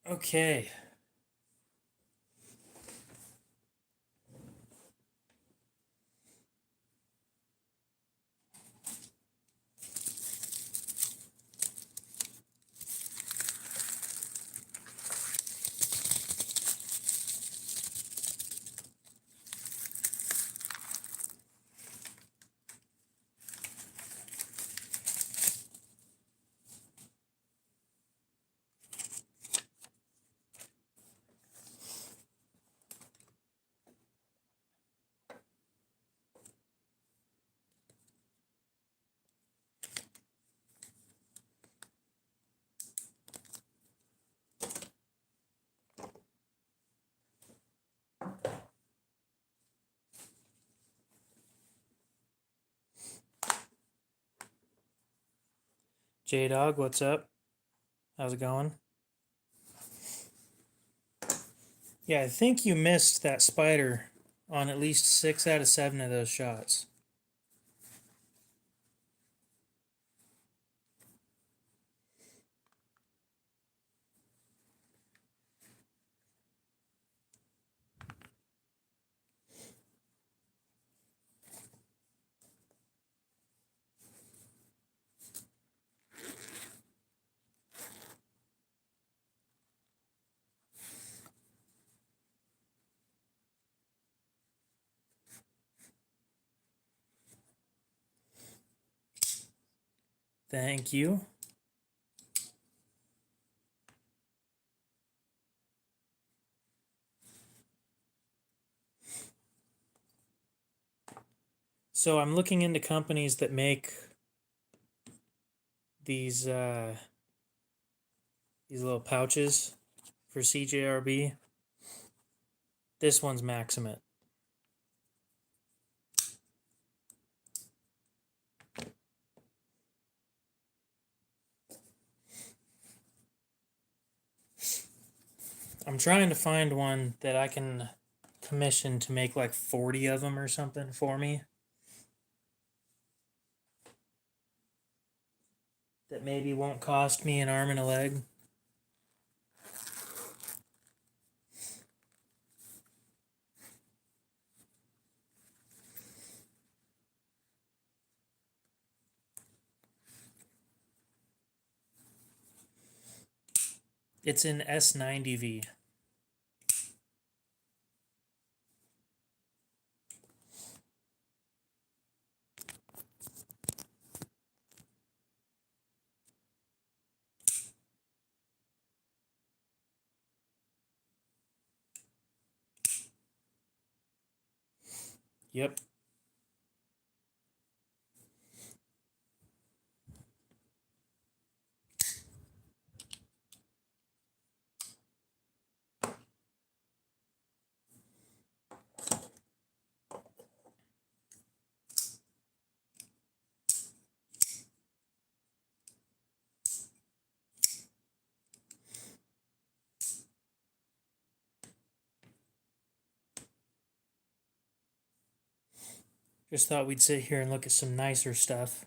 Okay. J-Dog, what's up? How's it going? Yeah, I think you missed that spider on at least 6 out of 7 of those shots. Thank you. So I'm looking into companies that make these little pouches for CJRB. This one's Maximate. I'm trying to find one that I can commission to make like 40 of them or something for me. That maybe won't cost me an arm and a leg. It's in S90V. Yep. Just thought we'd sit here and look at some nicer stuff.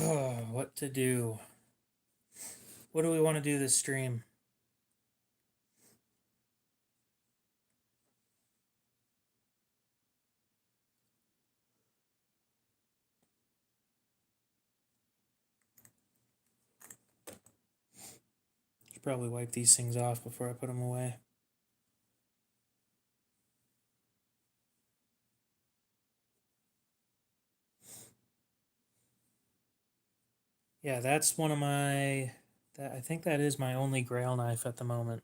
Oh, what to do? What do we want to do this stream? Should probably wipe these things off before I put them away. Yeah, that's one of my... I think that is my only grail knife at the moment.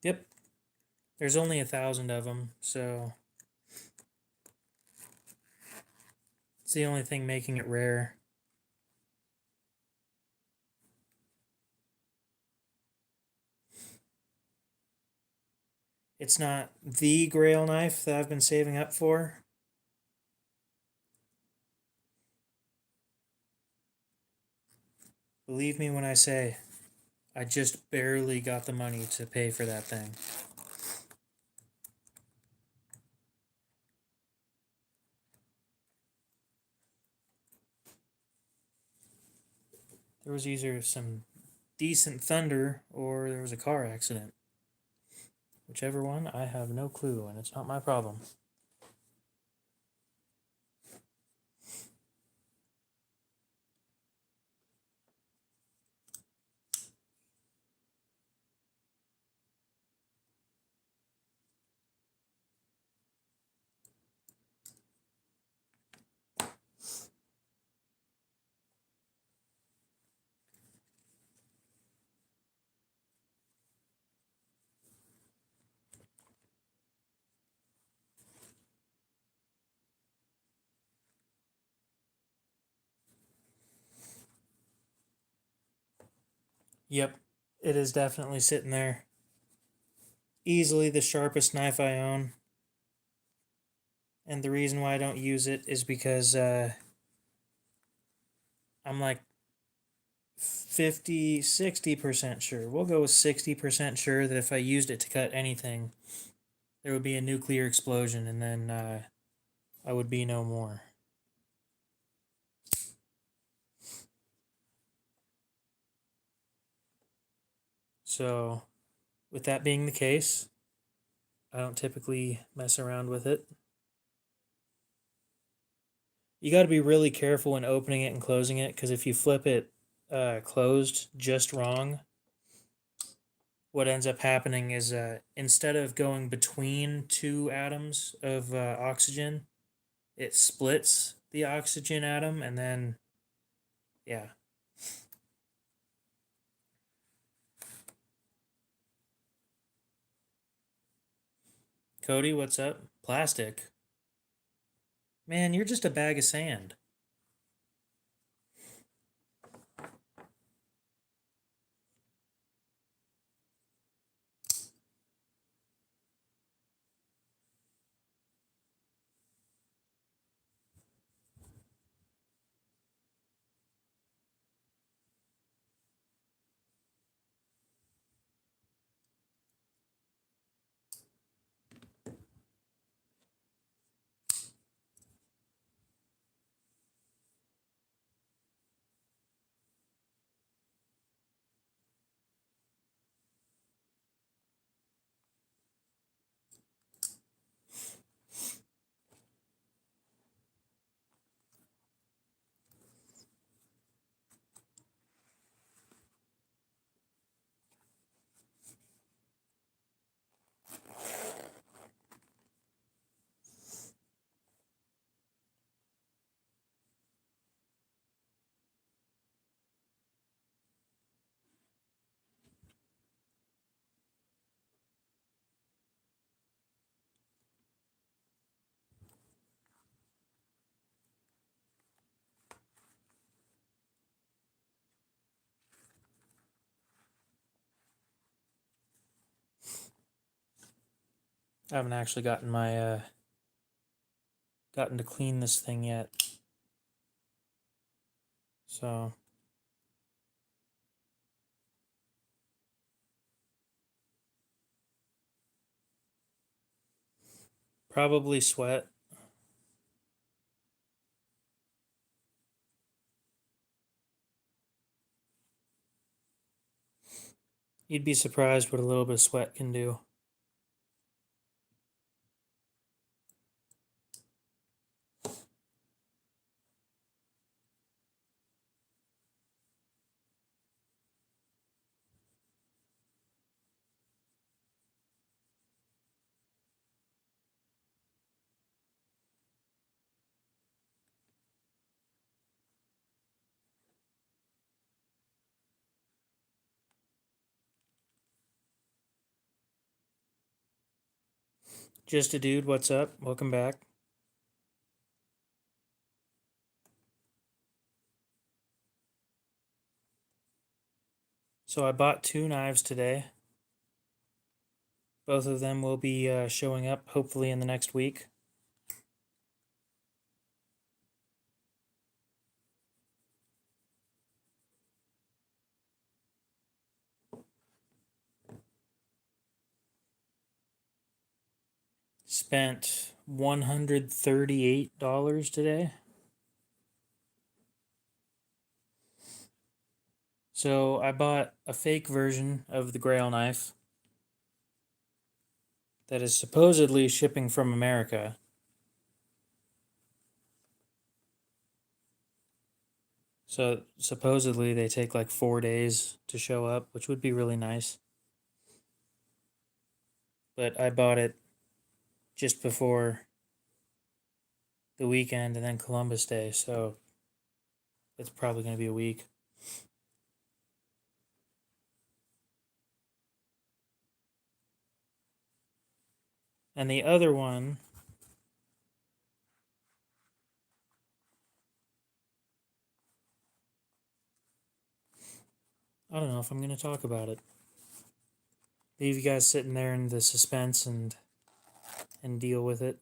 Yep. There's only 1,000 of them, so it's the only thing making it rare. It's not the grail knife that I've been saving up for. Believe me when I say, I just barely got the money to pay for that thing. There was either some decent thunder or there was a car accident. Whichever one, I have no clue, and it's not my problem. Yep, it is definitely sitting there. Easily the sharpest knife I own. And the reason why I don't use it is because I'm like 50, 60% sure. We'll go with 60% sure that if I used it to cut anything, there would be a nuclear explosion and then I would be no more. So, with that being the case, I don't typically mess around with it. You got to be really careful when opening it and closing it, because if you flip it closed just wrong, what ends up happening is instead of going between two atoms of oxygen, it splits the oxygen atom, and then, yeah. Cody, what's up? Plastic. Man, you're just a bag of sand. I haven't actually gotten my gotten to clean this thing yet. So Probably sweat. You'd be surprised what a little bit of sweat can do. Just a dude, what's up? Welcome back. So I bought 2 knives today. Both of them will be showing up hopefully in the next week. Spent $138 today. So I bought a fake version of the Grail knife that is supposedly shipping from America. So supposedly they take like 4 days to show up, which would be really nice. But I bought it just before the weekend and then Columbus Day, so it's probably going to be a week. And the other one, I don't know if I'm going to talk about it. Leave you guys sitting there in the suspense and deal with it.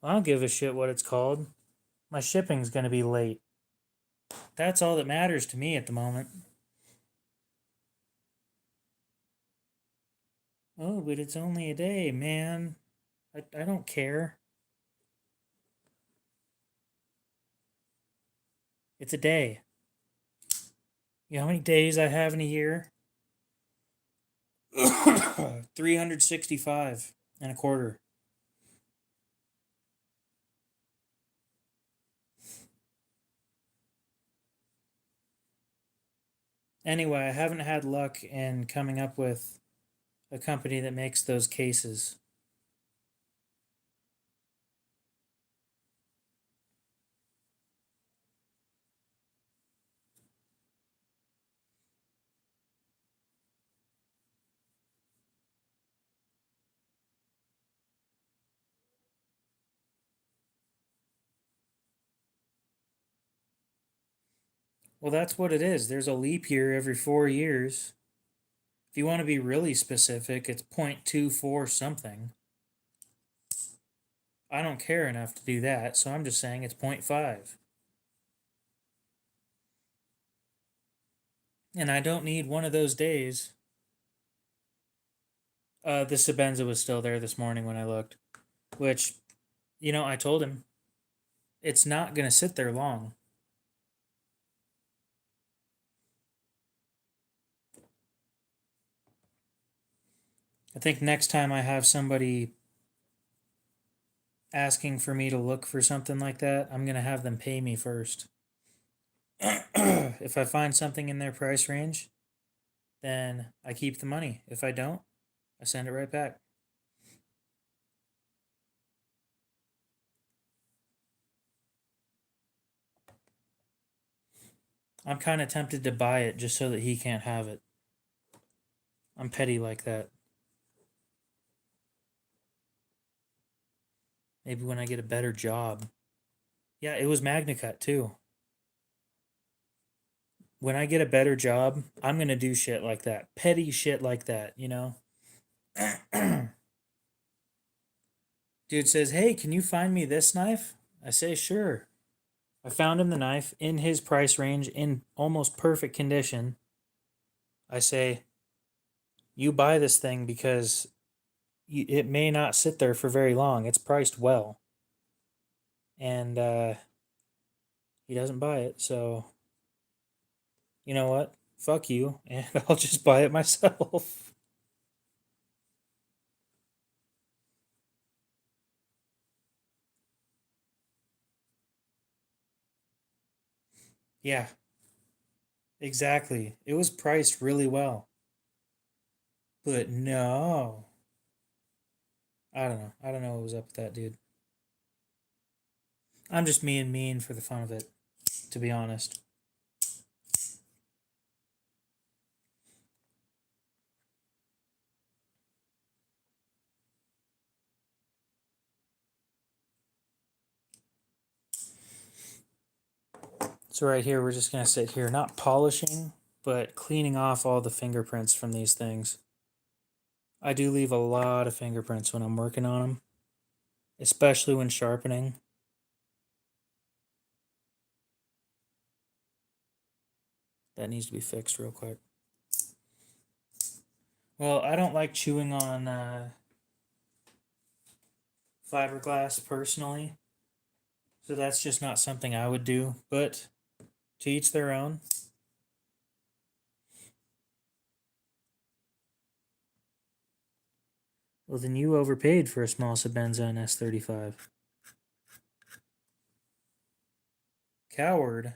I don't give a shit what it's called. My shipping's going to be late. That's all that matters to me at the moment. Oh, but it's only a day, man. I don't care. It's a day. You know how many days I have in a year? 365 and a quarter. Anyway, I haven't had luck in coming up with a company that makes those cases. Well, that's what it is. There's a leap year every 4 years. If you want to be really specific, it's 0.24 something. I don't care enough to do that, so I'm just saying it's 0.5. And I don't need one of those days. The Sabenza was still there this morning when I looked, which, I told him it's not going to sit there long. I think next time I have somebody asking for me to look for something like that, I'm going to have them pay me first. If I find something in their price range, then I keep the money. If I don't, I send it right back. I'm kind of tempted to buy it just so that he can't have it. I'm petty like that. Maybe when I get a better job. Yeah, it was MagnaCut too. When I get a better job, I'm going to do shit like that. Petty shit like that, Dude says, "Hey, can you find me this knife?" I say, "Sure." I found him the knife in his price range in almost perfect condition. I say, You buy this thing because it may not sit there for very long. It's priced well. And he doesn't buy it, so you know what? Fuck you, and I'll just buy it myself. Yeah, exactly. It was priced really well. But no. I don't know. I don't know what was up with that dude. I'm just being mean for the fun of it, to be honest. So right here, we're just going to sit here, not polishing, but cleaning off all the fingerprints from these things. I do leave a lot of fingerprints when I'm working on them, especially when sharpening. That needs to be fixed real quick. Well, I don't like chewing on fiberglass personally, so that's just not something I would do, but to each their own. Well, then you overpaid for a small Sebenza in S35. Coward.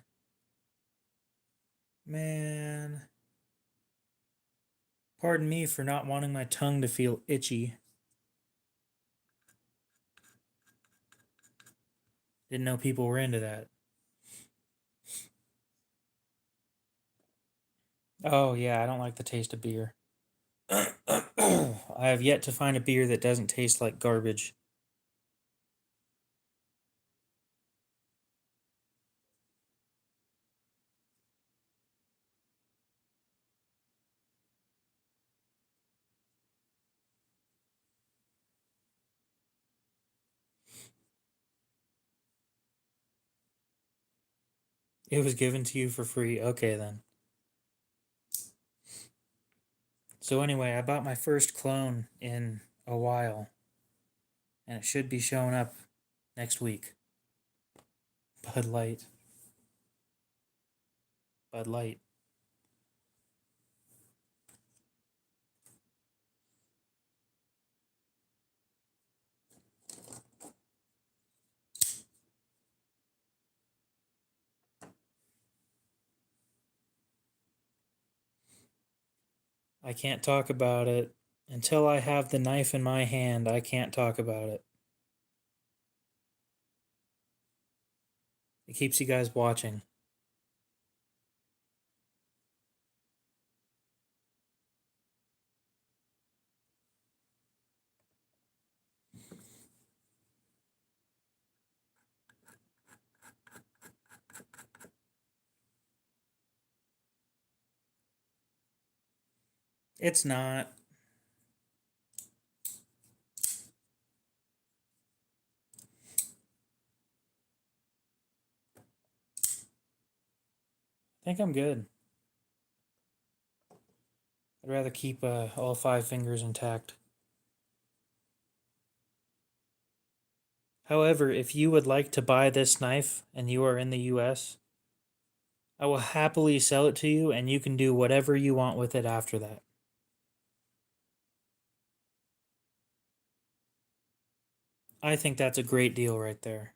Man. Pardon me for not wanting my tongue to feel itchy. Didn't know people were into that. Oh, yeah, I don't like the taste of beer. I have yet to find a beer that doesn't taste like garbage. It was given to you for free. Okay, then. So, anyway, I bought my first clone in a while, and it should be showing up next week. Bud Light. Bud Light. I can't talk about it. Until I have the knife in my hand, I can't talk about it. It keeps you guys watching. It's not. I think I'm good. I'd rather keep all 5 fingers intact. However, if you would like to buy this knife and you are in the US, I will happily sell it to you and you can do whatever you want with it after that. I think that's a great deal right there.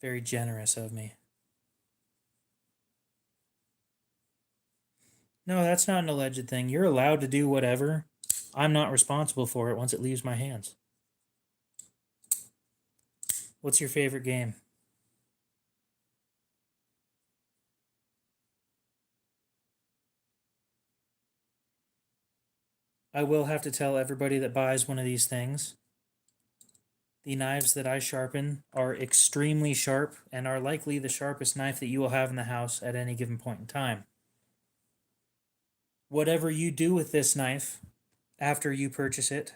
Very generous of me. No, that's not an alleged thing. You're allowed to do whatever. I'm not responsible for it once it leaves my hands. What's your favorite game? I will have to tell everybody that buys one of these things, the knives that I sharpen are extremely sharp and are likely the sharpest knife that you will have in the house at any given point in time. Whatever you do with this knife after you purchase it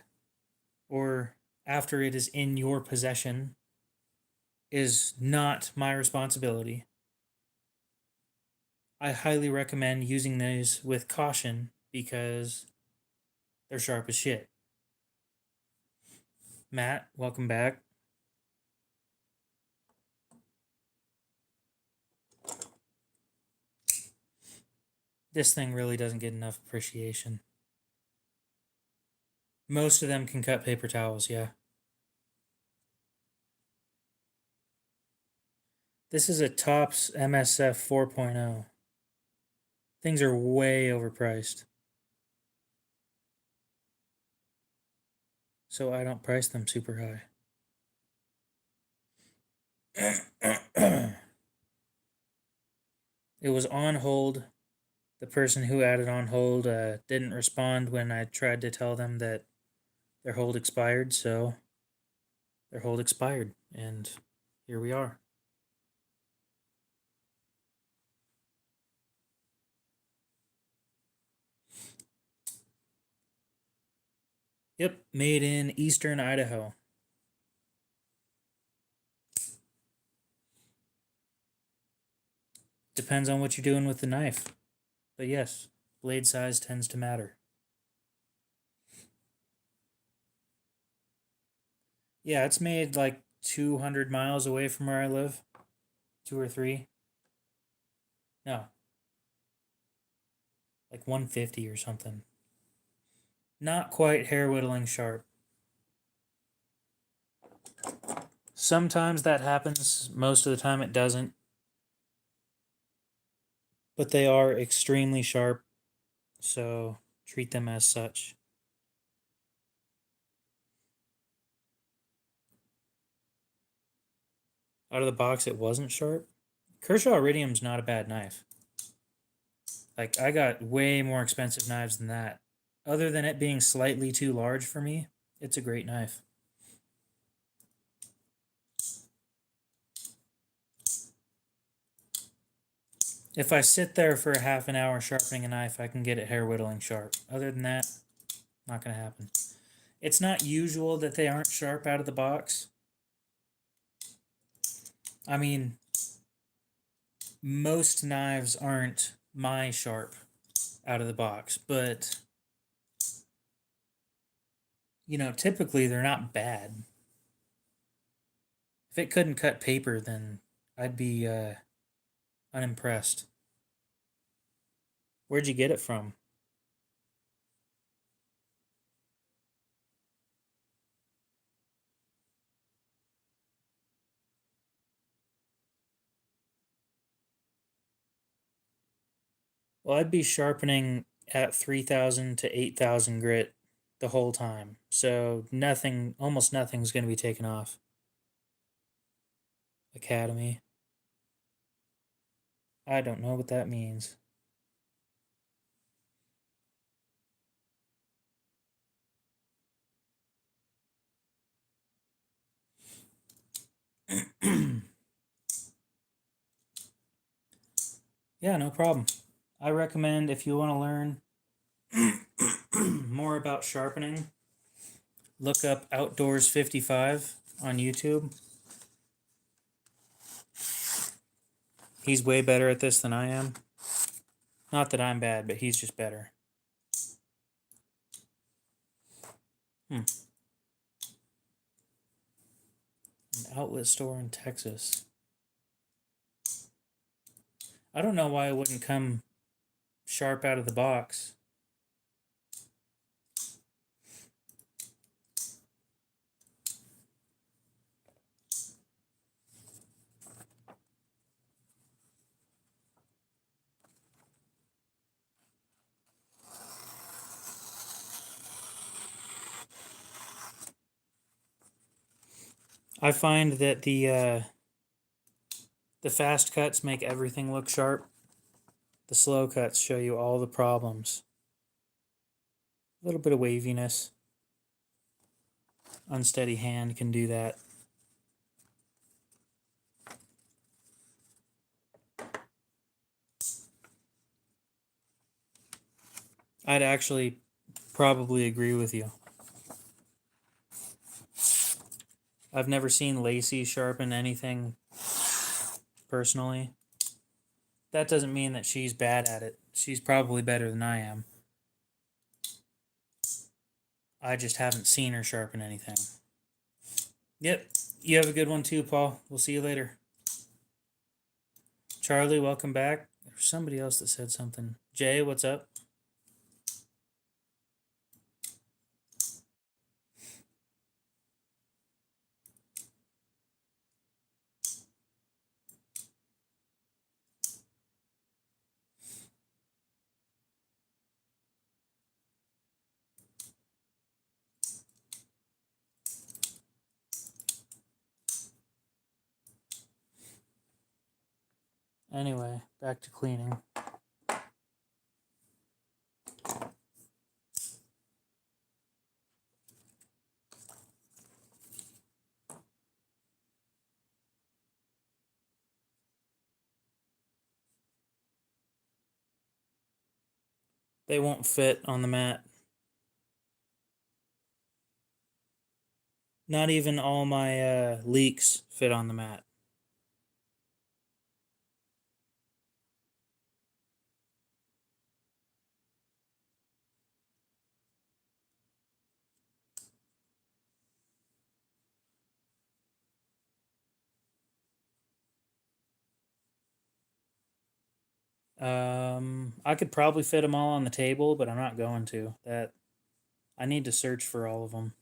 or after it is in your possession is not my responsibility. I highly recommend using these with caution because they're sharp as shit. Matt, welcome back. This thing really doesn't get enough appreciation. Most of them can cut paper towels, yeah. This is a Topps MSF 4.0. Things are way overpriced. So I don't price them super high. It was on hold. The person who had it on hold didn't respond when I tried to tell them that their hold expired, so their hold expired, and here we are. Yep, made in eastern Idaho. Depends on what you're doing with the knife. But yes, blade size tends to matter. Yeah, it's made like 200 miles away from where I live. 2 or 3. No. Like 150 or something. Not quite hair whittling sharp. Sometimes that happens, most of the time it doesn't. But they are extremely sharp, so treat them as such. Out of the box, it wasn't sharp. Kershaw Iridium's not a bad knife. Like, I got way more expensive knives than that. Other than it being slightly too large for me, it's a great knife. If I sit there for a half an hour sharpening a knife, I can get it hair whittling sharp. Other than that, not going to happen. It's not usual that they aren't sharp out of the box. I mean, most knives aren't my sharp out of the box, but typically they're not bad. If it couldn't cut paper, then I'd be unimpressed. Where'd you get it from? Well, I'd be sharpening at 3,000 to 8,000 grit the whole time. So nothing, almost nothing's going to be taken off. Academy. I don't know what that means. Yeah, no problem. I recommend if you want to learn more about sharpening, look up Outdoors 55 on YouTube. He's way better at this than I am. Not that I'm bad, but he's just better. An outlet store in Texas. I don't know why it wouldn't come sharp out of the box. I find that the fast cuts make everything look sharp. The slow cuts show you all the problems. A little bit of waviness. Unsteady hand can do that. I'd actually probably agree with you. I've never seen Lacey sharpen anything personally. that doesn't mean that she's bad at it. She's probably better than I am. I just haven't seen her sharpen anything. Yep. You have a good one too, Paul. We'll see you later. Charlie, welcome back. There was somebody else that said something. Jay, what's up? Anyway, back to cleaning. They won't fit on the mat. Not even all my leaks fit on the mat. I could probably fit them all on the table, but I'm not going to. That I need to search for all of them.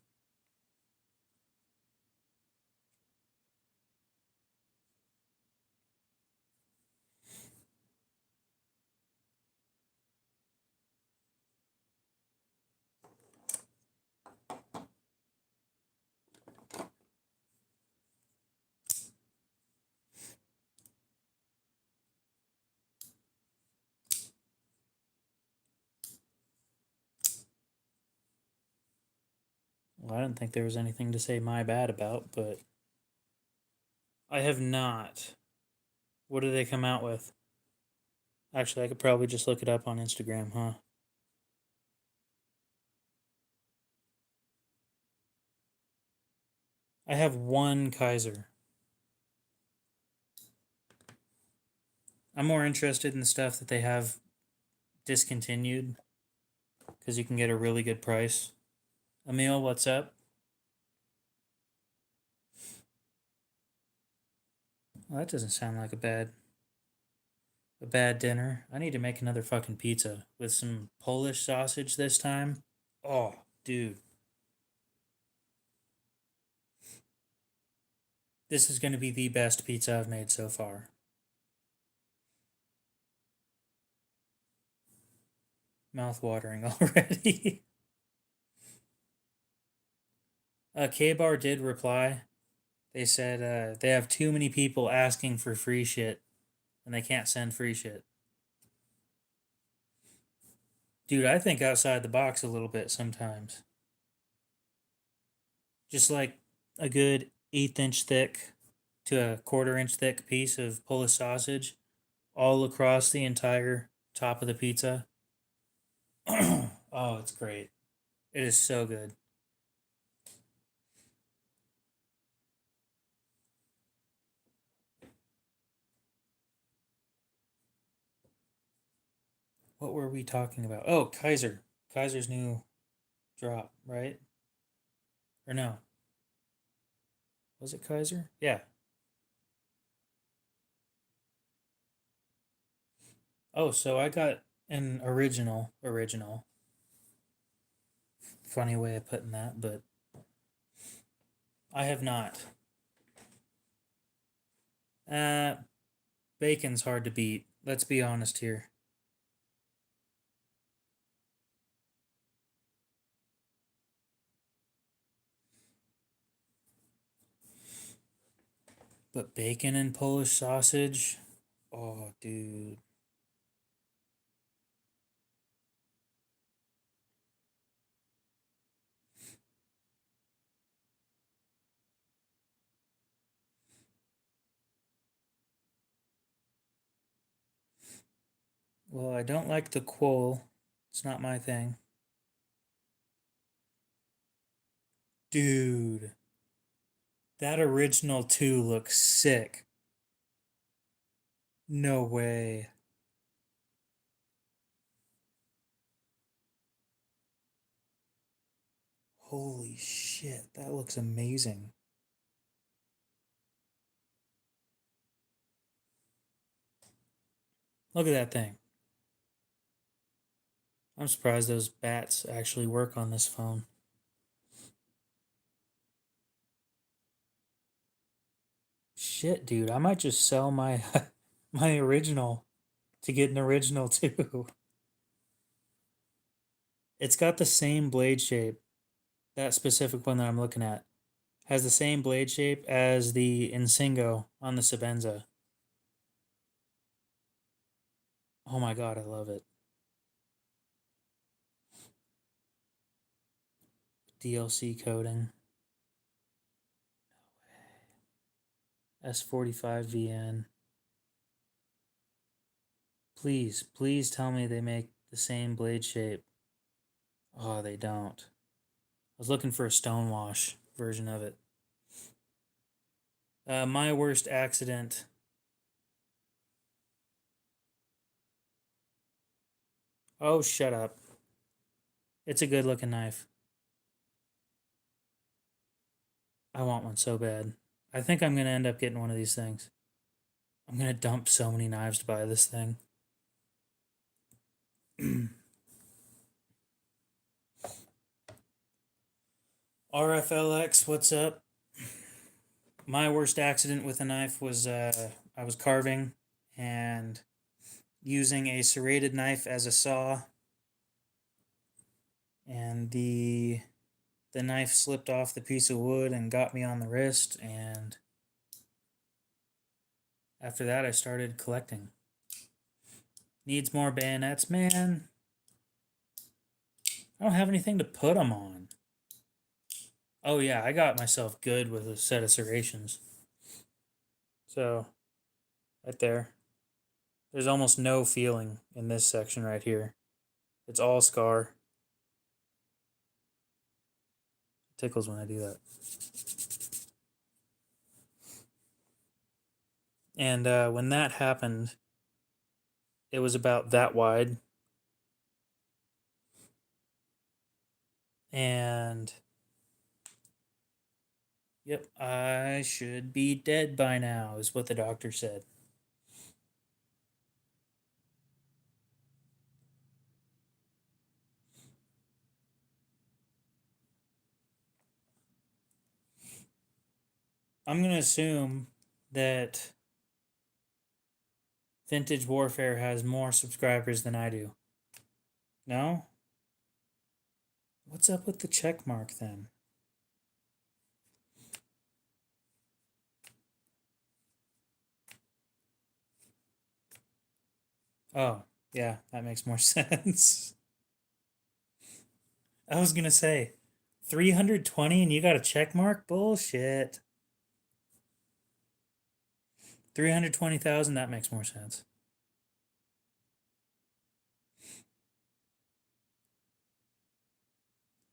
Well, I didn't think there was anything to say my bad about, but I have not. What do they come out with? Actually, I could probably just look it up on Instagram, huh? I have one Kaiser. I'm more interested in the stuff that they have discontinued because you can get a really good price. Emil, what's up? Well, that doesn't sound like a bad dinner. I need to make another fucking pizza with some Polish sausage this time. Oh, dude. This is going to be the best pizza I've made so far. Mouth watering already. K-Bar did reply. They said they have too many people asking for free shit and they can't send free shit. Dude, I think outside the box a little bit sometimes. Just like a good 1/8 inch thick to a 1/4 inch thick piece of Polish sausage all across the entire top of the pizza. Oh, it's great. It is so good. What were we talking about? Oh, Kaiser. Kaiser's new drop, right? Or no? Was it Kaiser? Yeah. Oh, so I got an original. Funny way of putting that, but I have not. Uh, bacon's hard to beat. Let's be honest here. But bacon and Polish sausage? Oh, dude. Well, I don't like the quoll. It's not my thing. Dude. That original 2 looks sick. No way. Holy shit, that looks amazing. Look at that thing. I'm surprised those bats actually work on this phone. Shit, dude, I might just sell my my original to get an original too. It's got the same blade shape. That specific one that I'm looking at has the same blade shape as the Insingo on the Sabenza. Oh my god, I love it. DLC coding. S45 VN. Please, please tell me they make the same blade shape. Oh, they don't. I was looking for a stonewash version of it. My worst accident. Oh, shut up. It's a good looking knife. I want one so bad. I think I'm going to end up getting one of these things. I'm going to dump so many knives to buy this thing. RFLX, what's up? My worst accident with a knife was I was carving and using a serrated knife as a saw, and the knife slipped off the piece of wood and got me on the wrist, and after that I started collecting. Needs more bayonets, man. I don't have anything to put them on. Oh yeah, I got myself good with a set of serrations. So, right there. There's almost no feeling in this section right here. It's all scar. It tickles when I do that. And when that happened, it was about that wide. And yep, I should be dead by now, is what the doctor said. I'm going to assume that Vintage Warfare has more subscribers than I do. No? What's up with the check mark then? Oh, yeah, that makes more sense. I was going to say 320 and you got a check mark? Bullshit. 320,000, that makes more sense.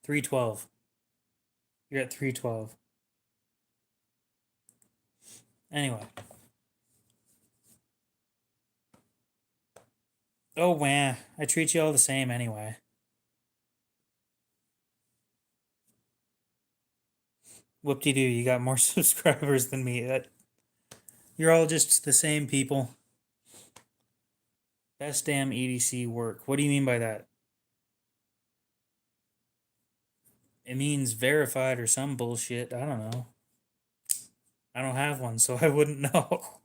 312. You're at 312. Anyway. Oh, wah. I treat you all the same anyway. Whoop-de-doo, you got more subscribers than me. You're all just the same people. Best damn EDC work. What do you mean by that? It means verified or some bullshit. I don't know. I don't have one, so I wouldn't know.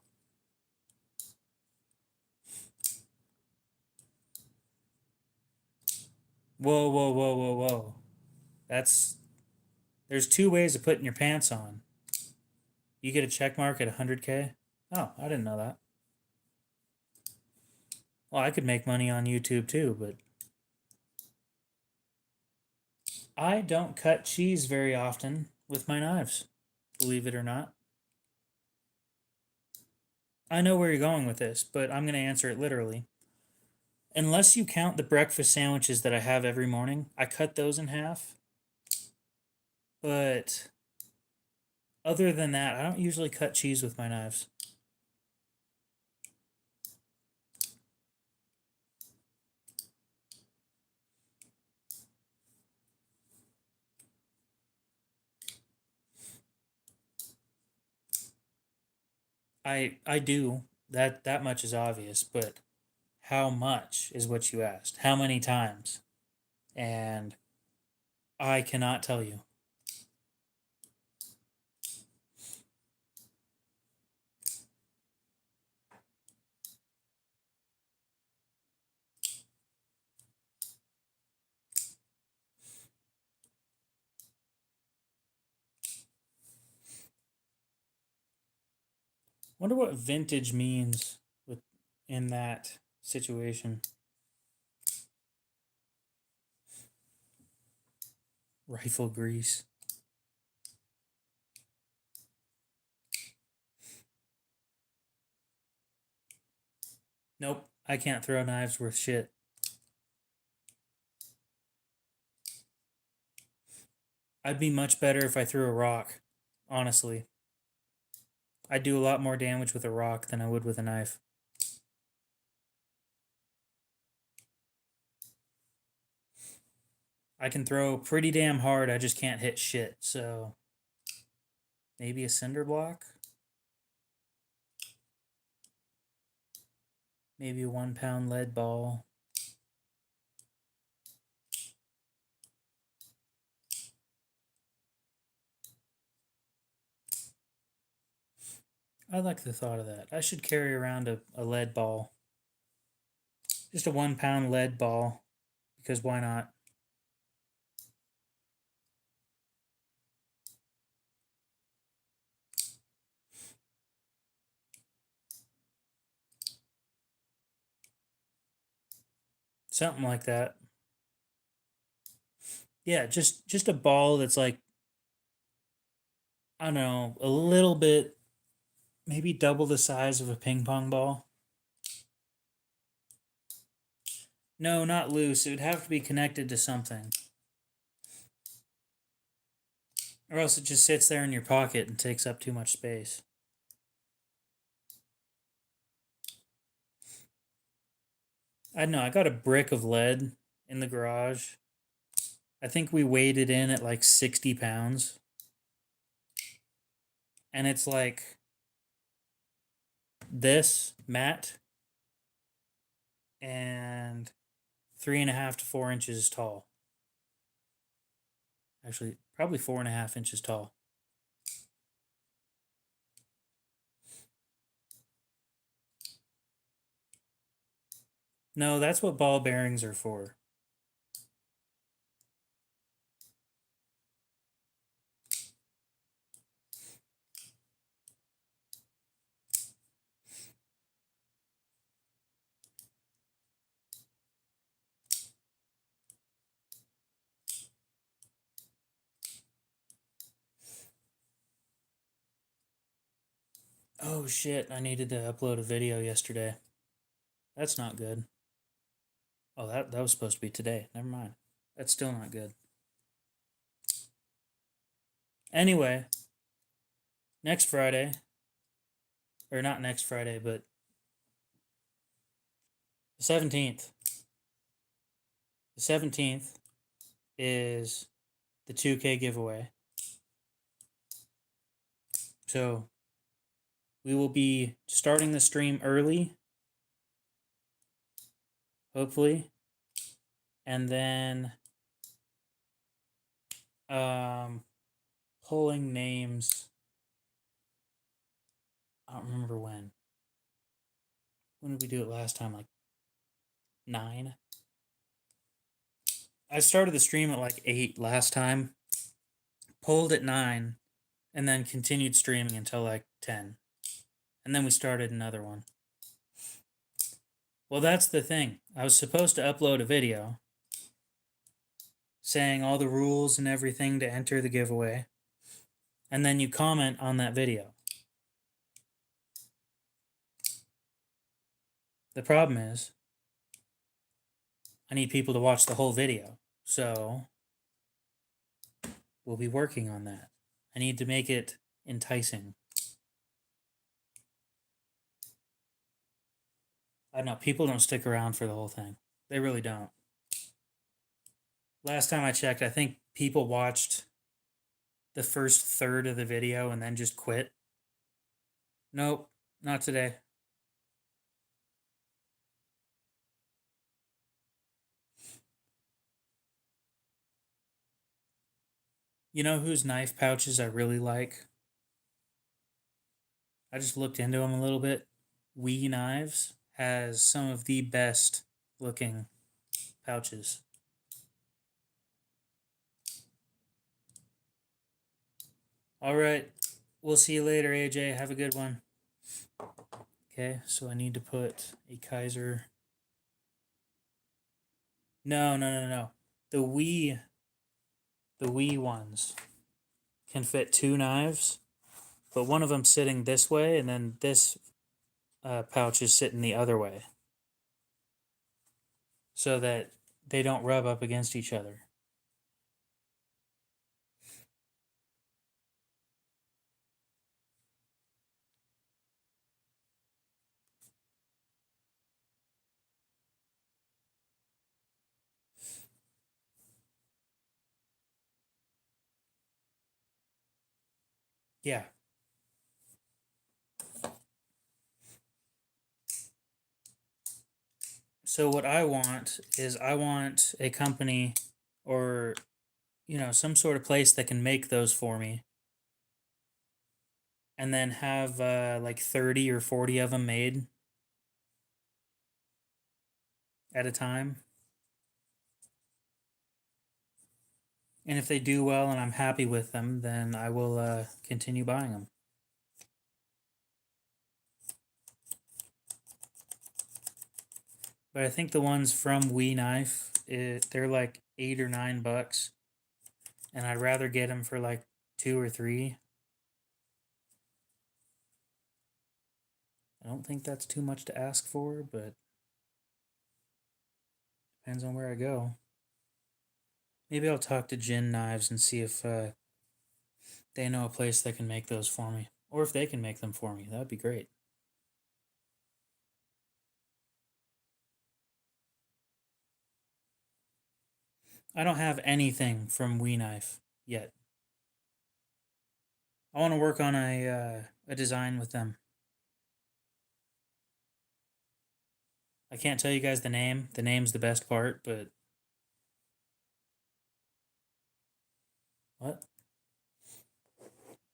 Whoa, whoa, whoa, whoa, whoa. There's two ways of putting your pants on. You get a check mark at 100K? Oh, I didn't know that. Well, I could make money on YouTube too, but I don't cut cheese very often with my knives, believe it or not. I know where you're going with this, but I'm going to answer it literally. Unless you count the breakfast sandwiches that I have every morning, I cut those in half. But other than that, I don't usually cut cheese with my knives. I do. That much is obvious, but how much is what you asked. How many times? And I cannot tell you. Wonder what vintage means with in that situation. Rifle grease. Nope, I can't throw knives worth shit. I'd be much better if I threw a rock, honestly. I'd do a lot more damage with a rock than I would with a knife. I can throw pretty damn hard, I just can't hit shit, so maybe a cinder block? Maybe a 1 pound lead ball. I like the thought of that. I should carry around a lead ball. Just a 1 pound lead ball, because why not? Something like that. Yeah, just a ball that's like, I don't know, a little bit, maybe double the size of a ping pong ball. No, not loose. It would have to be connected to something. Or else it just sits there in your pocket and takes up too much space. I don't know. I got a brick of lead in the garage. I think we weighed it in at like 60 pounds. And it's like this matte and 3.5 to 4 inches tall. Actually, probably 4.5 inches tall. No, that's what ball bearings are for. Oh shit, I needed to upload a video yesterday. That's not good. Oh, that was supposed to be today. Never mind. That's still not good. Anyway, next Friday, or not next Friday, but the 17th. The 17th is the 2K giveaway. So we will be starting the stream early, hopefully, and then pulling names. I don't remember when. When did we do it last time? Like 9? I started the stream at like 8 last time, pulled at 9, and then continued streaming until like 10. And then we started another one. Well, that's the thing. I was supposed to upload a video saying all the rules and everything to enter the giveaway. And then you comment on that video. The problem is, I need people to watch the whole video. So, we'll be working on that. I need to make it enticing. I don't know, people don't stick around for the whole thing. They really don't. Last time I checked, I think people watched the first third of the video and then just quit. Nope. Not today. You know whose knife pouches I really like? I just looked into them a little bit. We Knives has some of the best looking pouches. All right. We'll see you later, AJ. Have a good one. Okay, so I need to put a Kaiser. No. The Wii ones can fit two knives, but one of them sitting this way, and then this pouch is sitting the other way, so that they don't rub up against each other. Yeah. So what I want is I want a company or some sort of place that can make those for me, and then have like 30 or 40 of them made at a time. And if they do well and I'm happy with them, then I will continue buying them. But I think the ones from We Knife, they're like $8 or $9, and I'd rather get them for like 2 or 3. I don't think that's too much to ask for, but depends on where I go. Maybe I'll talk to Gin Knives and see if they know a place that can make those for me, or if they can make them for me. That would be great. I don't have anything from We Knife yet. I want to work on a design with them. I can't tell you guys the name. The name's the best part, but what?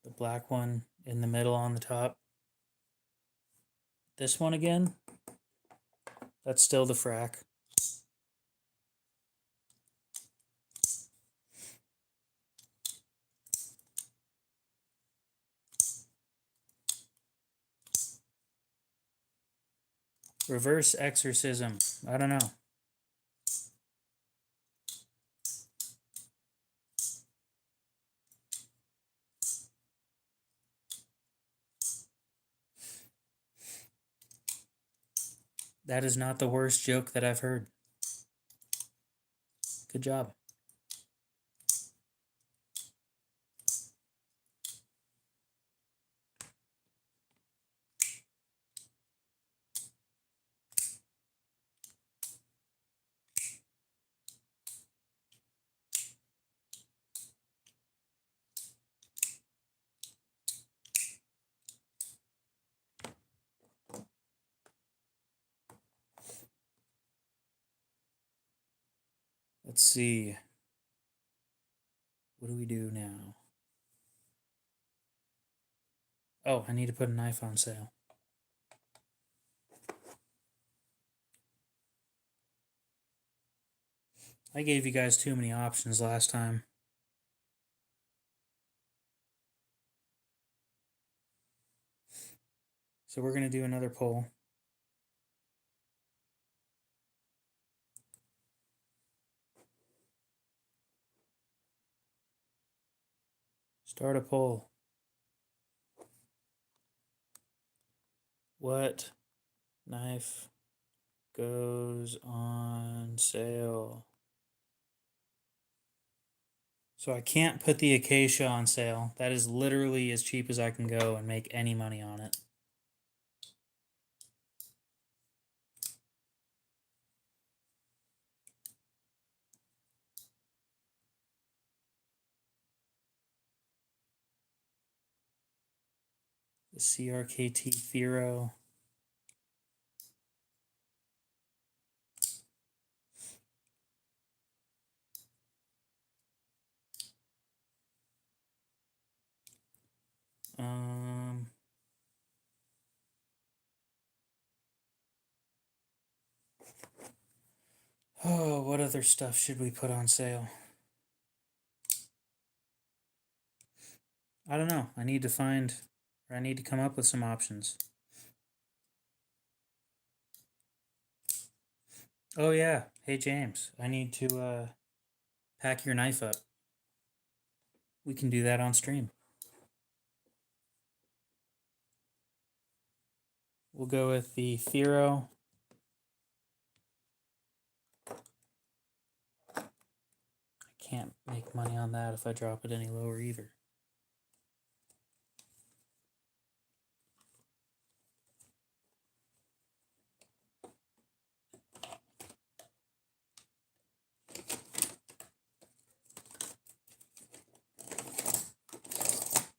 The black one in the middle on the top. This one again? That's still the frack. Reverse exorcism. I don't know. That is not the worst joke that I've heard. Good job. Let's see. What do we do now? Oh, I need to put a knife on sale. I gave you guys too many options last time. So we're going to do another poll. Start a poll. What knife goes on sale? So I can't put the Acacia on sale. That is literally as cheap as I can go and make any money on it. The CRKT Thero. Oh, what other stuff should we put on sale? I don't know. I need to come up with some options. Oh yeah. Hey James, I need to pack your knife up. We can do that on stream. We'll go with the Thero. I can't make money on that if I drop it any lower either.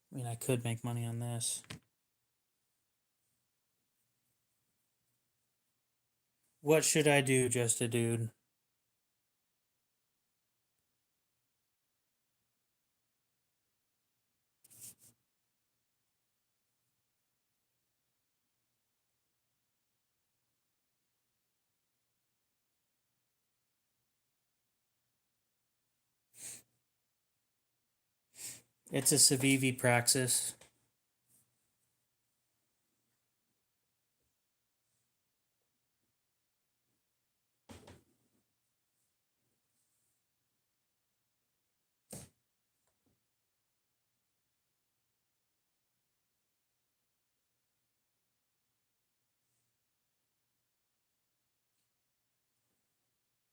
I mean, I could make money on this. What should I do, Just a Dude? It's a Civivi Praxis.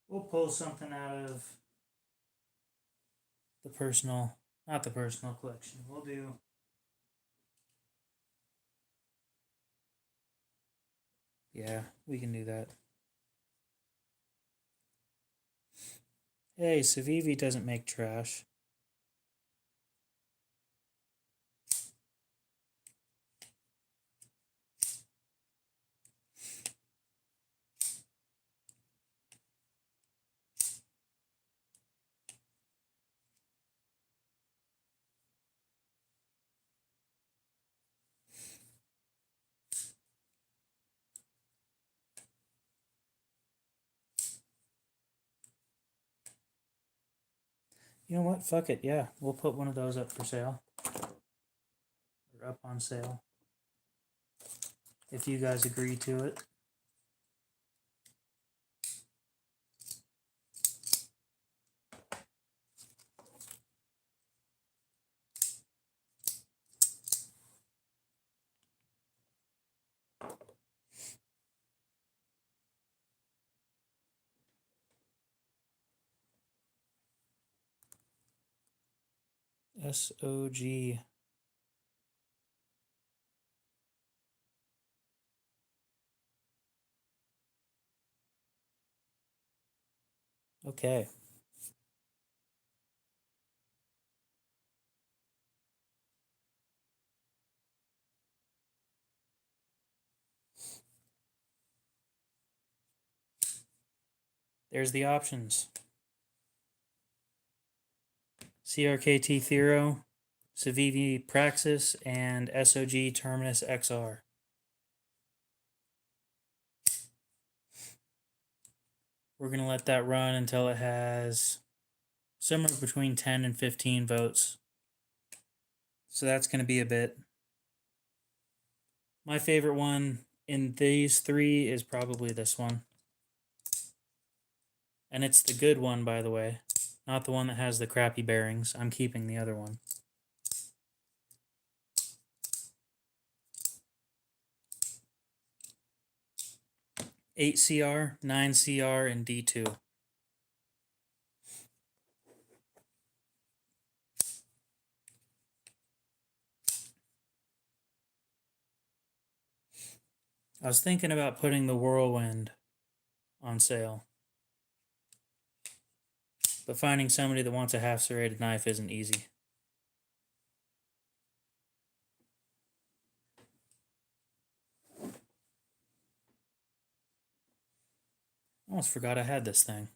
We'll pull something out of the personal, not the personal collection. We'll do. Yeah, we can do that. Hey, Civivi doesn't make trash. You know what? Fuck it. Yeah, we'll put one of those up for sale. Or up on sale. If you guys agree to it. SOG. Okay. There's the options. CRKT Thero, Civivi Praxis, and SOG Terminus XR. We're going to let that run until it has somewhere between 10 and 15 votes. So that's going to be a bit. My favorite one in these three is probably this one. And it's the good one, by the way. Not the one that has the crappy bearings. I'm keeping the other one. Eight CR, 9 CR, and D2. I was thinking about putting the Whirlwind on sale. But finding somebody that wants a half serrated knife isn't easy. Almost forgot I had this thing.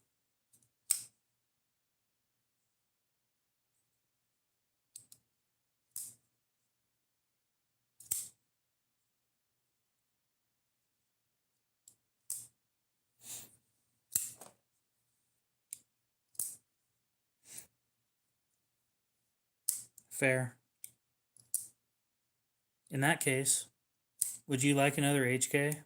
Fair. In that case, would you like another HK?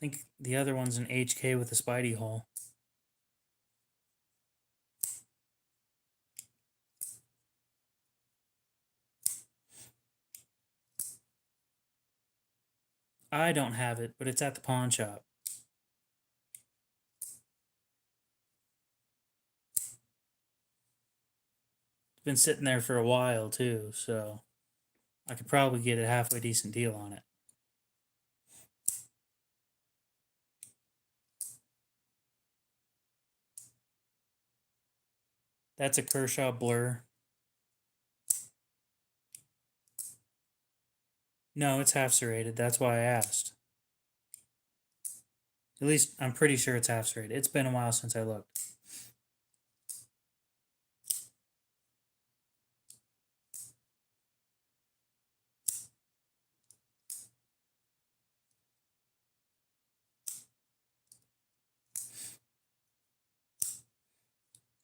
I think the other one's an HK with a Spidey hole. I don't have it, but it's at the pawn shop. It's been sitting there for a while too, so I could probably get a halfway decent deal on it. That's a Kershaw blur. No, it's half serrated. That's why I asked. At least I'm pretty sure it's half serrated. It's been a while since I looked.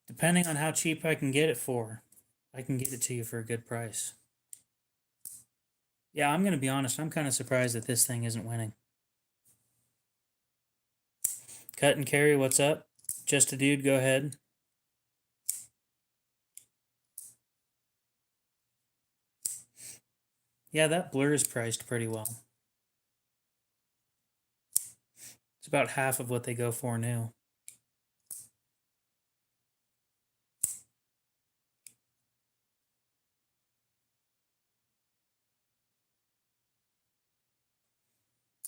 Depending on how cheap I can get it for, I can get it to you for a good price. Yeah, I'm going to be honest. I'm kind of surprised that this thing isn't winning. Cut and carry, what's up? Just a dude, go ahead. Yeah, that blur is priced pretty well. It's about half of what they go for new.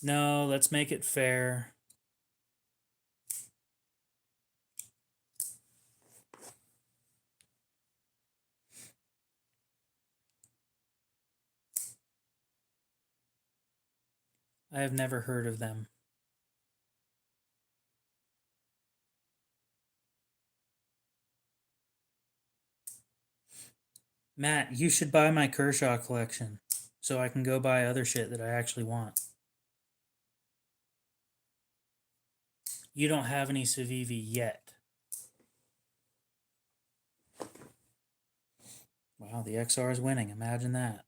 No, let's make it fair. I have never heard of them. Matt, you should buy my Kershaw collection so I can go buy other shit that I actually want. You don't have any Civivi yet. Wow, the XR is winning. Imagine that.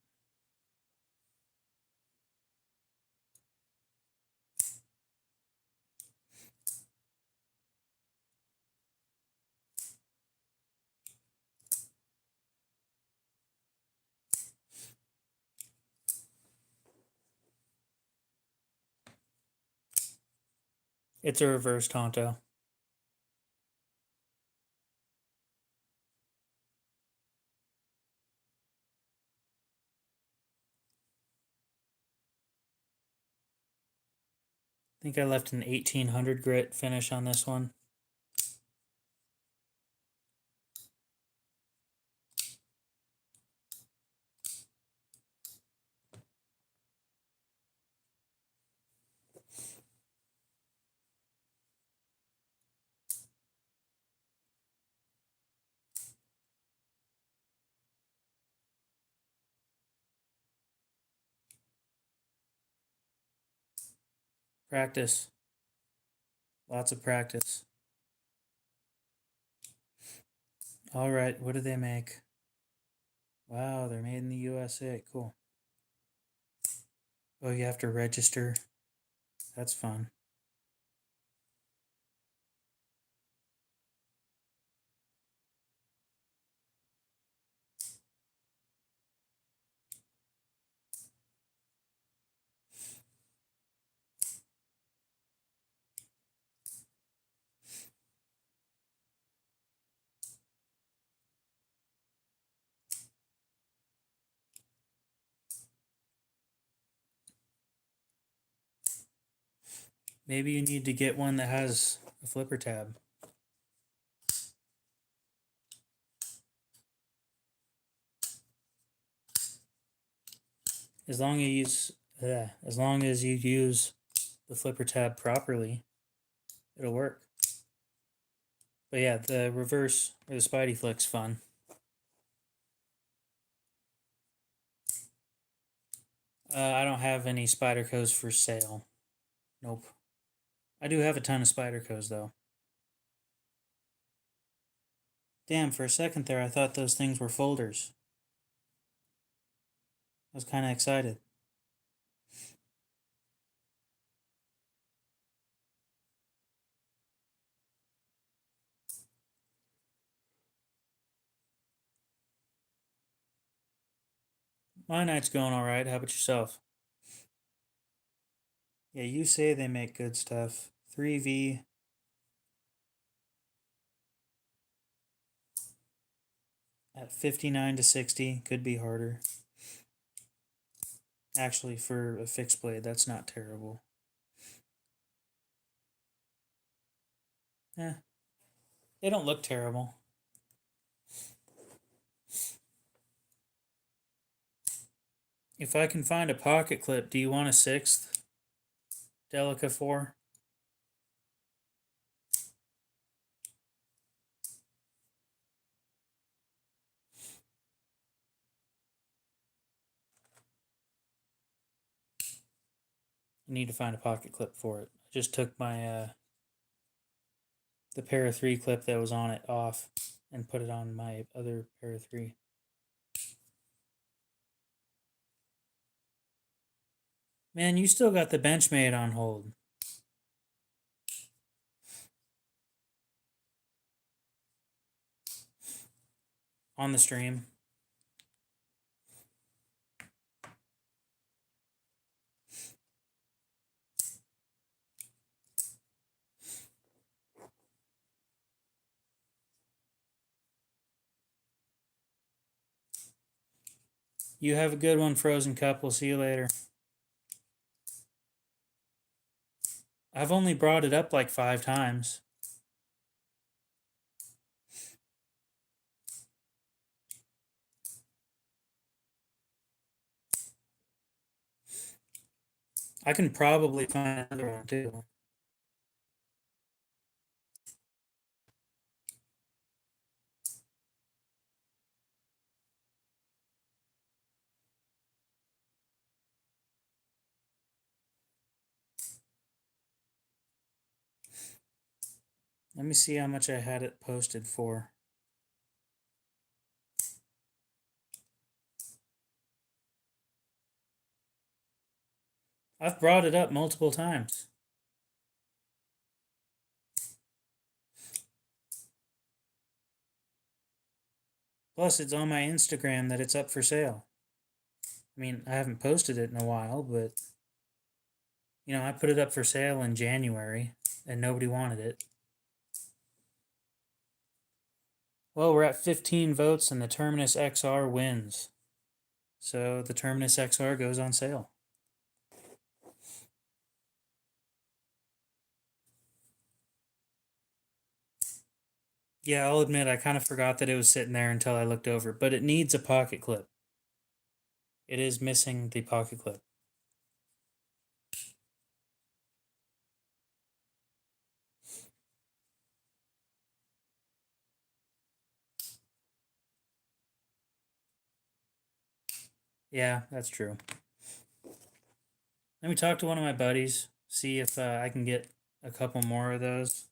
It's a reverse Tonto. I think I left an 1800 grit finish on this one. Practice. Lots of practice. All right, what do they make? Wow, they're made in the USA. Cool. Oh, you have to register. That's fun. Maybe you need to get one that has a flipper tab. As long as you use the the flipper tab properly, it'll work. But yeah, the reverse or the Spidey flick's fun. I don't have any Spydercos for sale. Nope. I do have a ton of Spydercos though. Damn, for a second there I thought those things were folders. I was kind of excited. My night's going alright. How about yourself? Yeah, you say they make good stuff. 3V. At 59 to 60. Could be harder. Actually, for a fixed blade, that's not terrible. Eh. They don't look terrible. If I can find a pocket clip, do you want a 6th? Delica 4? I need to find a pocket clip for it. I just took my the pair of 3 clip that was on it off and put it on my other pair of 3. Man, you still got the Benchmade on hold. On the stream. You have a good one, Frozen Cup. We'll see you later. I've only brought it up like 5 times. I can probably find another one too. Let me see how much I had it posted for. I've brought it up multiple times. Plus, it's on my Instagram that it's up for sale. I mean, I haven't posted it in a while, but you know, I put it up for sale in January and nobody wanted it. Well, we're at 15 votes and the Terminus XR wins. So the Terminus XR goes on sale. Yeah, I'll admit I kind of forgot that it was sitting there until I looked over, but it needs a pocket clip. It is missing the pocket clip. Yeah, that's true. Let me talk to one of my buddies, see if I can get a couple more of those.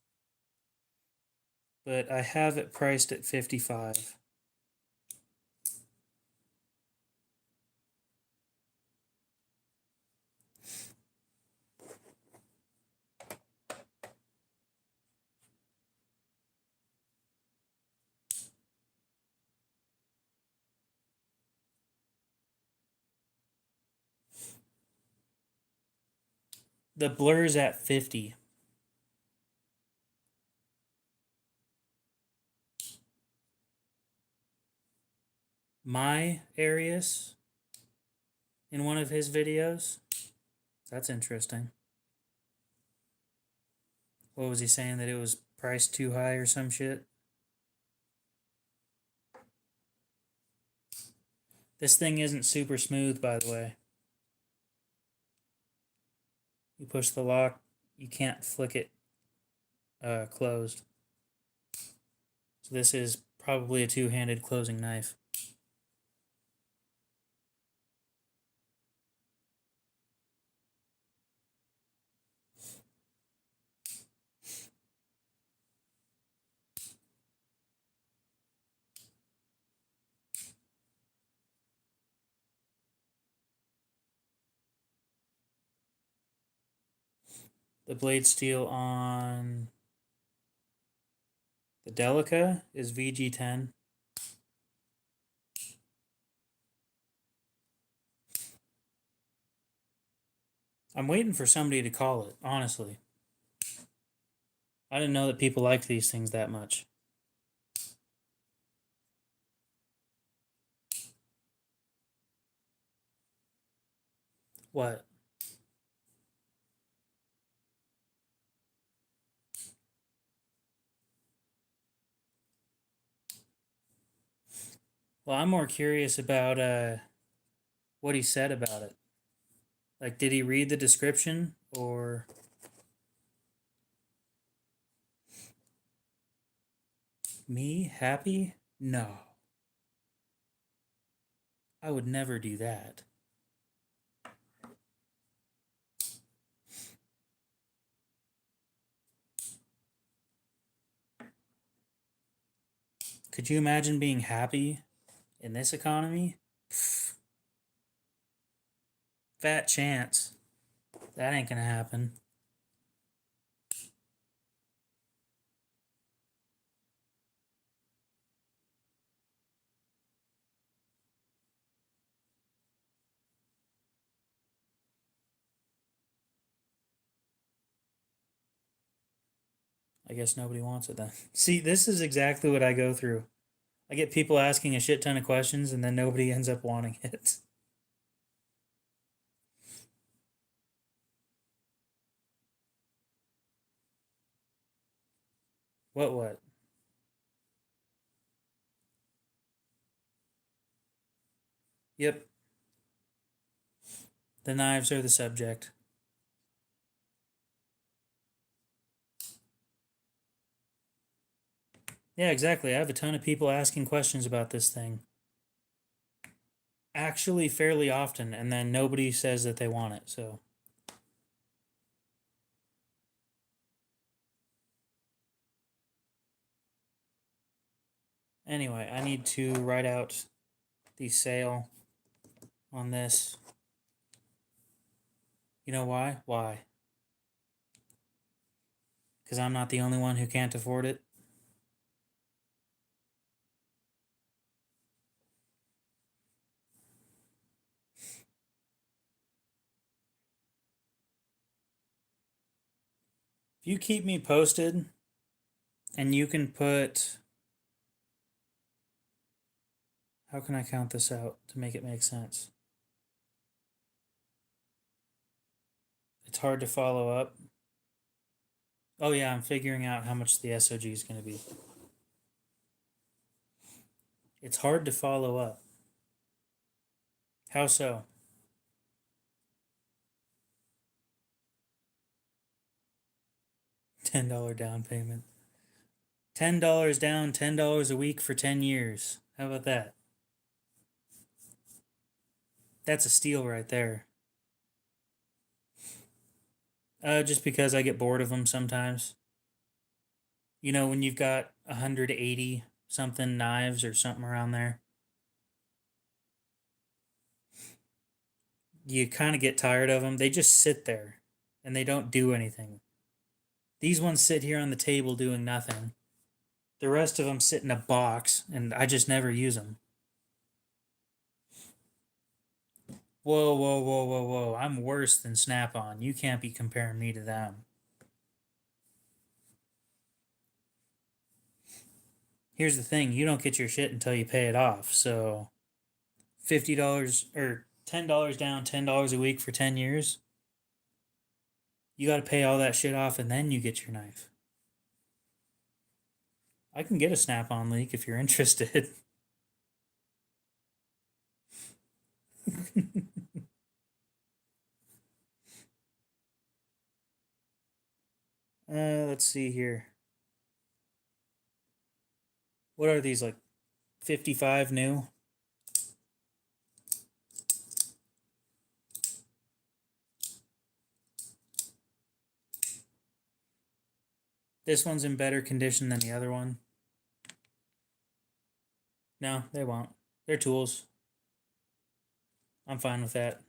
But I have it priced at 55. The blur's at 50. My Arius in one of his videos. That's interesting. What was he saying, that it was priced too high or some shit? This thing isn't super smooth, by the way. You push the lock, you can't flick it closed. So this is probably a two-handed closing knife. The blade steel on the Delica is VG10. I'm waiting for somebody to call it, honestly. I didn't know that people liked these things that much. What? Well, I'm more curious about what he said about it. Like, did he read the description or me happy? No. I would never do that. Could you imagine being happy in this economy? Pfft, fat chance. That ain't gonna happen. I guess nobody wants it then. See, this is exactly what I go through. I get people asking a shit ton of questions and then nobody ends up wanting it. What? Yep. The knives are the subject. Yeah, exactly. I have a ton of people asking questions about this thing. Actually, fairly often, and then nobody says that they want it, so. Anyway, I need to write out the sale on this. You know why? Why? Because I'm not the only one who can't afford it. If you keep me posted and you can put. How can I count this out to make it make sense? It's hard to follow up. Oh, yeah, I'm figuring out how much the SOG is going to be. It's hard to follow up. How so? $10 down payment. $10 down, $10 a week for 10 years. How about that? That's a steal right there. Just because I get bored of them sometimes. You know, when you've got 180 something knives or something around there, you kind of get tired of them. They just sit there and they don't do anything. These ones sit here on the table doing nothing. The rest of them sit in a box and I just never use them. Whoa, whoa, whoa, whoa, whoa. I'm worse than Snap On. You can't be comparing me to them. Here's the thing, you don't get your shit until you pay it off. So $50 or $10 down, $10 a week for 10 years. You got to pay all that shit off and then you get your knife. I can get a Snap On leak if you're interested. Let's see here. What are these, like 55 new? This one's in better condition than the other one. No, they won't. They're tools. I'm fine with that.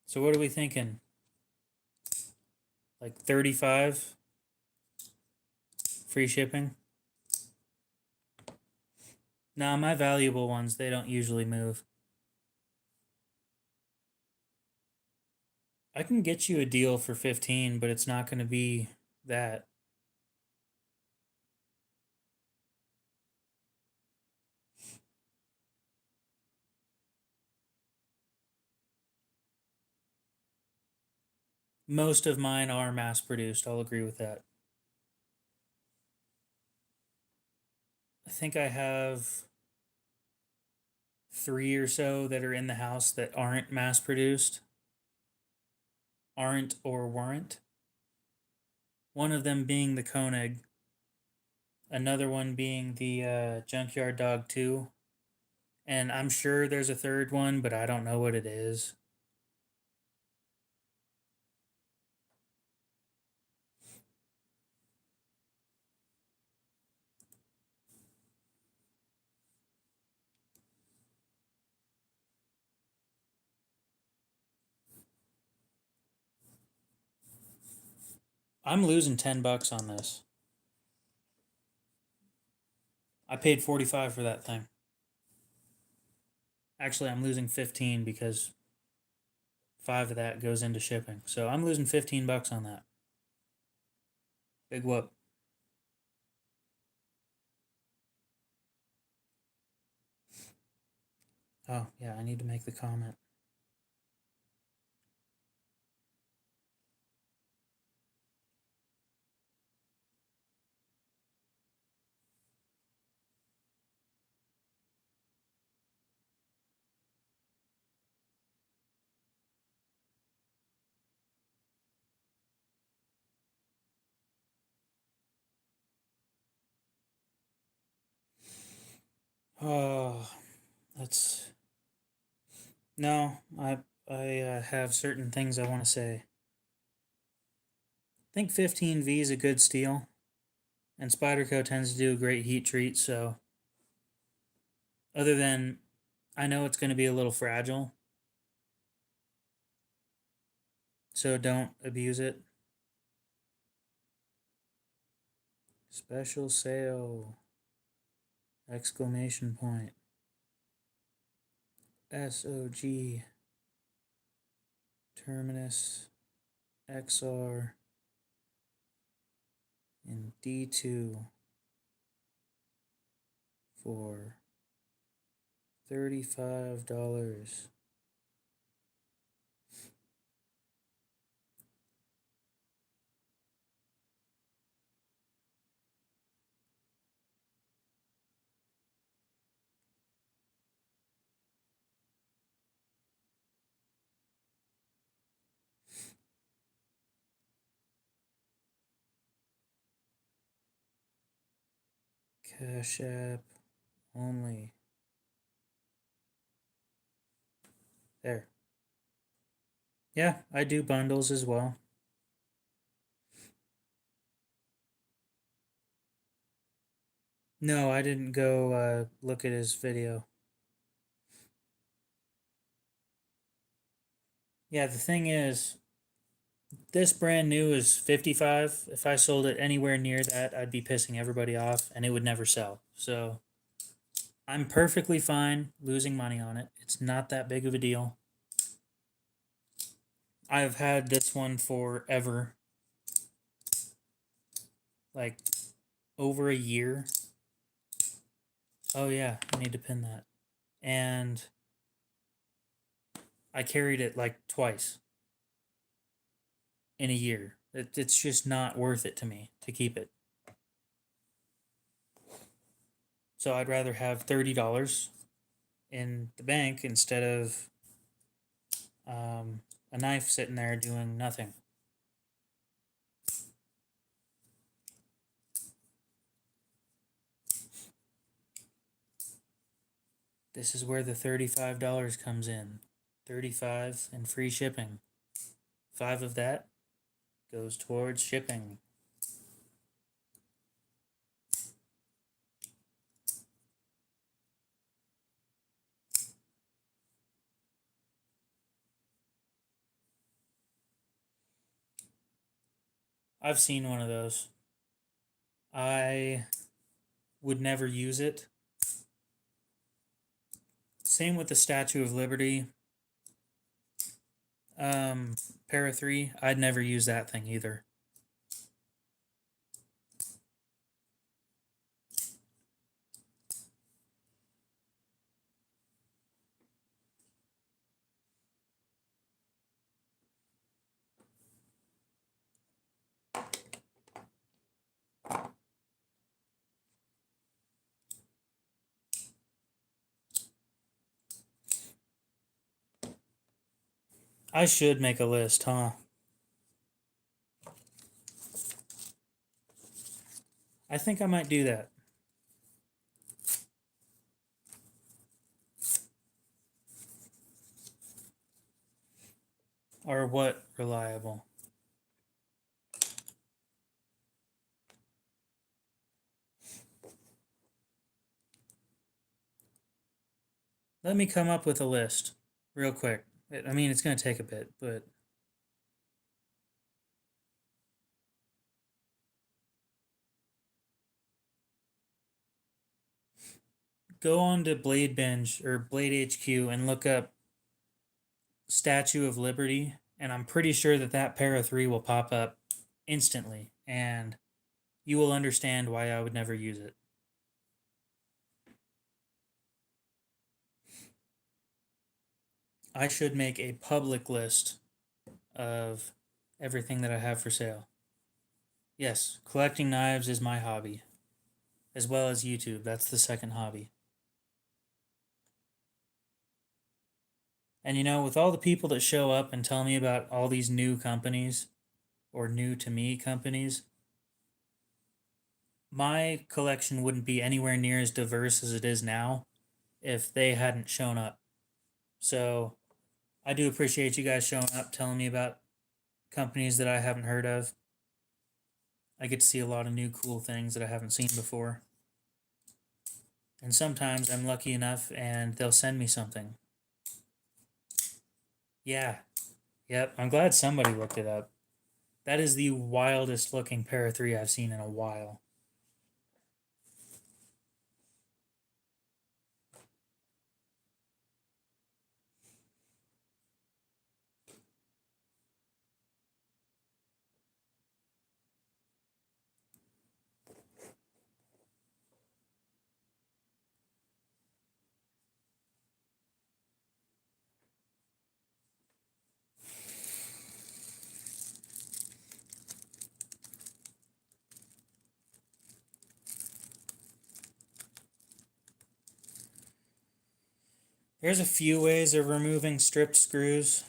So what are we thinking? Like 35? Free shipping? Nah, my valuable ones, they don't usually move. I can get you a deal for 15, but it's not going to be that. Most of mine are mass produced. I'll agree with that. I think I have 3 or so that are in the house that aren't mass produced, aren't or weren't. One of them being the Koenig, another one being the Junkyard Dog 2, and I'm sure there's a third one, but I don't know what it is. I'm losing $10 on this. I paid 45 for that thing. Actually, I'm losing 15 because 5 of that goes into shipping. So I'm losing $15 on that. Big whoop. Oh, yeah, I need to make the comment. Oh, that's no. I have certain things I want to say. I think 15V is a good steel, and Spyderco tends to do a great heat treat. So, other than I know it's going to be a little fragile, so don't abuse it. Special sale! Exclamation point. SOG Terminus XR and D2 for $35. Cash App only. There. Yeah, I do bundles as well. No, I didn't go look at his video. Yeah, the thing is, this brand new is 55. If I sold it anywhere near that, I'd be pissing everybody off and it would never sell. So I'm perfectly fine losing money on it. It's not that big of a deal. I've had this one forever. Like over a year. Oh yeah, I need to pin that. And I carried it like twice in a year. It's just not worth it to me to keep it. So I'd rather have $30 in the bank instead of a knife sitting there doing nothing. This is where the $35 comes in. $35 and free shipping. 5 of that goes towards shipping. I've seen one of those. I would never use it. Same with the Statue of Liberty. Para 3, I'd never use that thing either. I should make a list, huh? I think I might do that. Or what reliable? Let me come up with a list real quick. I mean, it's going to take a bit, but go on to Blade Binge or Blade HQ and look up Statue of Liberty, and I'm pretty sure that that Para 3 will pop up instantly, and you will understand why I would never use it. I should make a public list of everything that I have for sale. Yes, collecting knives is my hobby, as well as YouTube. That's the second hobby. And you know, with all the people that show up and tell me about all these new companies, or new to me companies, my collection wouldn't be anywhere near as diverse as it is now if they hadn't shown up. So I do appreciate you guys showing up, telling me about companies that I haven't heard of. I get to see a lot of new cool things that I haven't seen before. And sometimes I'm lucky enough and they'll send me something. Yeah. Yep. I'm glad somebody looked it up. That is the wildest looking Para 3 I've seen in a while. There's a few ways of removing stripped screws.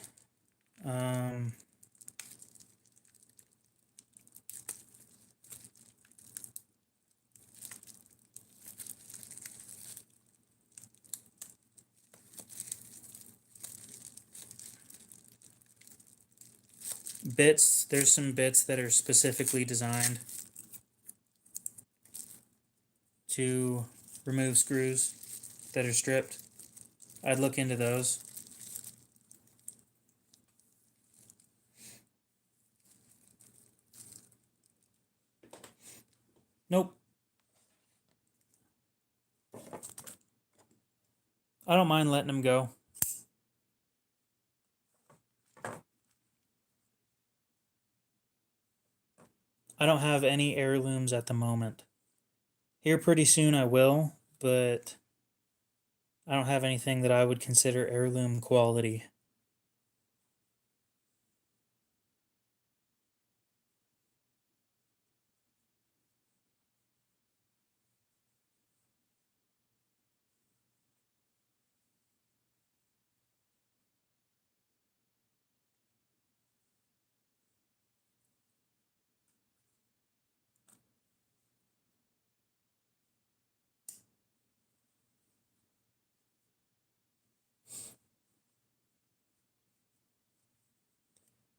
Bits, there's some bits that are specifically designed to remove screws that are stripped. I'd look into those. Nope. I don't mind letting them go. I don't have any heirlooms at the moment. Here pretty soon I will, but I don't have anything that I would consider heirloom quality.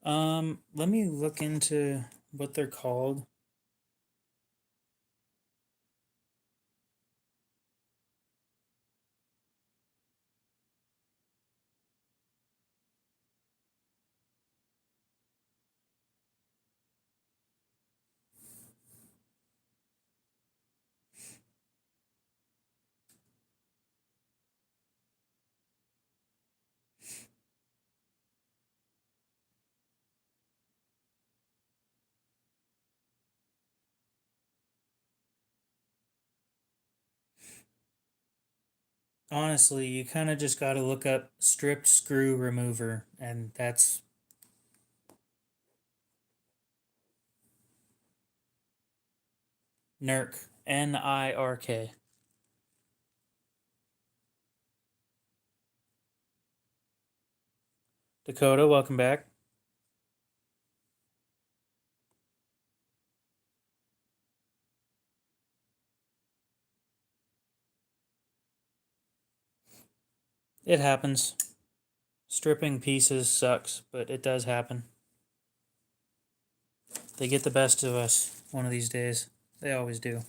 Let me look into what they're called. Honestly, you kind of just got to look up stripped screw remover, and that's NIRK, NIRK. Dakota, welcome back. It happens. Stripping pieces sucks, but it does happen. They get the best of us one of these days. They always do.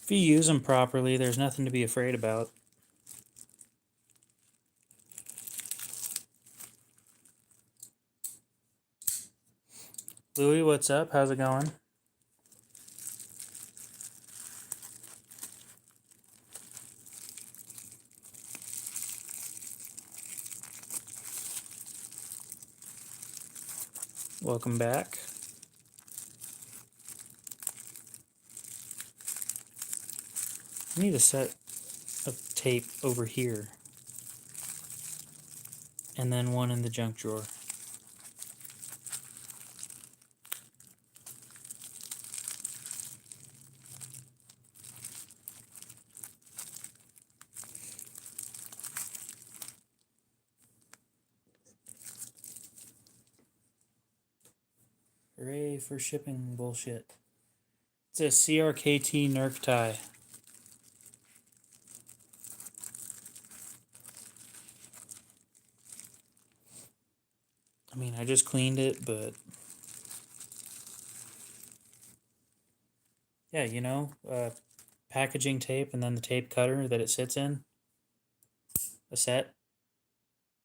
If you use them properly, there's nothing to be afraid about. Louie, what's up? How's it going? Welcome back. I need a set of tape over here. And then one in the junk drawer. Hooray for shipping bullshit. It's a CRKT NERC tie. I mean, I just cleaned it, but yeah, you know, packaging tape and then the tape cutter that it sits in. A set.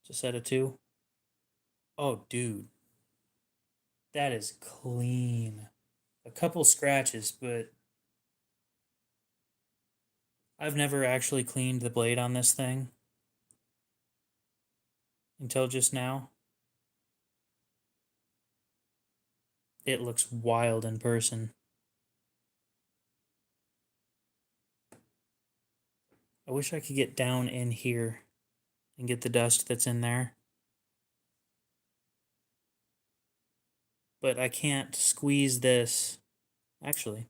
It's a set of two. Oh, dude. That is clean. A couple scratches, but I've never actually cleaned the blade on this thing until just now. It looks wild in person. I wish I could get down in here and get the dust that's in there. But I can't squeeze this. Actually,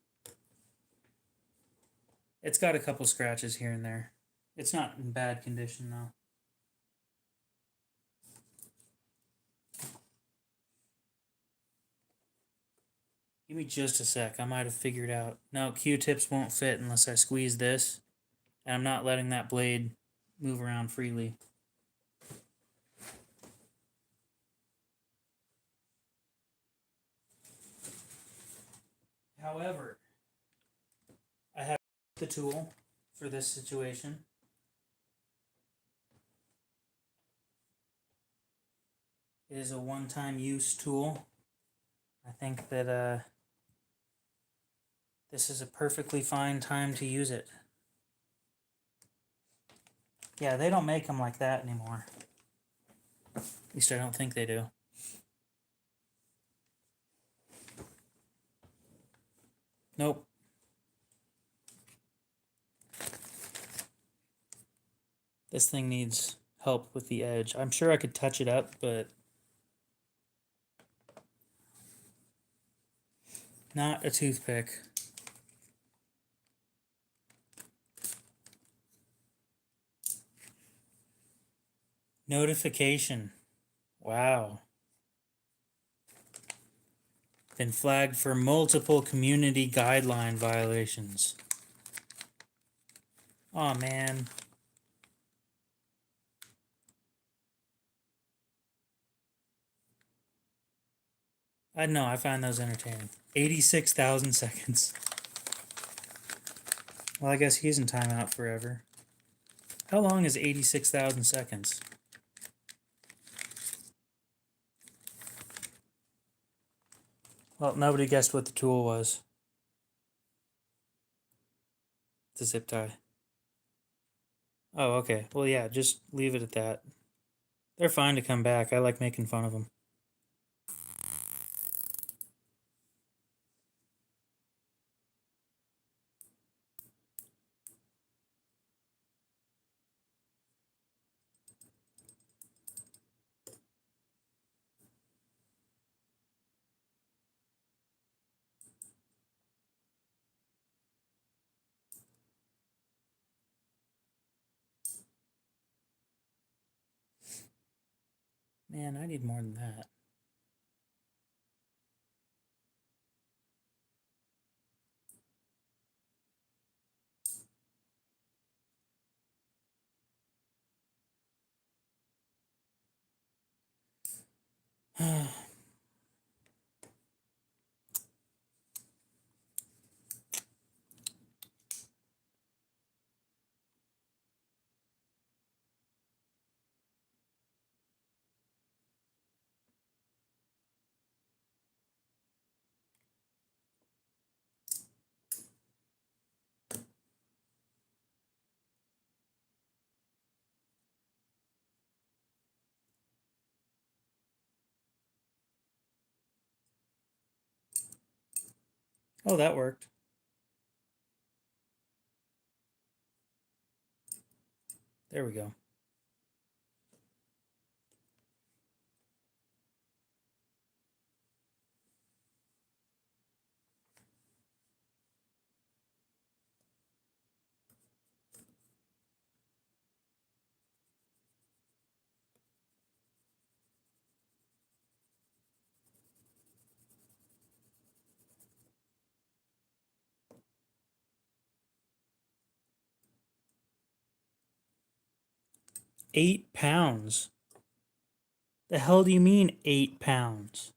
it's got a couple scratches here and there. It's not in bad condition though. Give me just a sec. I might have figured out. No, Q-tips won't fit unless I squeeze this. And I'm not letting that blade move around freely. However, I have the tool for this situation. It is a one-time use tool. I think that this is a perfectly fine time to use it. Yeah, they don't make them like that anymore. At least I don't think they do. Nope. This thing needs help with the edge. I'm sure I could touch it up, but not a toothpick. Notification. Wow. Been flagged for multiple community guideline violations. Aw, man. I know, I find those entertaining. 86,000 seconds. Well, I guess he's in timeout forever. How long is 86,000 seconds? Well, nobody guessed what the tool was. It's a zip tie. Oh, okay. Well, yeah, just leave it at that. They're fine to come back. I like making fun of them. Man, I need more than that. Oh, that worked. There we go. £8. The hell do you mean 8 pounds?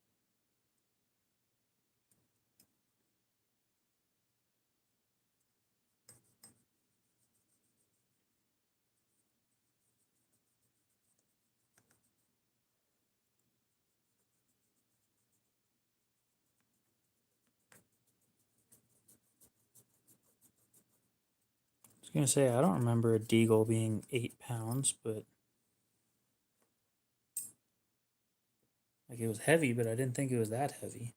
I was gonna say, I don't remember a deagle being 8 pounds, but like it was heavy, but I didn't think it was that heavy.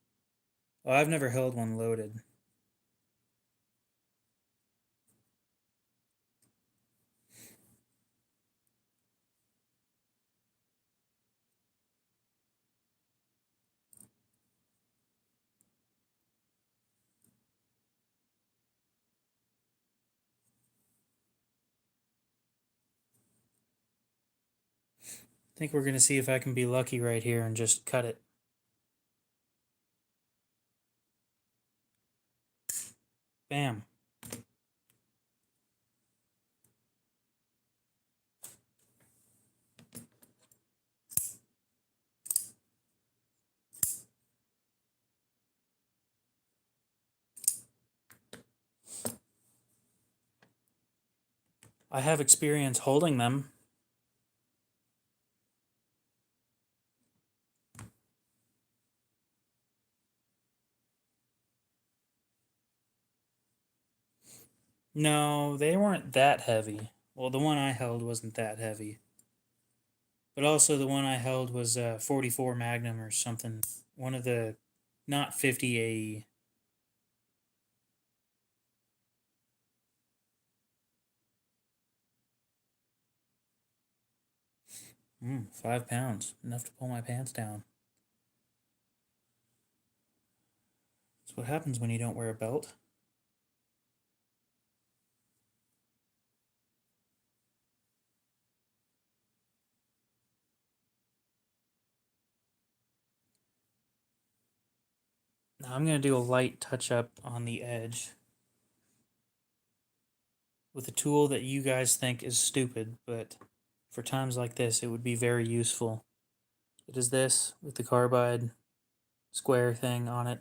Oh, I've never held one loaded. I think we're gonna see if I can be lucky right here and just cut it. Bam. I have experience holding them. No, they weren't that heavy. Well, the one I held wasn't that heavy. But also the one I held was 44 Magnum or something. One of the, not 50 AE. 5 pounds. Enough to pull my pants down. That's what happens when you don't wear a belt. Now I'm going to do a light touch-up on the edge with a tool that you guys think is stupid, but for times like this, it would be very useful. It is this with the carbide square thing on it.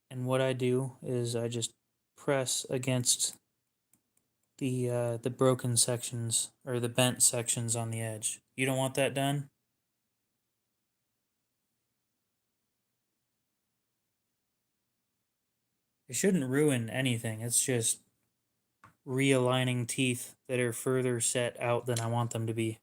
And what I do is I just press against the broken sections or the bent sections on the edge. You don't want that done? It shouldn't ruin anything. It's just realigning teeth that are further set out than I want them to be.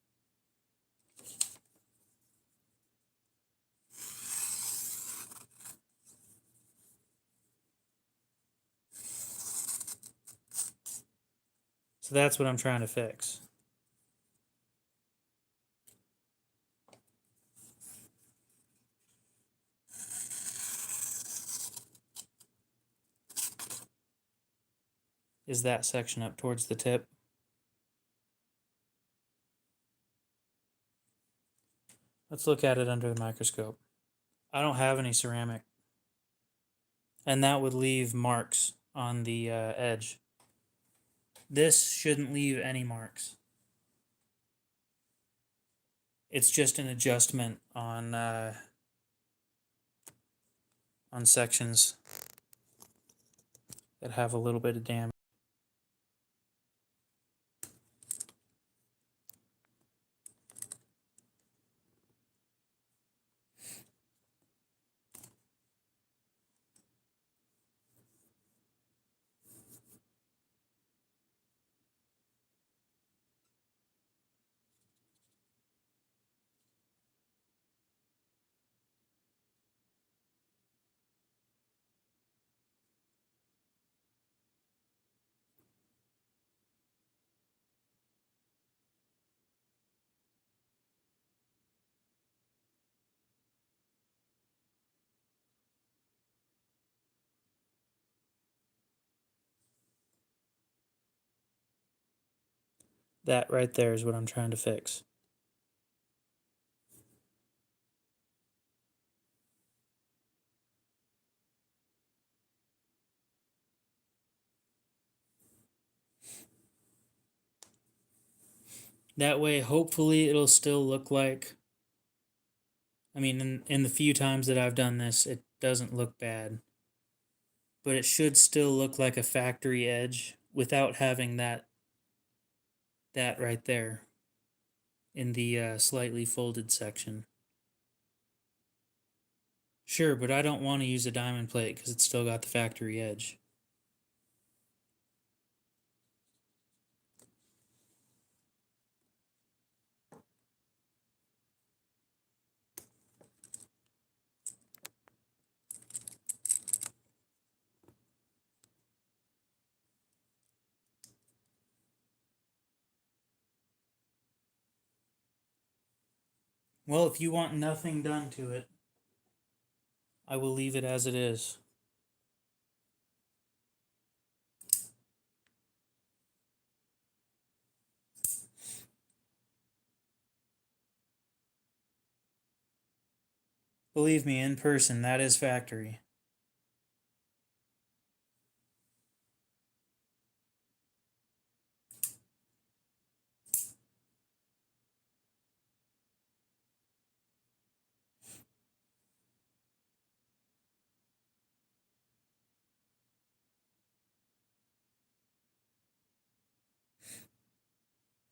So that's what I'm trying to fix. Is that section up towards the tip? Let's look at it under the microscope. I don't have any ceramic. And that would leave marks on the edge. This shouldn't leave any marks. It's just an adjustment on sections that have a little bit of damage. That right there is what I'm trying to fix. That way, hopefully, it'll still look like... I mean, in the few times that I've done this, it doesn't look bad. But it should still look like a factory edge without having that right there in the slightly folded section. Sure, but I don't want to use a diamond plate because it's still got the factory edge. Well, if you want nothing done to it, I will leave it as it is. Believe me, in person, that is factory.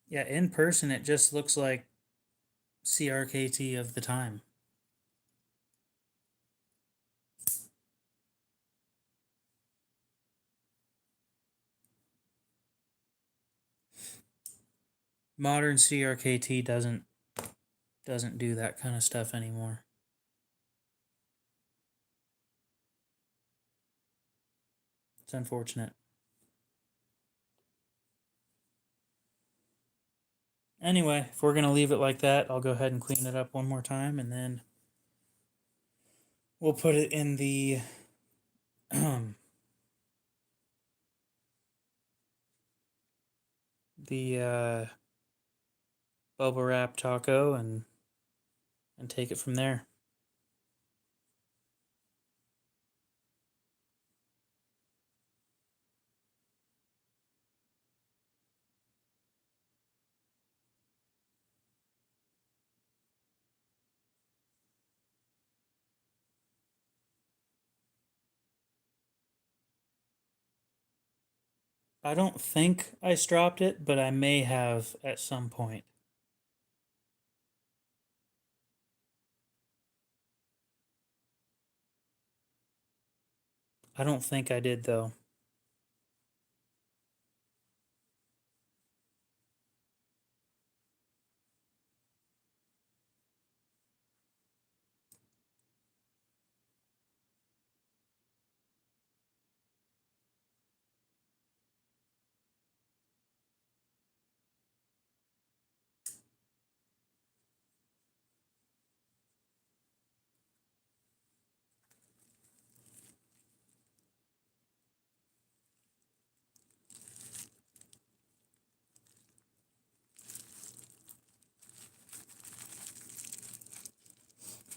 Yeah, in person, it just looks like CRKT of the time. Modern CRKT doesn't do that kind of stuff anymore. It's unfortunate. Anyway, if we're going to leave it like that, I'll go ahead and clean it up one more time, and then we'll put it in the the bubble wrap taco and take it from there. I don't think I stropped it, but I may have at some point. I don't think I did, though.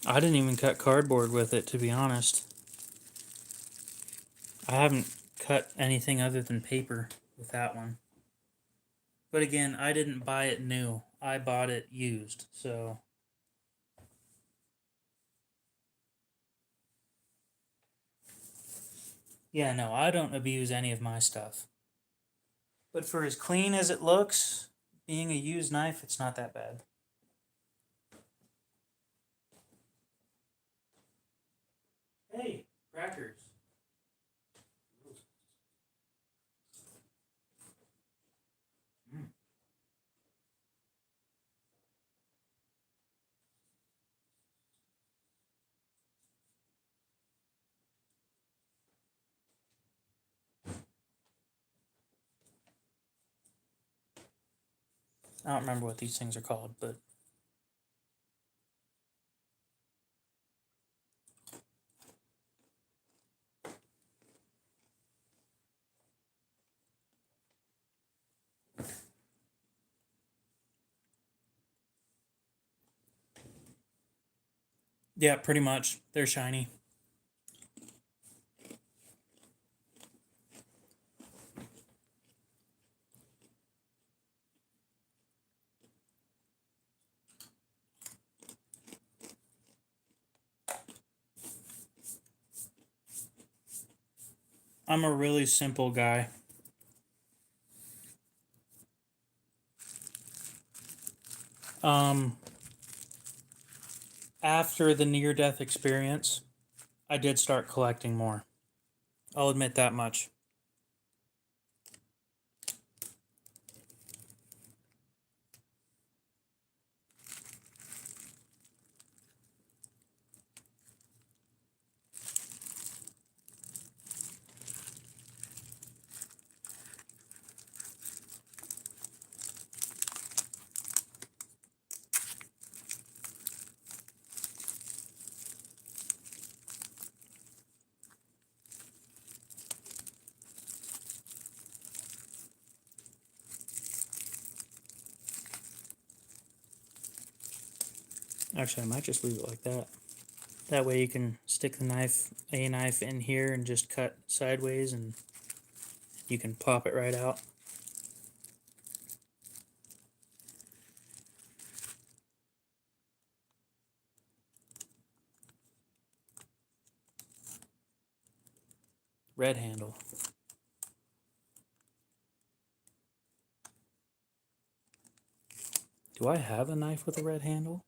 I didn't even cut cardboard with it, to be honest. I haven't cut anything other than paper with that one. But again, I didn't buy it new. I bought it used, so... Yeah, no, I don't abuse any of my stuff. But for as clean as it looks, being a used knife, it's not that bad. Hey, crackers. I don't remember what these things are called, but... Yeah, pretty much. They're shiny. I'm a really simple guy. After the near-death experience, I did start collecting more. I'll admit that much. Actually, I might just leave it like that. That way you can stick the knife, a knife in here and just cut sideways and you can pop it right out. Red handle. Do I have a knife with a red handle?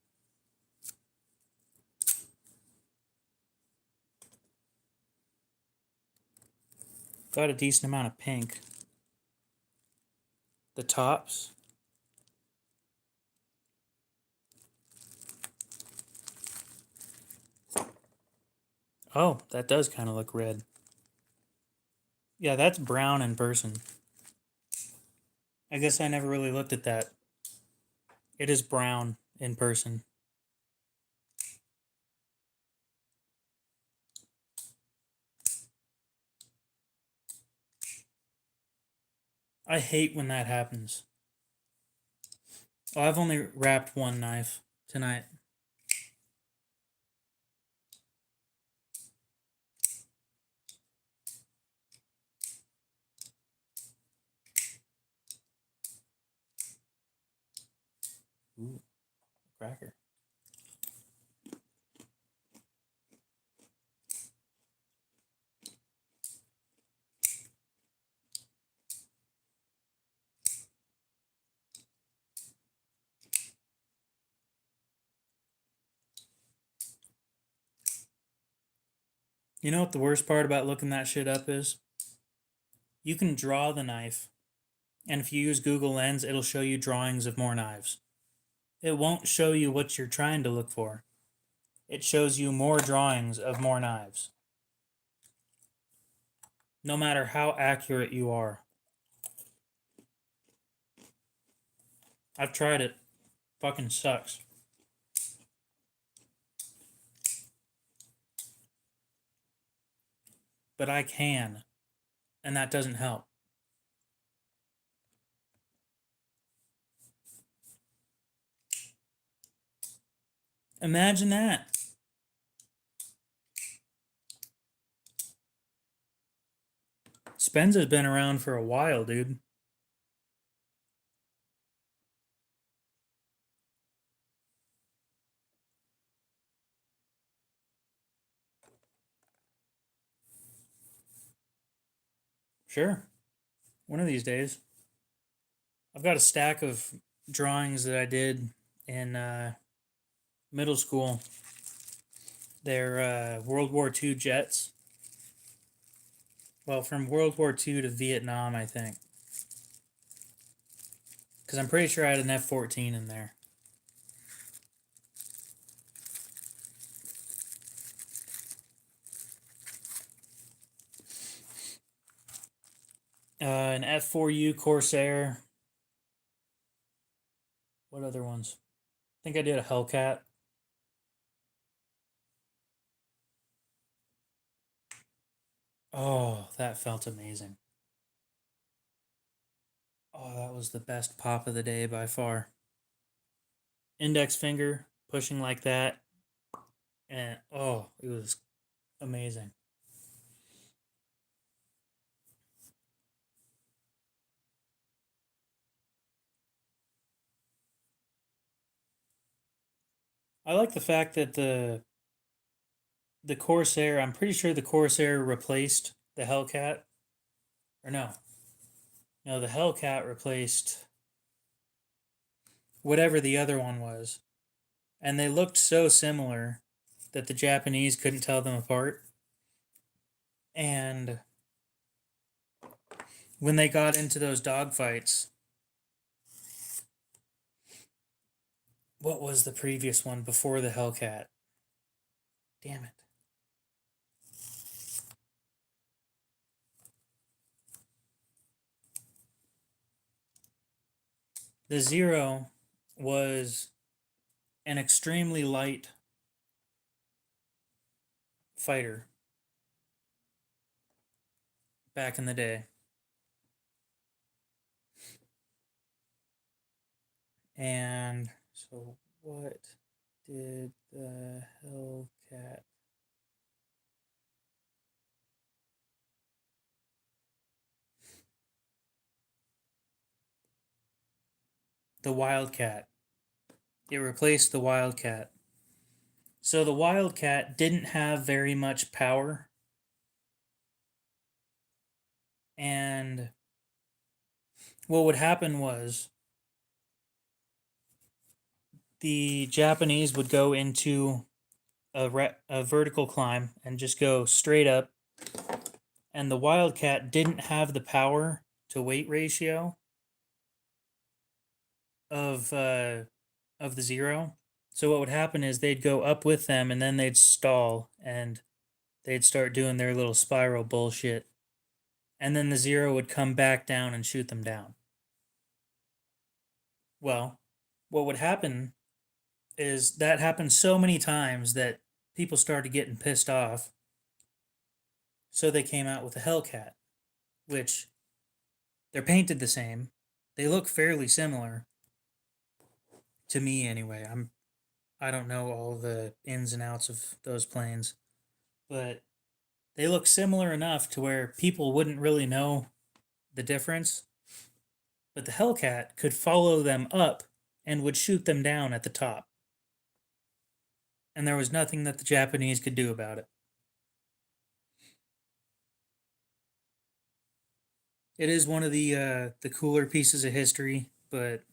Got a decent amount of pink. The tops. Oh, that does kind of look red. Yeah, that's brown in person. I guess I never really looked at that. It is brown in person. I hate when that happens. Oh, I've only wrapped one knife tonight. Ooh, cracker. You know what the worst part about looking that shit up is? You can draw the knife, and if you use Google Lens, it'll show you drawings of more knives. It won't show you what you're trying to look for. It shows you more drawings of more knives. No matter how accurate you are. I've tried it. Fucking sucks. But I can. And that doesn't help. Imagine that. Spenza's been around for a while, dude. Sure. One of these days. I've got a stack of drawings that I did in middle school. They're World War II jets. Well, from World War II to Vietnam, I think. Because I'm pretty sure I had an F-14 in there. An F-4U Corsair. What other ones? I think I did a Hellcat. Oh, that felt amazing. Oh, that was the best pop of the day by far. Index finger pushing like that. And oh, it was amazing. I like the fact that the Corsair, I'm pretty sure the Corsair replaced the Hellcat. Or no. No, the Hellcat replaced whatever the other one was. And they looked so similar that the Japanese couldn't tell them apart. And when they got into those dogfights, what was the previous one before the Hellcat? Damn it. The Zero was an extremely light fighter back in the day. And so what did the Hellcat? The Wildcat. It replaced the Wildcat. So the Wildcat didn't have very much power. And what would happen was the Japanese would go into a vertical climb and just go straight up. And the Wildcat didn't have the power to weight ratio of the Zero. So what would happen is they'd go up with them and then they'd stall and they'd start doing their little spiral bullshit. And then the Zero would come back down and shoot them down. Well, what would happen is that happened so many times that people started getting pissed off. So they came out with a Hellcat, which they're painted the same. They look fairly similar to me anyway. I don't know all the ins and outs of those planes, but they look similar enough to where people wouldn't really know the difference. But the Hellcat could follow them up and would shoot them down at the top. And there was nothing that the Japanese could do about it. It is one of the cooler pieces of history, but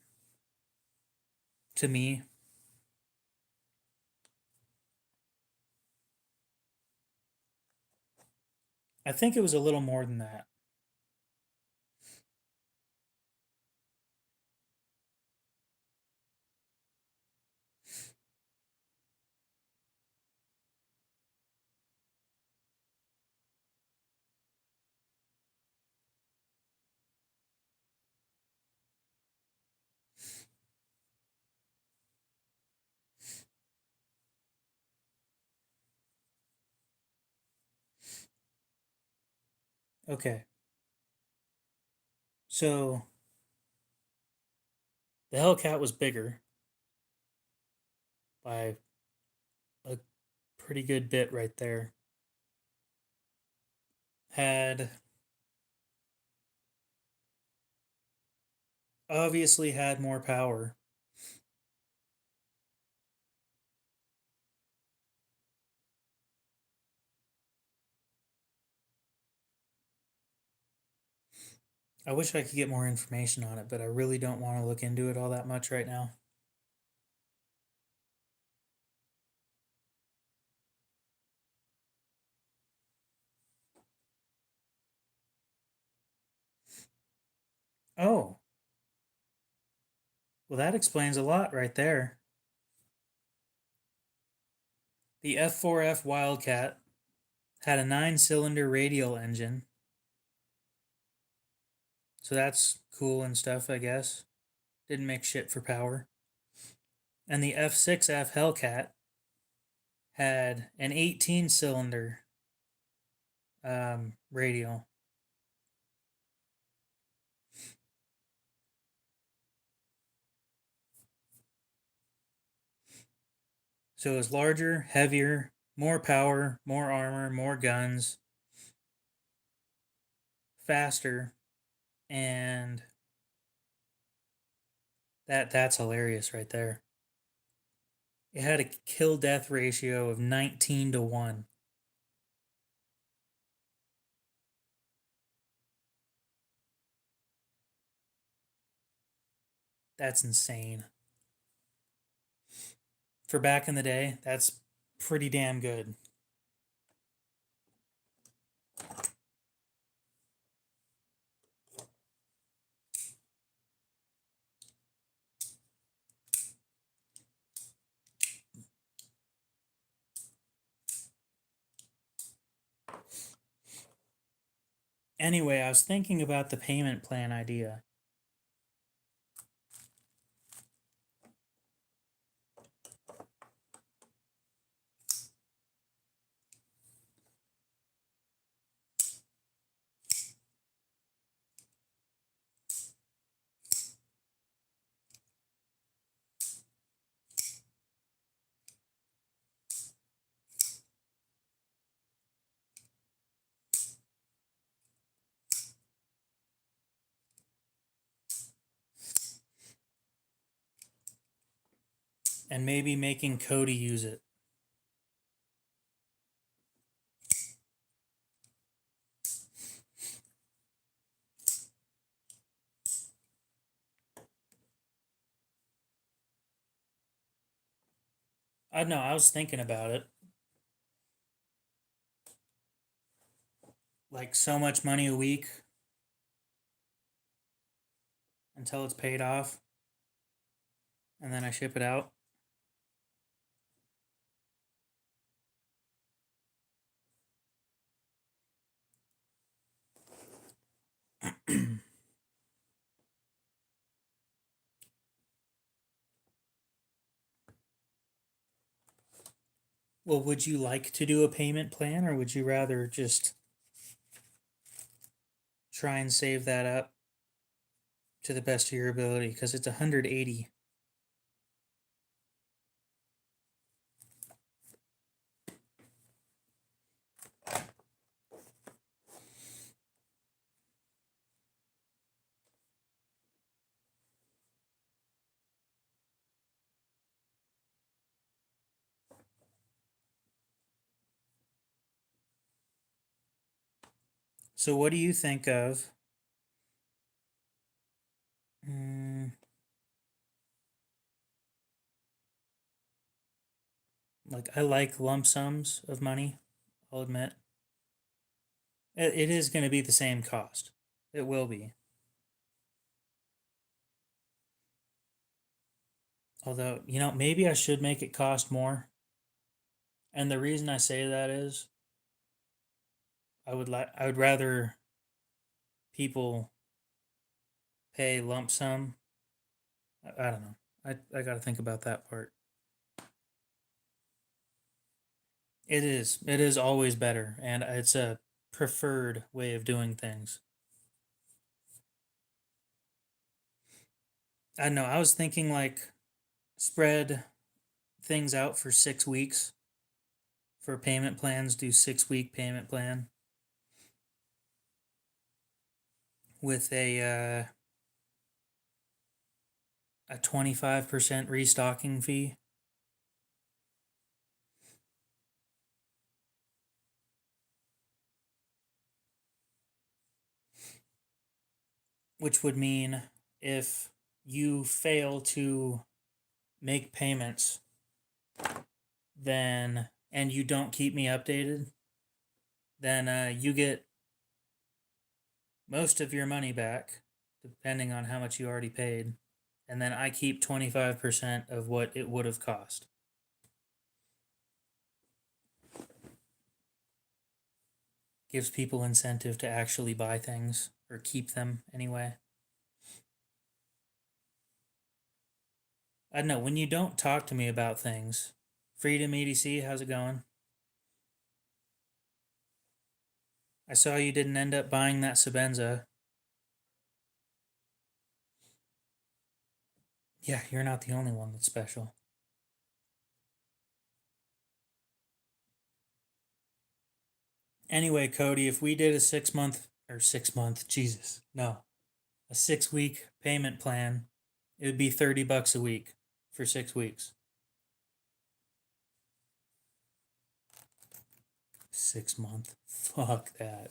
to me, I think it was a little more than that. Okay, so the Hellcat was bigger by a pretty good bit right there. Had obviously had more power. I wish I could get more information on it, but I really don't want to look into it all that much right now. Oh, well, that explains a lot right there. The F4F Wildcat had a 9-cylinder radial engine, so that's cool and stuff, I guess. Didn't make shit for power. And the F6F Hellcat had an 18-cylinder radial. So it was larger, heavier, more power, more armor, more guns, faster, and that's hilarious right there. It had a kill death ratio of 19 to 1. That's insane. For back in the day, that's pretty damn good. Anyway, I was thinking about the payment plan idea. And maybe making Cody use it. I don't know, I was thinking about it. Like so much money a week until it's paid off, and then I ship it out. Well, would you like to do a payment plan, or would you rather just try and save that up to the best of your ability? Because it's 180. So what do you think of like, I like lump sums of money, I'll admit. It is going to be the same cost. It will be. Although, maybe I should make it cost more. And the reason I say that is I would rather people pay lump sum. I don't know. I got to think about that part. It is. It is always better, and it's a preferred way of doing things. I don't know. I was thinking like spread things out for 6 weeks for payment plans. Do 6 week payment plan with a 25% restocking fee. Which would mean if you fail to make payments, then and you don't keep me updated, then you get most of your money back, depending on how much you already paid, and then I keep 25% of what it would have cost. Gives people incentive to actually buy things or keep them anyway. I don't know, when you don't talk to me about things, Freedom EDC, how's it going? I saw you didn't end up buying that Sabenza. Yeah, you're not the only one that's special. Anyway, Cody, if we did a 6 month, Jesus, no, a 6 week payment plan, it would be $30 a week for 6 weeks. 6 month, fuck that.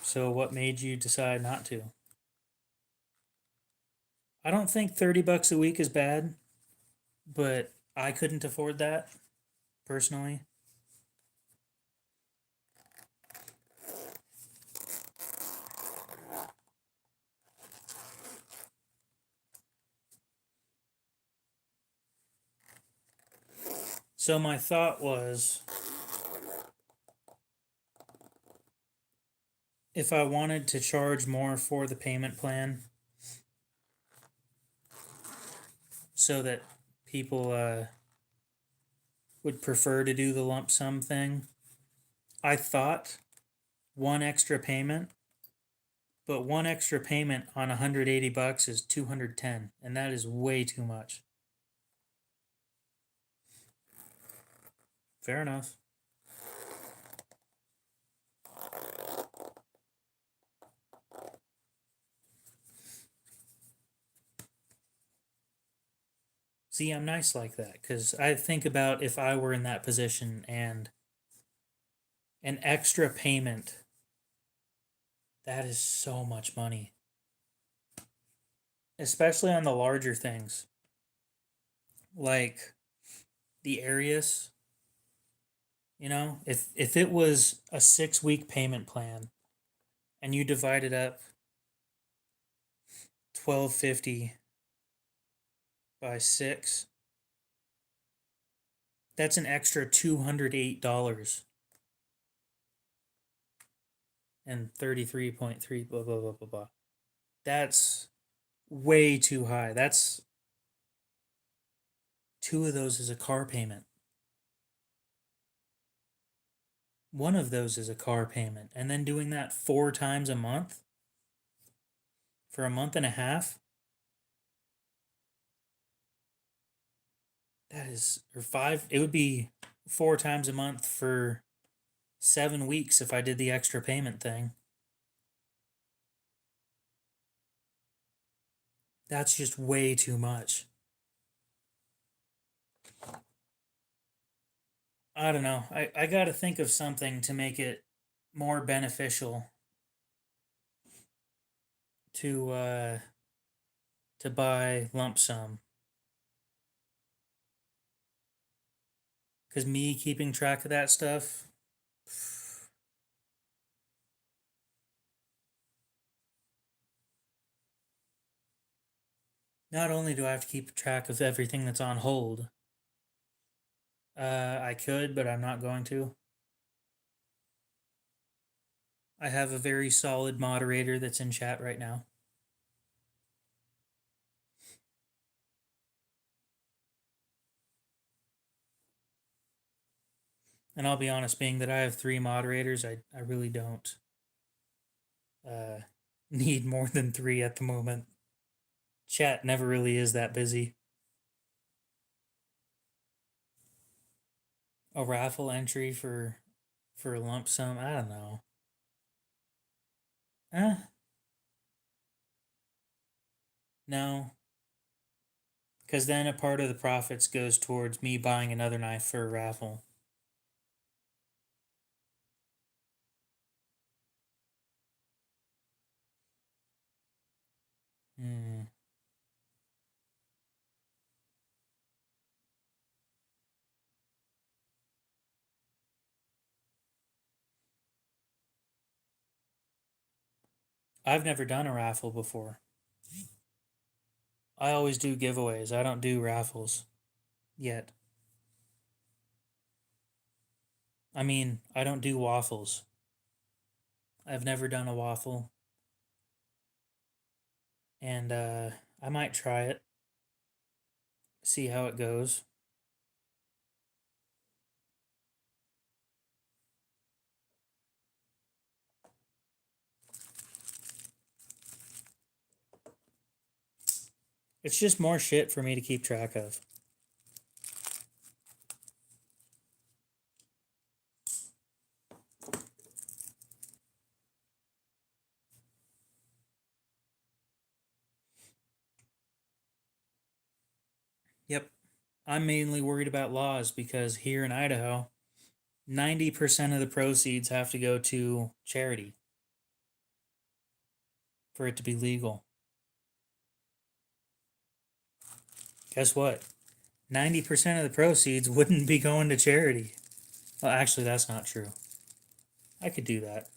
So, what made you decide not to? I don't think $30 a week is bad, but I couldn't afford that personally. So, my thought was if I wanted to charge more for the payment plan so that people would prefer to do the lump sum thing, I thought one extra payment, but one extra payment on $180 is $210, and that is way too much. Fair enough. See, I'm nice like that because I think about if I were in that position and an extra payment, that is so much money. Especially on the larger things like the Arius. If it was a 6 week payment plan and you divided up 1250 by 6, that's an extra $208. and 33.3 blah blah blah blah blah. That's way too high. That's two of those is a car payment. One of those is a car payment. And then doing that 4 times a month for a month and a half. That is, or five, it would be 4 times a month for 7 weeks if I did the extra payment thing. That's just way too much. I don't know. I got to think of something to make it more beneficial to buy lump sum. Because me keeping track of that stuff, not only do I have to keep track of everything that's on hold, I could, but I'm not going to. I have a very solid moderator that's in chat right now. And I'll be honest, being that I have 3 moderators, I really don't need more than 3 at the moment. Chat never really is that busy. A raffle entry for a lump sum, I don't know. No. Because then a part of the profits goes towards me buying another knife for a raffle. I've never done a raffle before. I always do giveaways. I don't do raffles yet. I mean, I don't do waffles. I've never done a waffle. And I might try it. See how it goes. It's just more shit for me to keep track of. Yep. I'm mainly worried about laws because here in Idaho, 90% of the proceeds have to go to charity for it to be legal. Guess what? 90% of the proceeds wouldn't be going to charity. Well, actually, that's not true. I could do that.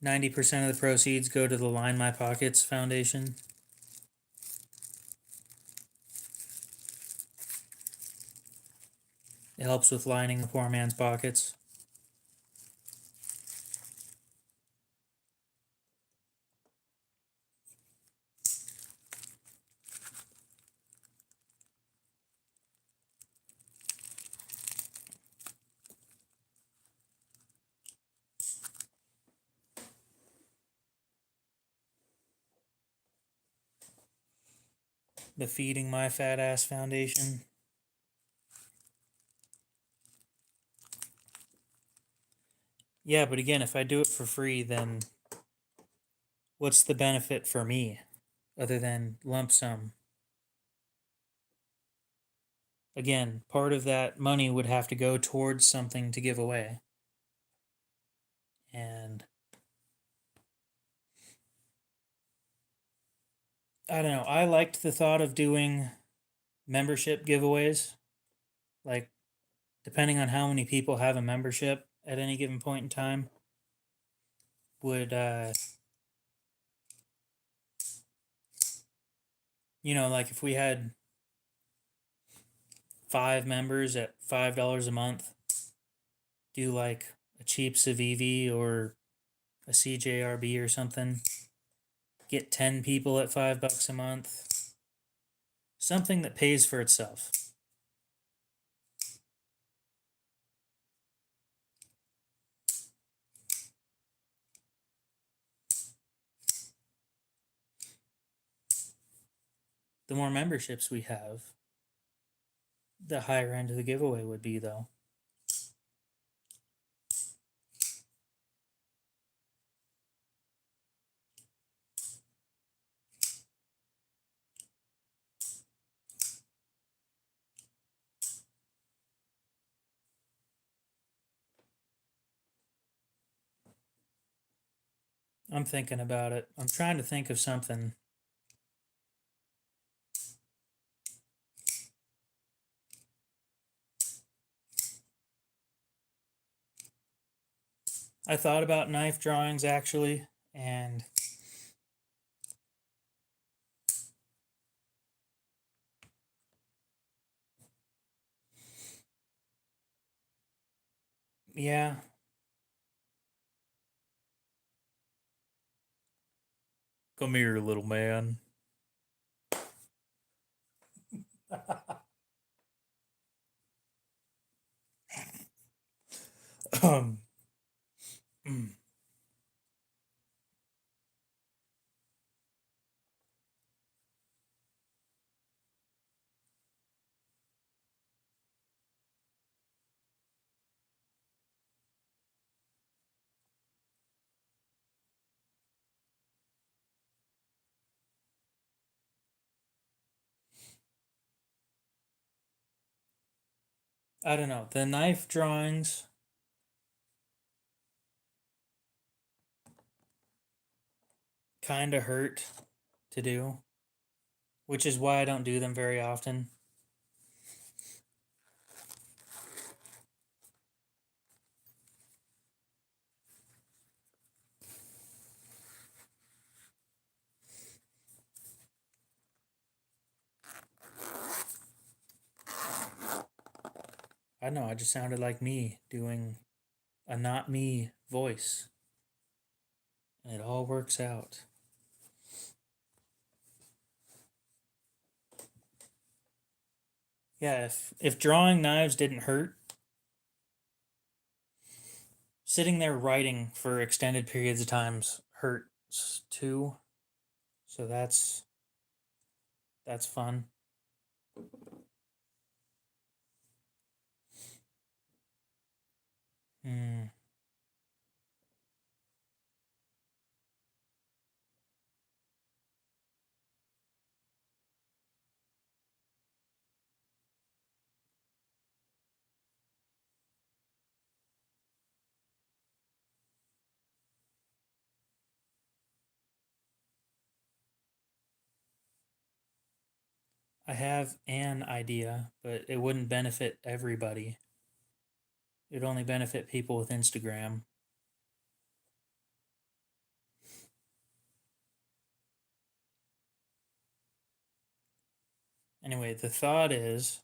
90% of the proceeds go to the Line My Pockets Foundation. It helps with lining the poor man's pockets. The Feeding My Fat Ass Foundation. Yeah, but again, if I do it for free, then what's the benefit for me other than lump sum? Again, part of that money would have to go towards something to give away. And I don't know. I liked the thought of doing membership giveaways. Like, depending on how many people have a membership at any given point in time, would, like if we had 5 members at $5 a month, do like a cheap Civivi or a CJRB or something. Get 10 people at $5 a month. Something that pays for itself. The more memberships we have, the higher end of the giveaway would be, though. I'm thinking about it. I'm trying to think of something. I thought about knife drawings actually, and yeah. Come here, little man. um, I don't know. The knife drawings kind of hurt to do, which is why I don't do them very often. I don't know, I just sounded like me doing a not me voice. And it all works out. Yeah, if drawing knives didn't hurt, sitting there writing for extended periods of times hurts too. So that's fun. Hmm. I have an idea, but it wouldn't benefit everybody. It'd only benefit people with Instagram. Anyway, the thought is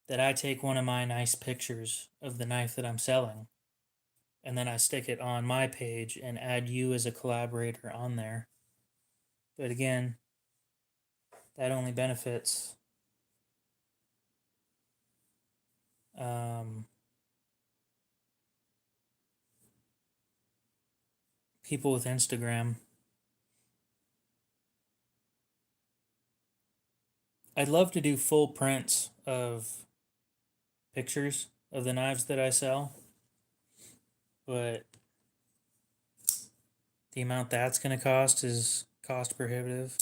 that I take one of my nice pictures of the knife that I'm selling, and then I stick it on my page and add you as a collaborator on there. But again, that only benefits um, people with Instagram. I'd love to do full prints of pictures of the knives that I sell, but the amount that's going to cost is cost prohibitive.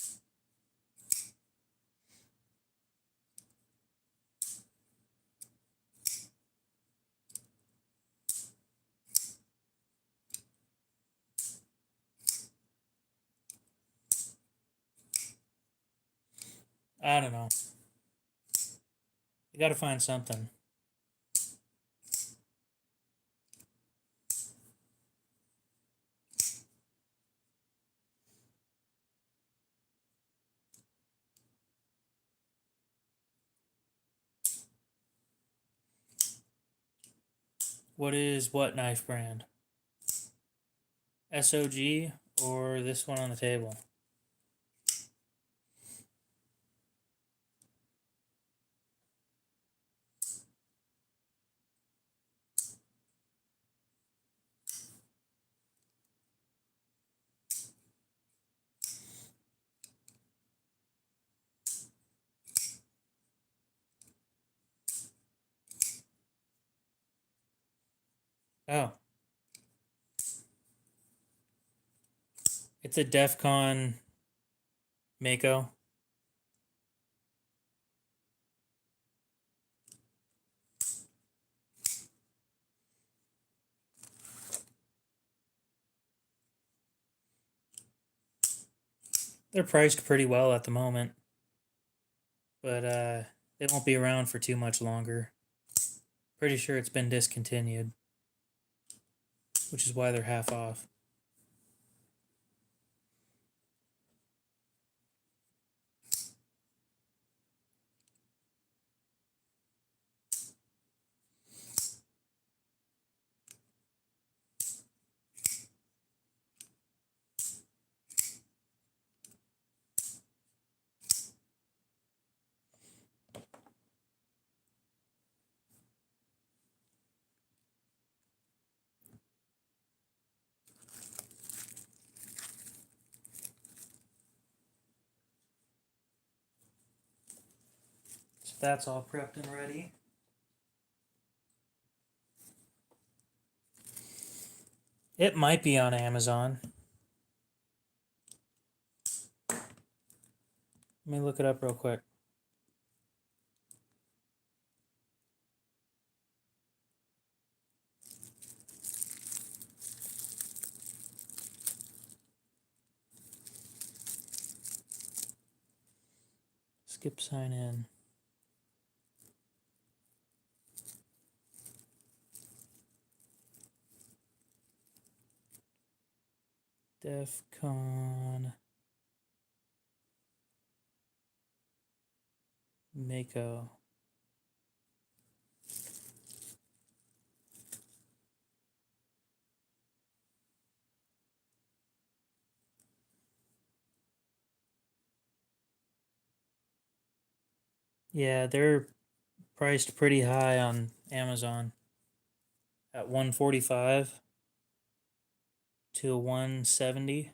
I don't know. You got to find something. What is what knife brand? SOG or this one on the table? Oh. It's a Defcon Mako. They're priced pretty well at the moment, but they won't be around for too much longer. Pretty sure it's been discontinued, which is why they're half off. So that's all prepped and ready. It might be on Amazon. Let me look it up real quick. Skip sign in. Defcon Mako. Yeah, they're priced pretty high on Amazon at 145 to 170.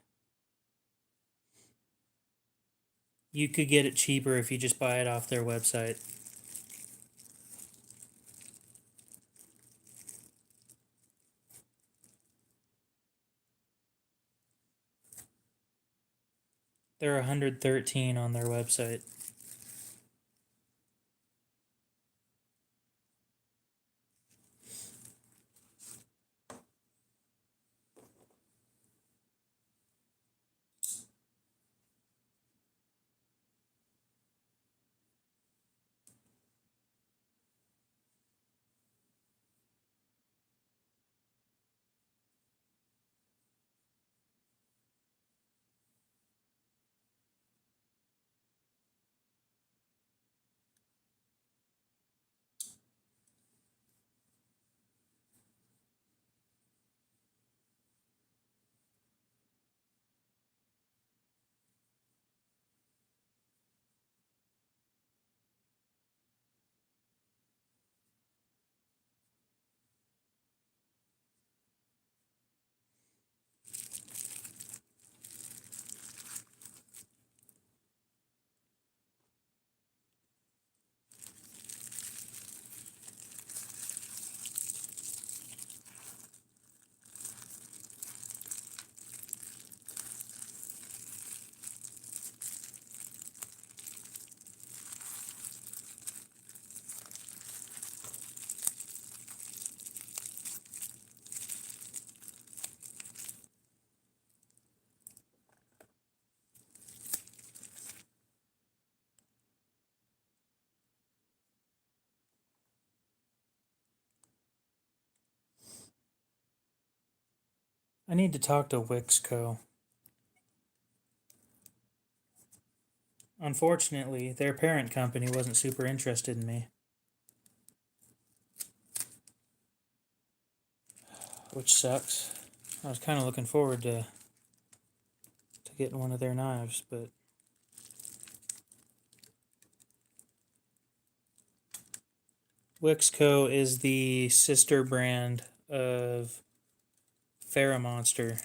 You could get it cheaper if you just buy it off their website. They're 113 on their website. I need to talk to Wixco. Unfortunately, their parent company wasn't super interested in me, which sucks. I was kind of looking forward to getting one of their knives, but Wixco is the sister brand of Monster.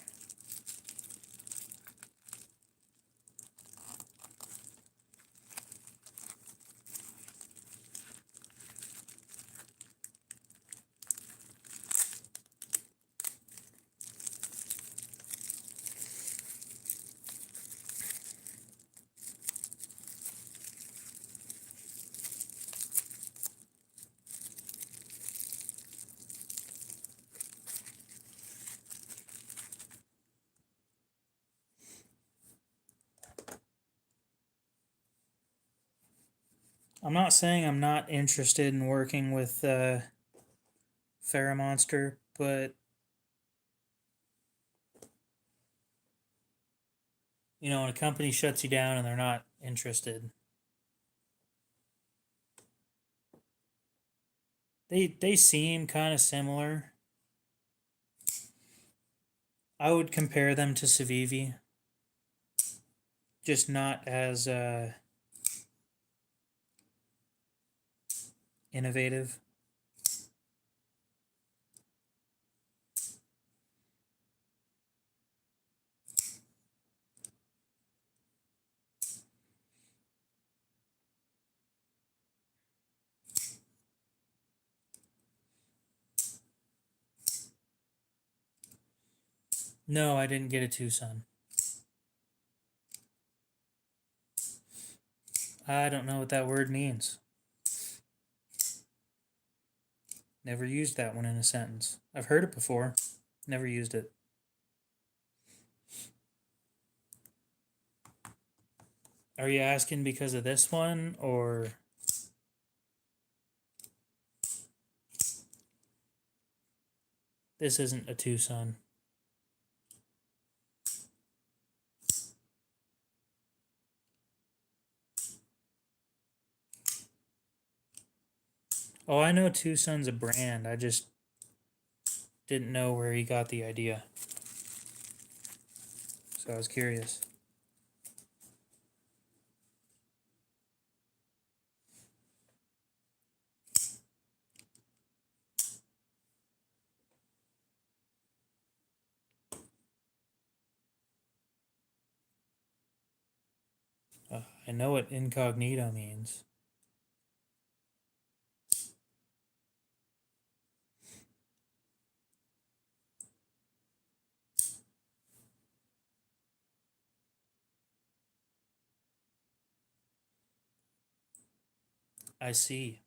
I'm not saying I'm not interested in working with Monster, but you know, when a company shuts you down and they're not interested, they seem kind of similar. I would compare them to Civivi, just not as innovative. No, I didn't get a Tucson. I don't know what that word means. Never used that one in a sentence. I've heard it before, never used it. Are you asking because of this one, or this isn't a Tucson? Oh, I know Tucson's a brand. I just didn't know where he got the idea. So I was curious. I know what incognito means. I see.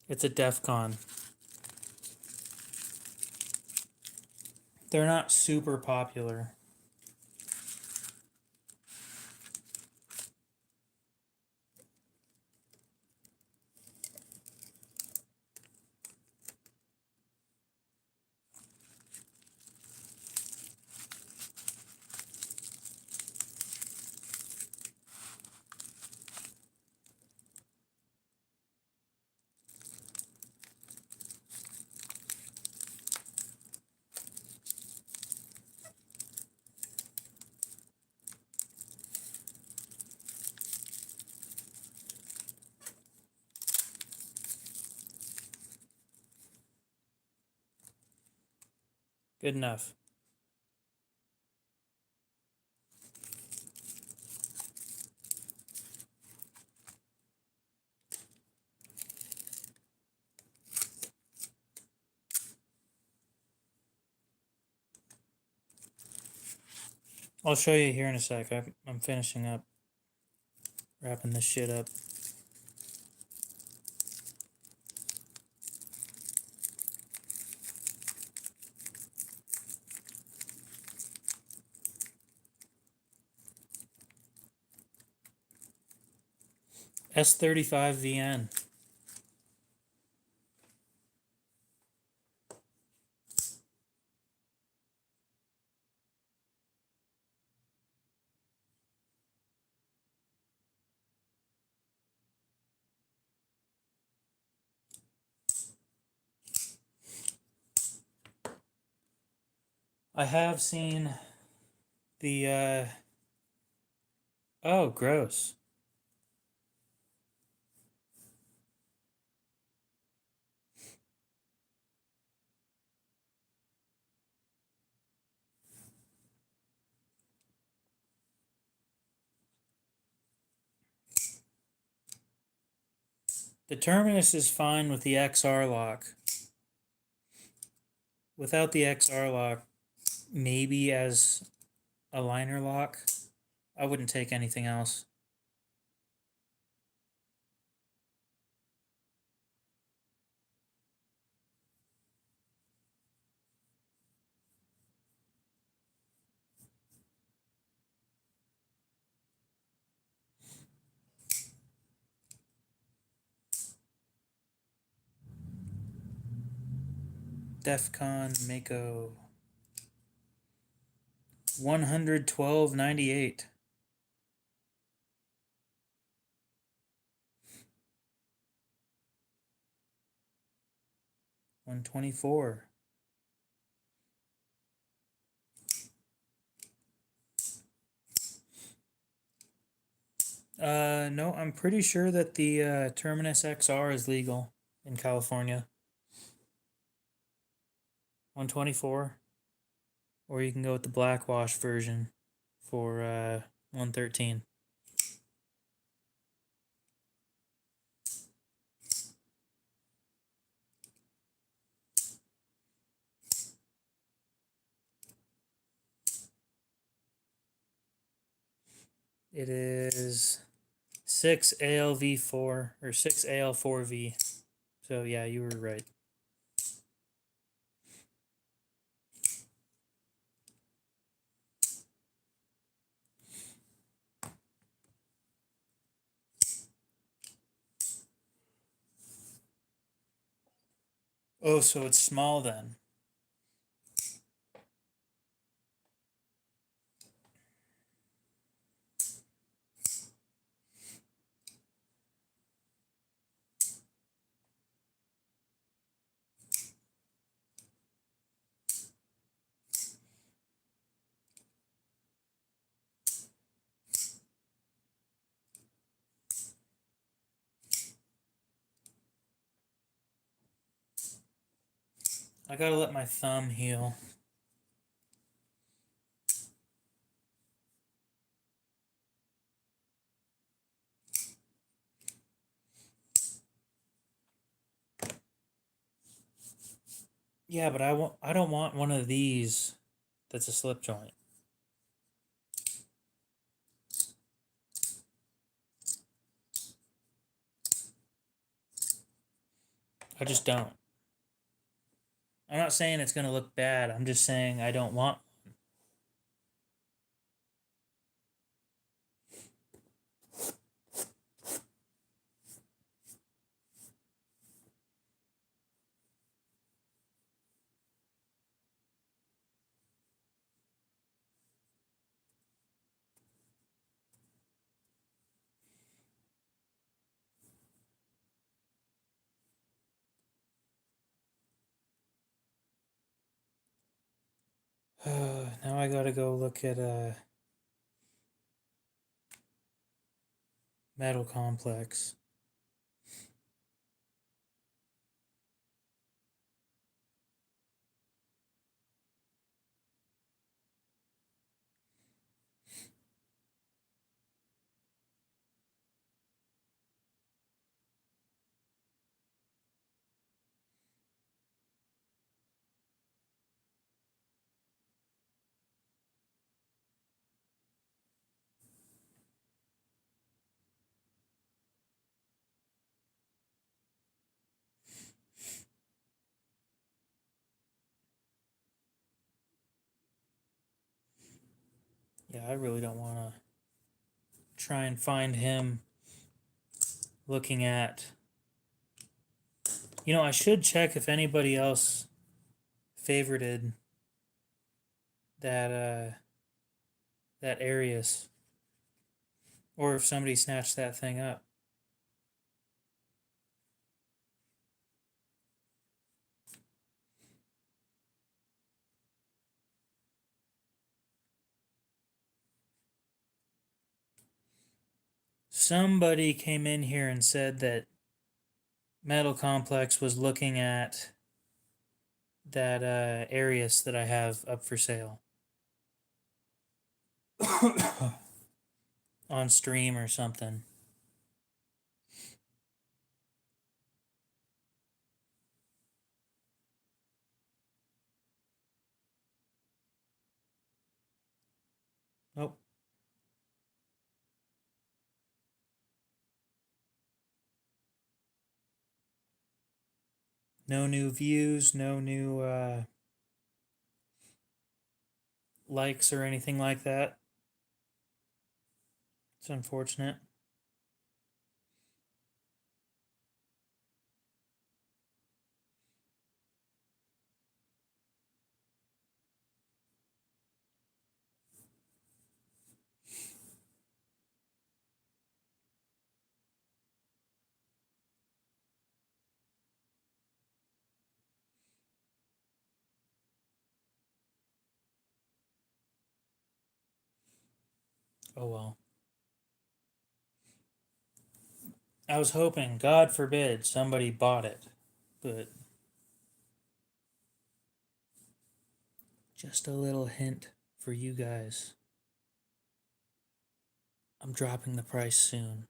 It's a Defcon. They're not super popular. Good enough. I'll show you here in a sec. I'm finishing up, wrapping this shit up. S35VN. I have seen the, oh, gross. The terminus is fine with the XR lock. Without the XR lock, maybe as a liner lock, I wouldn't take anything else. Defcon Mako 112.98. $124. No, I'm pretty sure that the Terminus XR is legal in California. 124. Or you can go with the blackwash version for 113. It is 6ALV4 or 6AL4V. So yeah, you were right. Oh, so it's small then. I gotta let my thumb heal. Yeah, but I don't want one of these that's a slip joint. I just don't. I'm not saying it's gonna look bad. I'm just saying I don't want one. Now I gotta go look at Metal Complex. Yeah, I really don't want to try and find him looking at... You know, I should check if anybody else favorited that Arius, or if somebody snatched that thing up. Somebody came in here and said that Metal Complex was looking at that Arius that I have up for sale on stream or something. Nope. No new views, no new likes or anything like that. It's unfortunate. Oh well. I was hoping, God forbid, somebody bought it, but just a little hint for you guys. I'm dropping the price soon.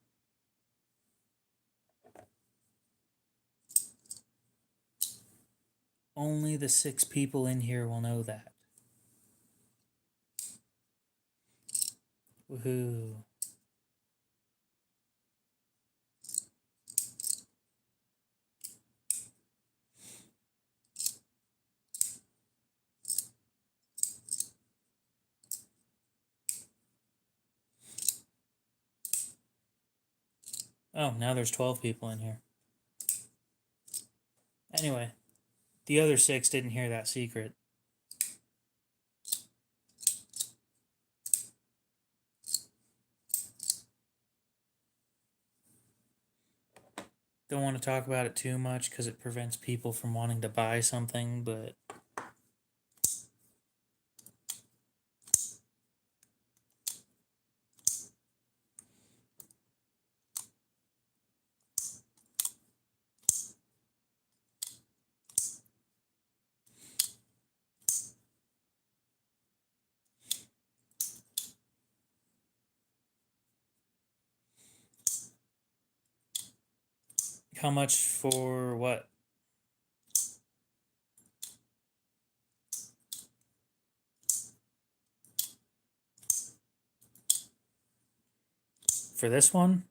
Only the 6 people in here will know that. Woohoo. Oh, now there's 12 people in here. Anyway, the other 6 didn't hear that secret. Don't want to talk about it too much because it prevents people from wanting to buy something, but how much for what? For this one?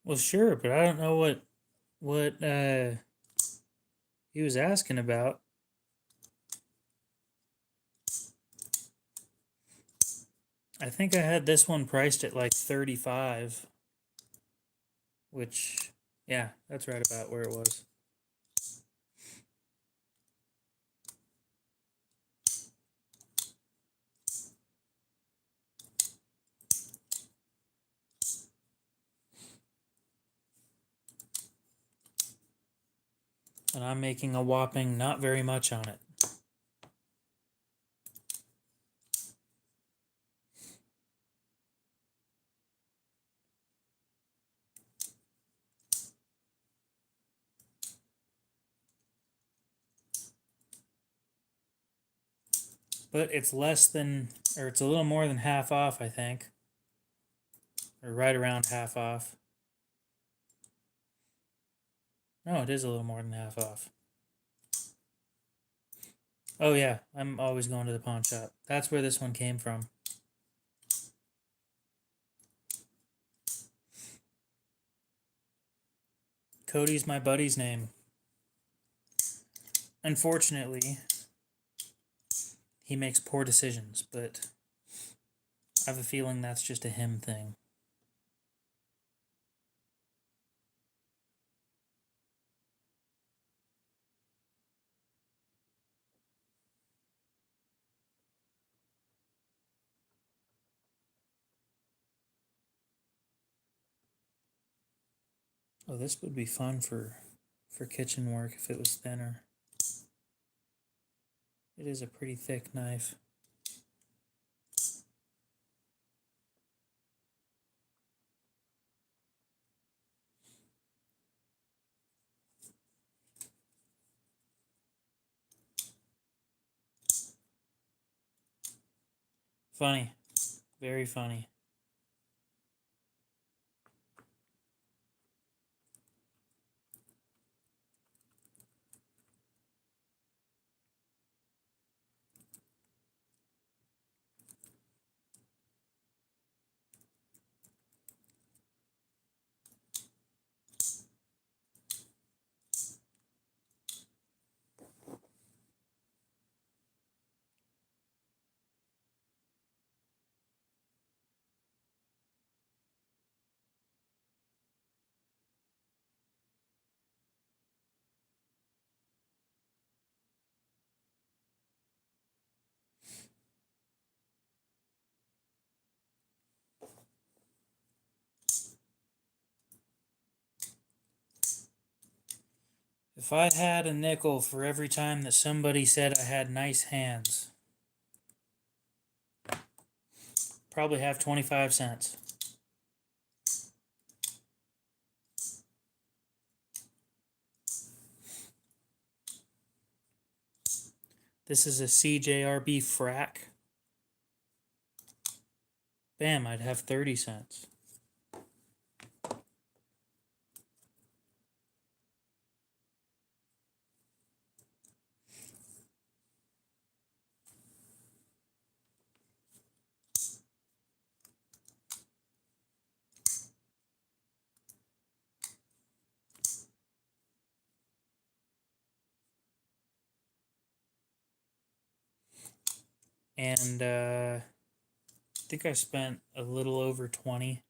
Well, sure, but I don't know what he was asking about. I think I had this one priced at like 35, which, yeah, that's right about where it was. And I'm making a whopping not very much on it. But it's less than, or it's a little more than half off, I think. Or right around half off. No, it is a little more than half off. Oh yeah, I'm always going to the pawn shop. That's where this one came from. Cody's my buddy's name. Unfortunately, he makes poor decisions, but I have a feeling that's just a him thing. Oh, this would be fun for kitchen work if it was thinner. It is a pretty thick knife. Funny. Very funny. If I had a nickel for every time that somebody said I had nice hands, probably have 25 cents. This is a CJRB frac. Bam, I'd have 30 cents. And I think I spent a little over 20.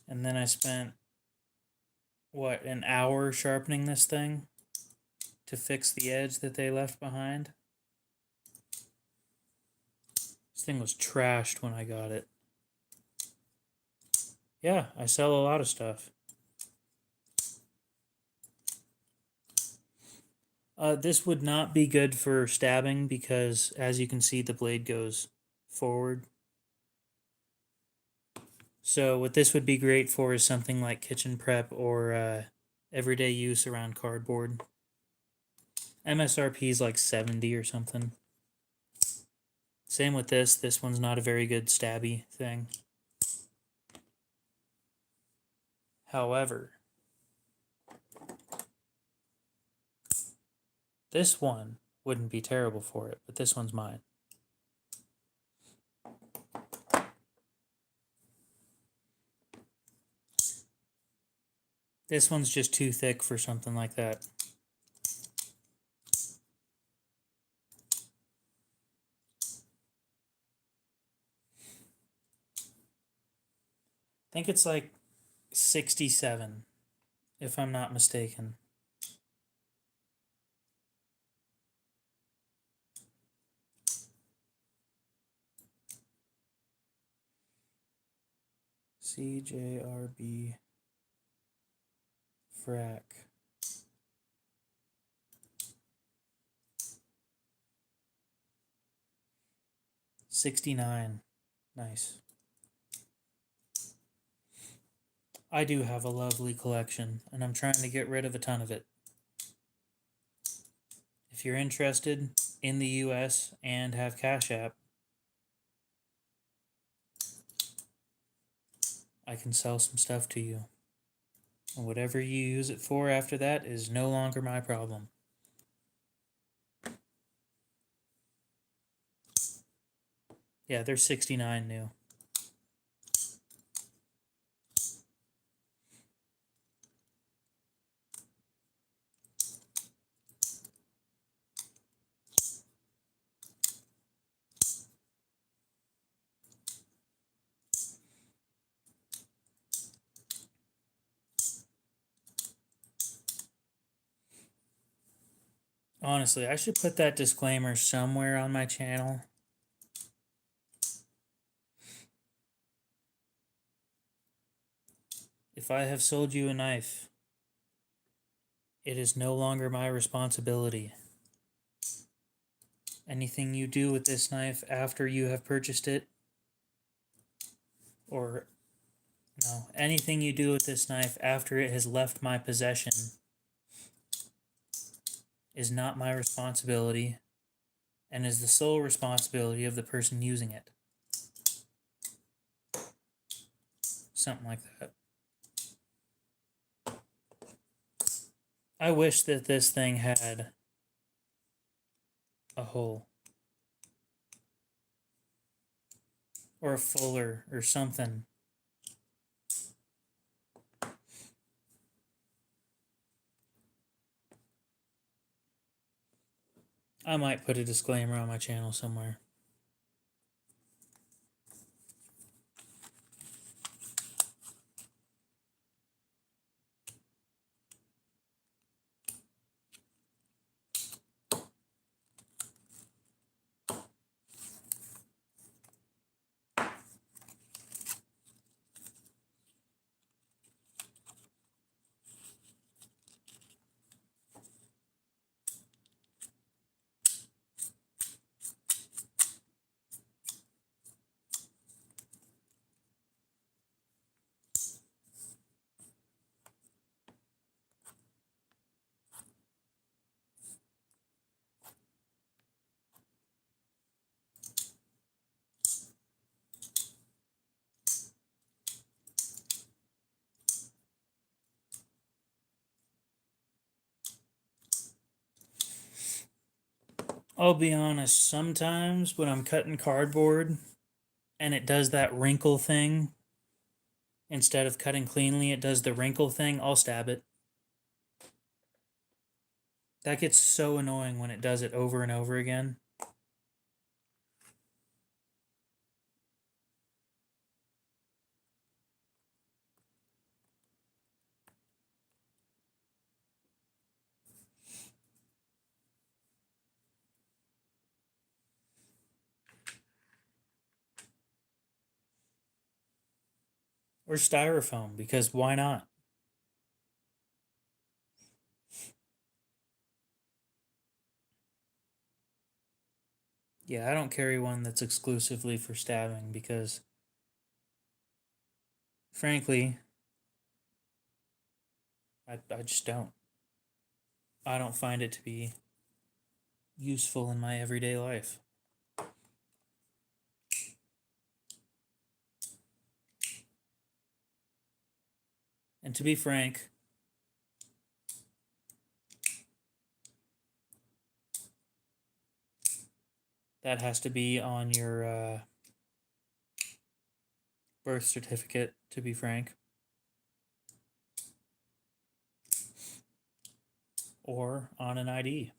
And then I spent, what, an hour sharpening this thing to fix the edge that they left behind. This thing was trashed when I got it. Yeah, I sell a lot of stuff. This would not be good for stabbing because, as you can see, the blade goes forward. So what this would be great for is something like kitchen prep or everyday use around cardboard. MSRP is like 70 or something. Same with this. This one's not a very good stabby thing. However, this one wouldn't be terrible for it, but this one's mine. This one's just too thick for something like that. I think it's like 67, if I'm not mistaken. CJRB frac. $69. Nice. I do have a lovely collection, and I'm trying to get rid of a ton of it. If you're interested, in the US and have Cash App, I can sell some stuff to you. And whatever you use it for after that is no longer my problem. Yeah, they're 69 new. Honestly, I should put that disclaimer somewhere on my channel. If I have sold you a knife, it is no longer my responsibility. Anything you do with this knife after you have purchased it, or no, anything you do with this knife after it has left my possession is not my responsibility and is the sole responsibility of the person using it. Something like that. I wish that this thing had a hole. Or a fuller or something. I might put a disclaimer on my channel somewhere. I'll be honest, sometimes when I'm cutting cardboard and it does that wrinkle thing, instead of cutting cleanly, it does the wrinkle thing, I'll stab it. That gets so annoying when it does it over and over again. Or styrofoam, because why not? Yeah, I don't carry one that's exclusively for stabbing because, frankly, I just don't. I don't find it to be useful in my everyday life. And to be frank, that has to be on your birth certificate, to be frank. Or on an ID.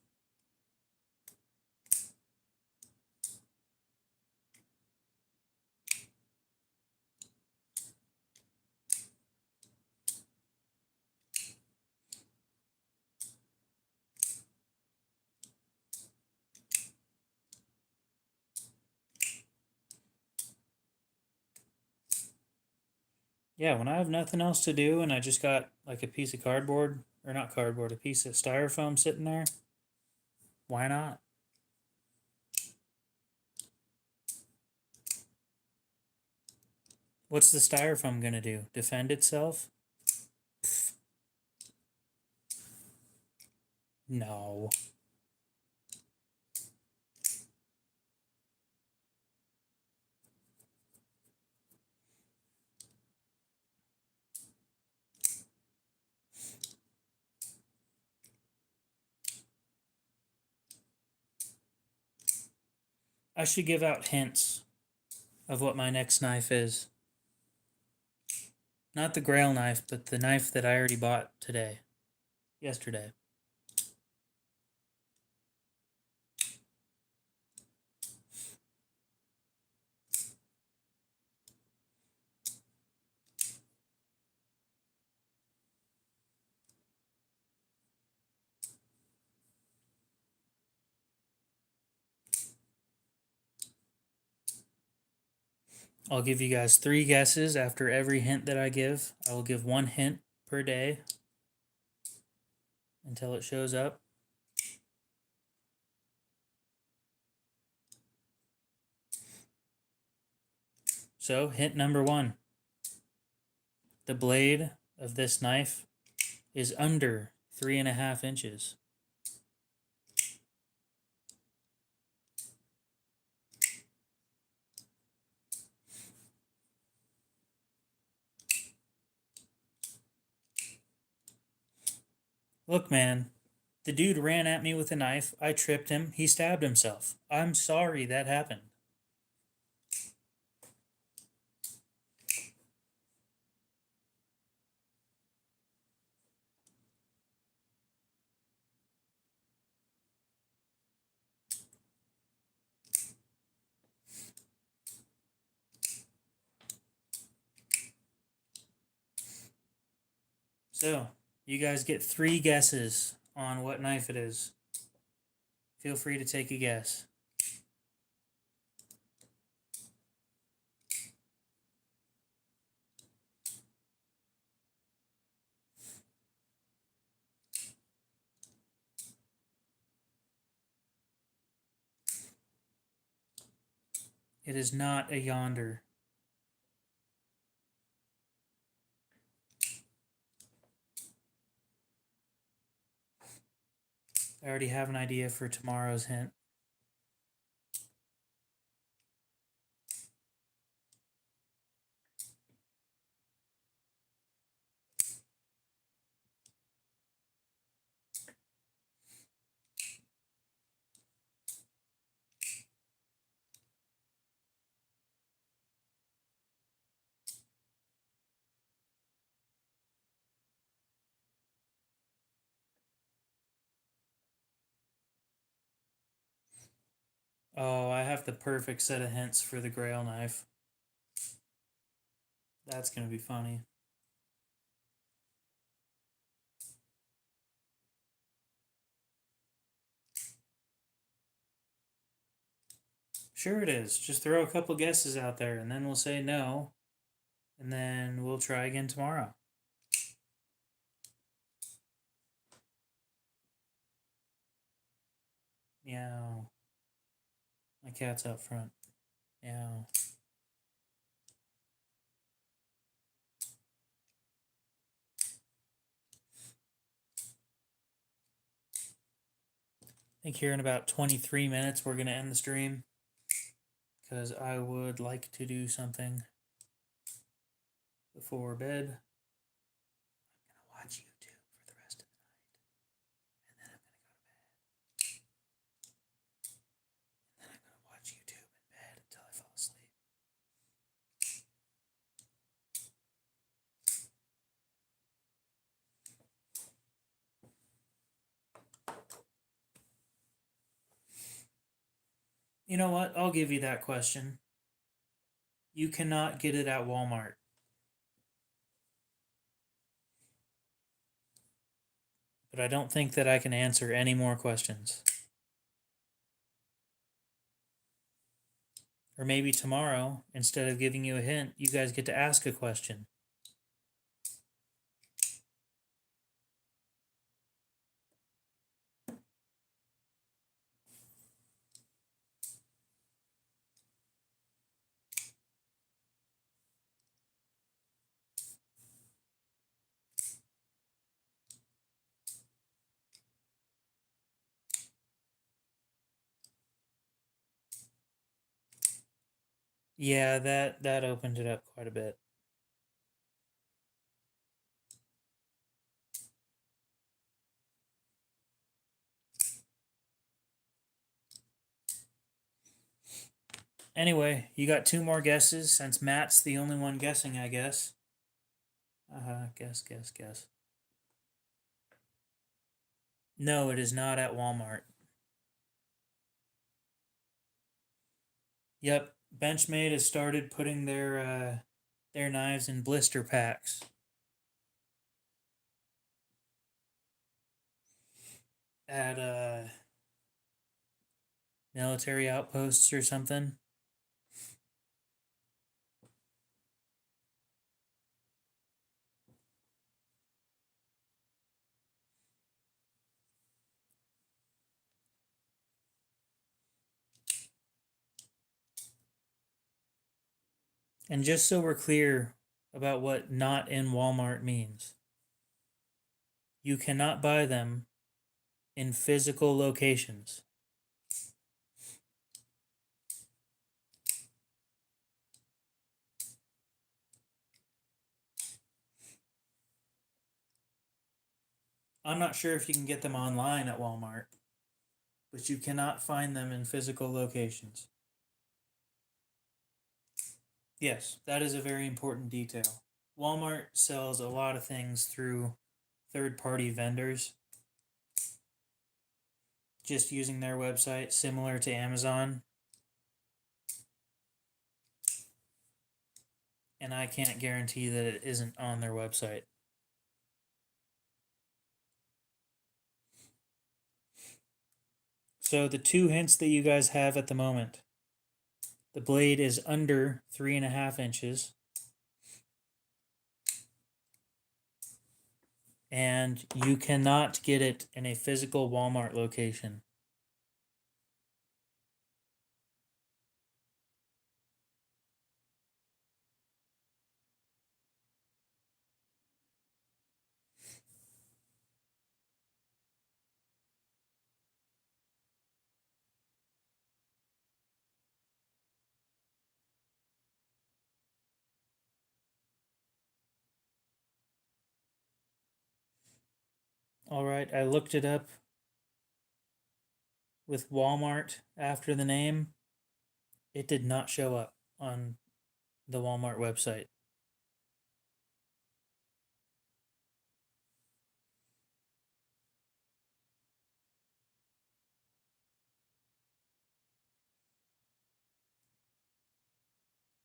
Yeah, when I have nothing else to do and I just got like a piece of cardboard, or not cardboard, a piece of styrofoam sitting there, why not? What's the styrofoam gonna do? Defend itself? No. I should give out hints of what my next knife is. Not the Grail knife, but the knife that I already bought yesterday. I'll give you guys 3 guesses after every hint that I give. I will give 1 hint per day until it shows up. So, hint number 1. The blade of this knife is under 3.5 inches. Look, man, the dude ran at me with a knife. I tripped him. He stabbed himself. I'm sorry that happened. So, you guys get 3 guesses on what knife it is. Feel free to take a guess. It is not a yonder. I already have an idea for tomorrow's hint. Oh, I have the perfect set of hints for the Grail knife. That's going to be funny. Sure it is. Just throw a couple guesses out there and then we'll say no. And then we'll try again tomorrow. Meow. My cat's out front. Meow. I think here in about 23 minutes we're going to end the stream. Because I would like to do something before bed. I'm going to watch YouTube for the rest of the night. And then I'm going to go to bed. And then I'm going to watch YouTube in bed until I fall asleep. You know what? I'll give you that question. You cannot get it at Walmart. But I don't think that I can answer any more questions. Or maybe tomorrow, instead of giving you a hint, you guys get to ask a question. Yeah, that opened it up quite a bit. Anyway, you got 2 more guesses since Matt's the only one guessing, I guess. Guess. No, it is not at Walmart. Yep, Benchmade has started putting their knives in blister packs. At military outposts or something. And just so we're clear about what not in Walmart means, you cannot buy them in physical locations. I'm not sure if you can get them online at Walmart, but you cannot find them in physical locations. Yes, that is a very important detail. Walmart sells a lot of things through third-party vendors, just using their website, similar to Amazon. And I can't guarantee that it isn't on their website. So the 2 hints that you guys have at the moment. The blade is under 3.5 inches. And you cannot get it in a physical Walmart location. All right, I looked it up with Walmart after the name. It did not show up on the Walmart website.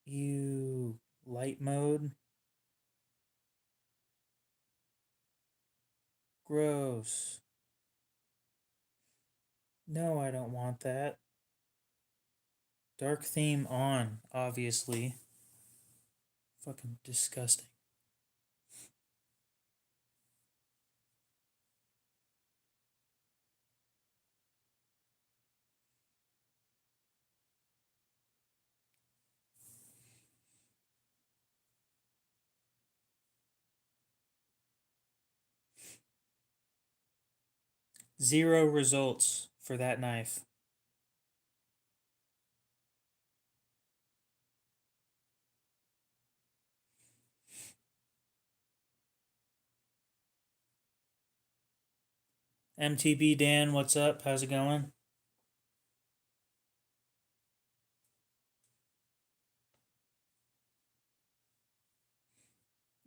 You light mode. Gross. No, I don't want that. Dark theme on, obviously. Fucking disgusting. Zero results for that knife. MTB Dan, what's up? How's it going?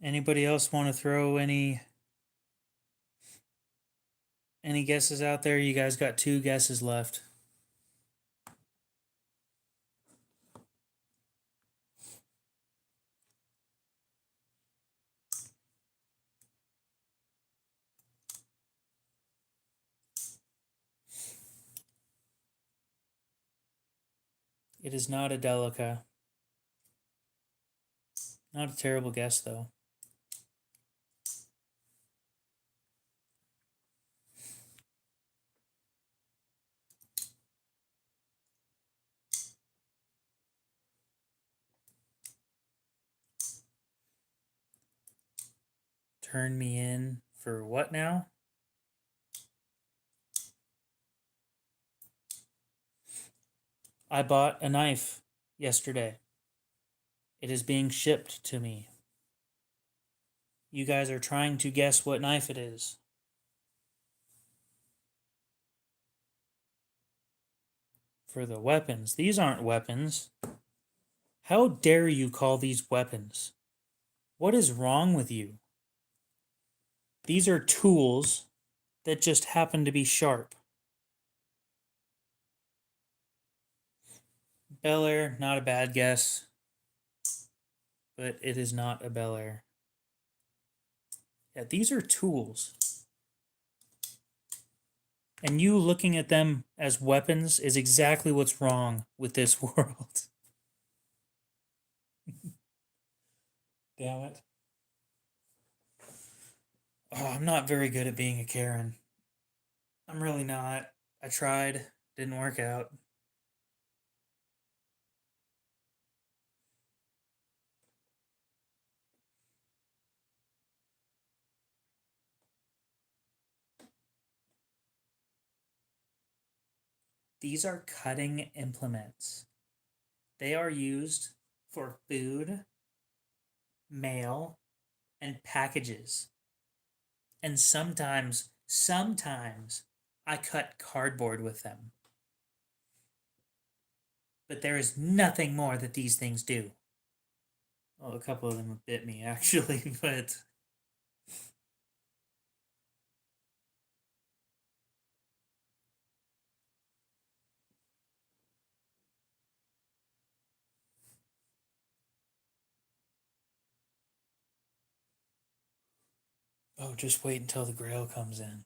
Anybody else want to throw any guesses out there? You guys got 2 guesses left. It is not a Delica. Not a terrible guess, though. Turn me in for what now? I bought a knife yesterday. It is being shipped to me. You guys are trying to guess what knife it is. For the weapons. These aren't weapons. How dare you call these weapons? What is wrong with you? These are tools that just happen to be sharp. Bel Air, not a bad guess, but it is not a Bel Air. Yeah, these are tools. And you looking at them as weapons is exactly what's wrong with this world. Damn it. Oh, I'm not very good at being a Karen. I'm really not. I tried, didn't work out. These are cutting implements. They are used for food, mail, and packages. And sometimes I cut cardboard with them. But there is nothing more that these things do. Well, a couple of them have bit me actually, but oh, just wait until the Grail comes in.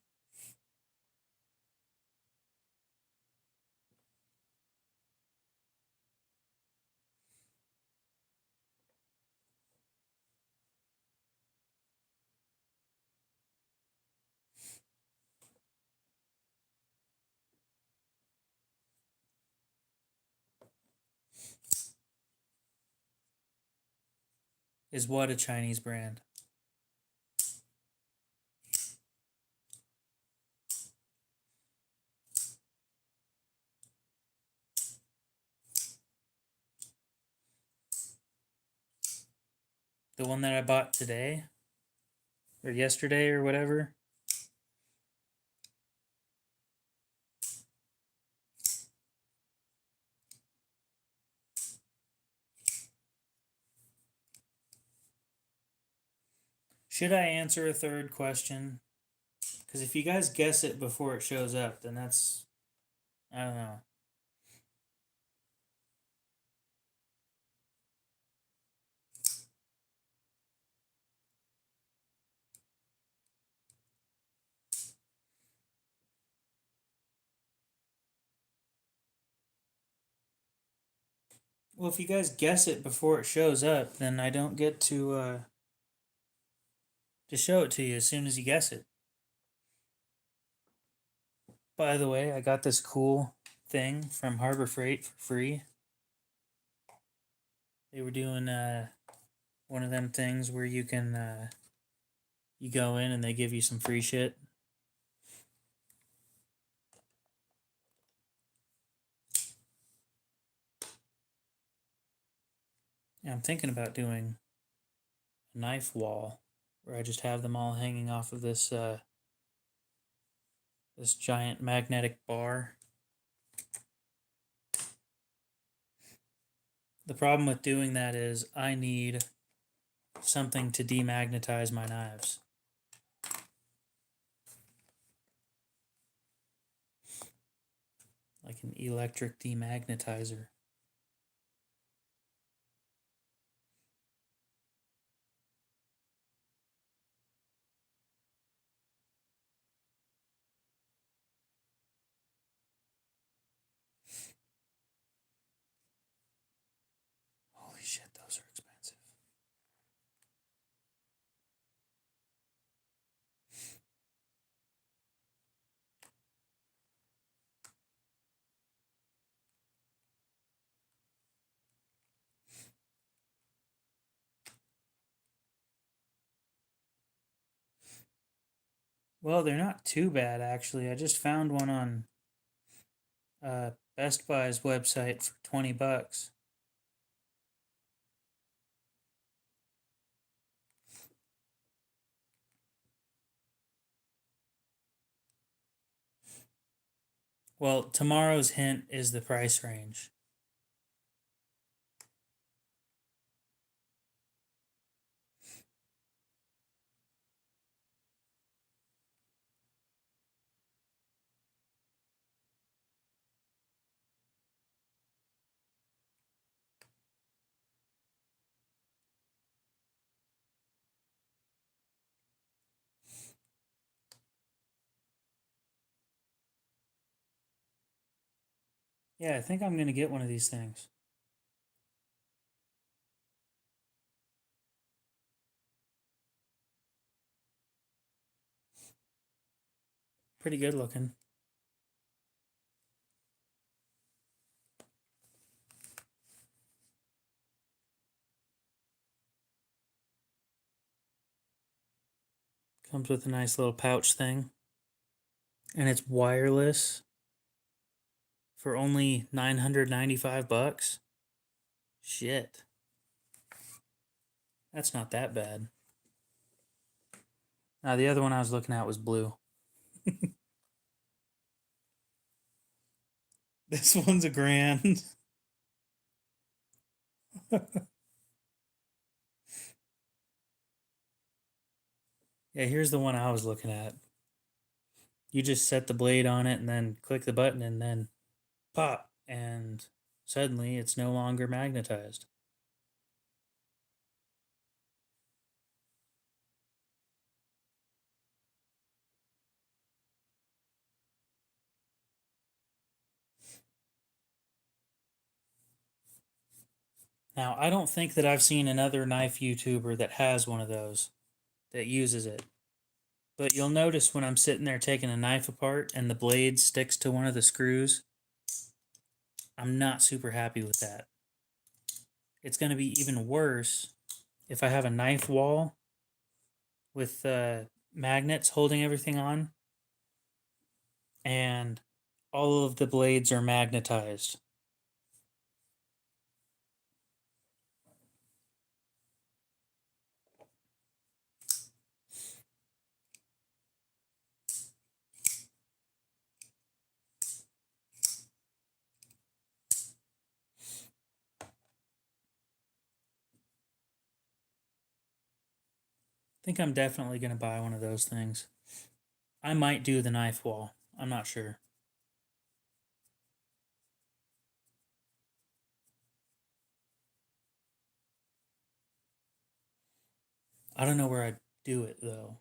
Is what a Chinese brand? The one that I bought today? Or yesterday or whatever? Should I answer a third question? Because if you guys guess it before it shows up, then that's, I don't know. Well, if you guys guess it before it shows up, then I don't get to show it to you as soon as you guess it. By the way, I got this cool thing from Harbor Freight for free. They were doing one of them things where you can you go in and they give you some free shit. Yeah, I'm thinking about doing a knife wall where I just have them all hanging off of this giant magnetic bar. The problem with doing that is I need something to demagnetize my knives. Like an electric demagnetizer. Holy shit, those are expensive. Well, they're not too bad actually. I just found one on Best Buy's website for $20. Well, tomorrow's hint is the price range. Yeah, I think I'm going to get one of these things. Pretty good looking. Comes with a nice little pouch thing. And it's wireless for only 995 bucks. Shit. That's not that bad. Now, the other one I was looking at was blue. This one's $1,000. Yeah, here's the one I was looking at. You just set the blade on it and then click the button and then pop, and suddenly it's no longer magnetized. Now, I don't think that I've seen another knife YouTuber that has one of those, that uses it. But you'll notice when I'm sitting there taking a knife apart and the blade sticks to one of the screws, I'm not super happy with that. It's going to be even worse if I have a knife wall with magnets holding everything on and all of the blades are magnetized. I think I'm definitely going to buy one of those things. I might do the knife wall. I'm not sure. I don't know where I'd do it though.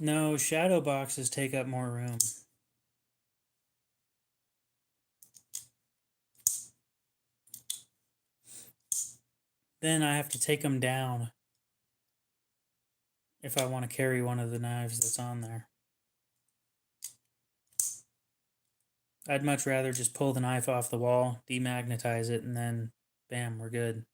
No, shadow boxes take up more room. Then I have to take them down if I want to carry one of the knives that's on there. I'd much rather just pull the knife off the wall, demagnetize it, and then bam, we're good.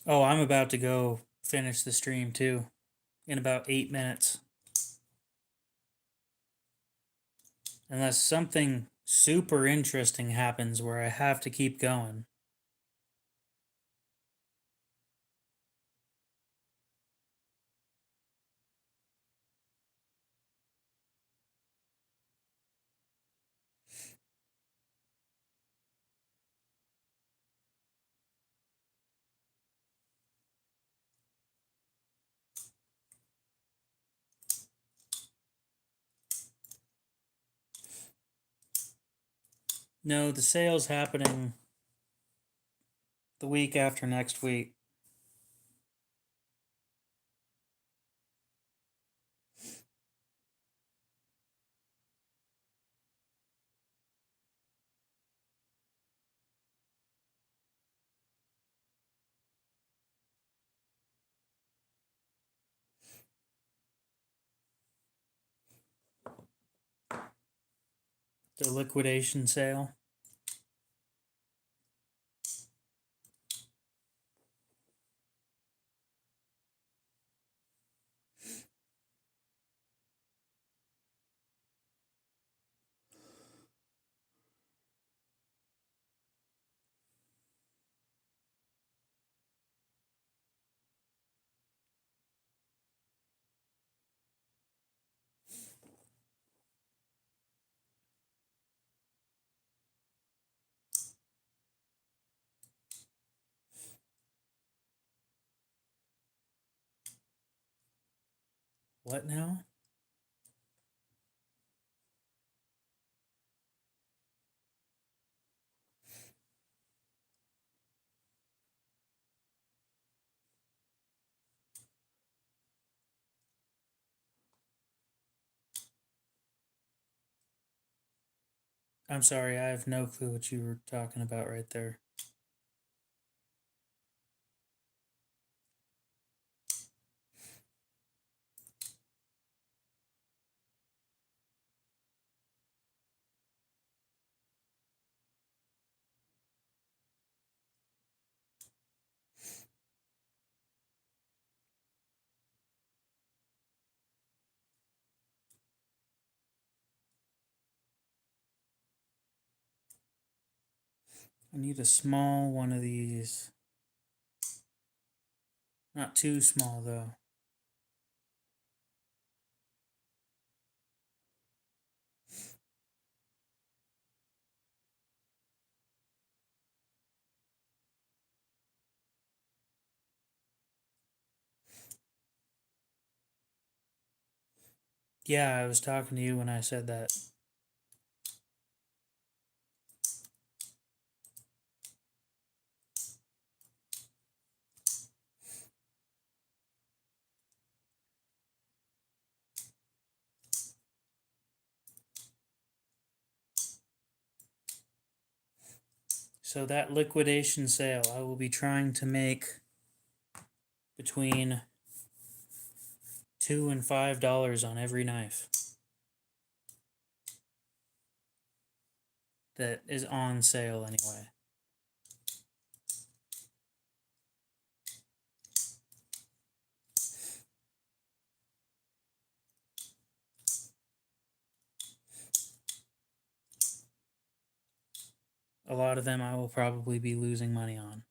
Oh, I'm about to go finish the stream too in about 8 minutes. Unless something super interesting happens where I have to keep going. No, the sale's happening the week after next week. The liquidation sale. What now? I'm sorry, I have no clue what you were talking about right there. I need a small one of these. Not too small, though. Yeah, I was talking to you when I said that. So that liquidation sale, I will be trying to make between $2 and $5 on every knife that is on sale anyway. A lot of them I will probably be losing money on.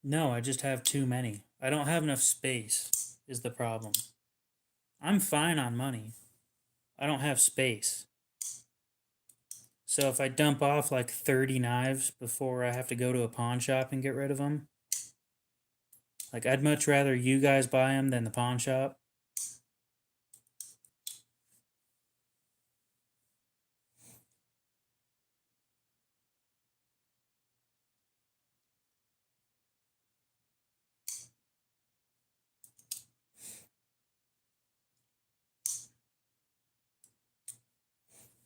No, I just have too many. I don't have enough space, is the problem. I'm fine on money. I don't have space. So if I dump off like 30 knives before I have to go to a pawn shop and get rid of them, like I'd much rather you guys buy them than the pawn shop.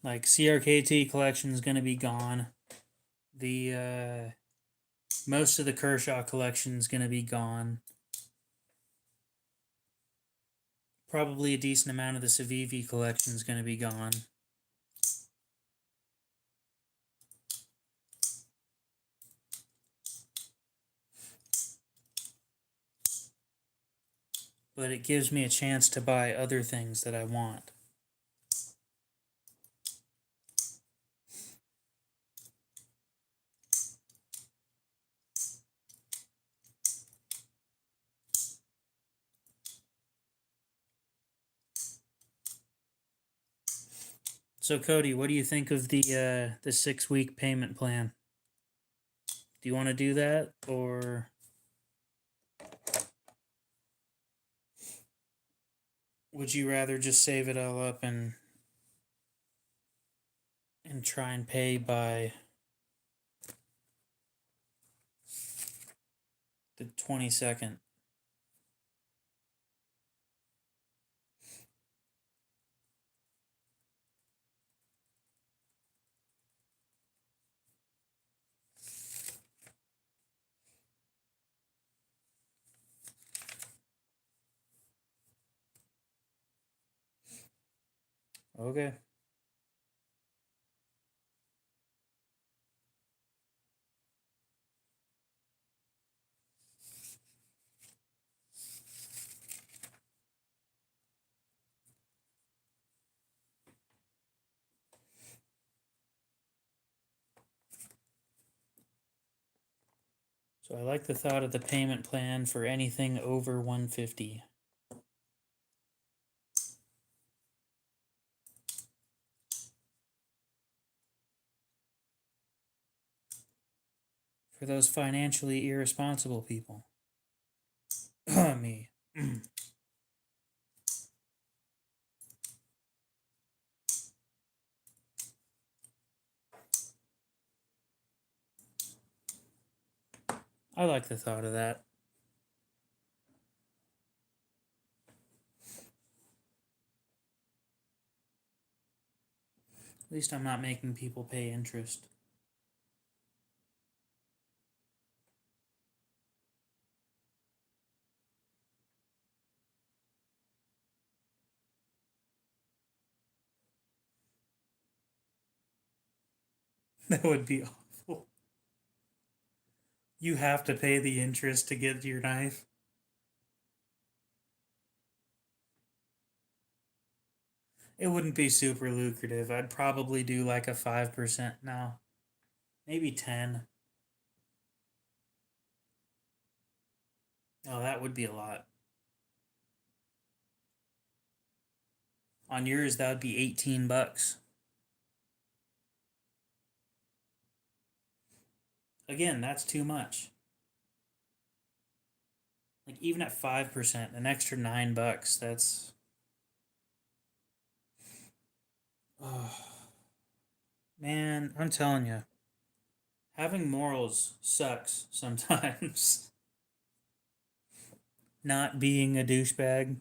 Like CRKT collection is going to be gone. The most of the Kershaw collection is going to be gone. Probably a decent amount of the Civivi collection is going to be gone. But it gives me a chance to buy other things that I want. So Cody, what do you think of the 6-week payment plan? Do you want to do that, or would you rather just save it all up and try and pay by the 22nd? Okay. So I like the thought of the payment plan for anything over 150. For those financially irresponsible people. Me. I like the thought of that. At least I'm not making people pay interest. That would be awful. You have to pay the interest to get your knife. It wouldn't be super lucrative. I'd probably do like a 5% now. Maybe 10. Oh, that would be a lot. On yours, that would be $18. Again, that's too much. Like even at 5%, an extra $9, that's oh, man, I'm telling you, having morals sucks sometimes. Not being a douchebag.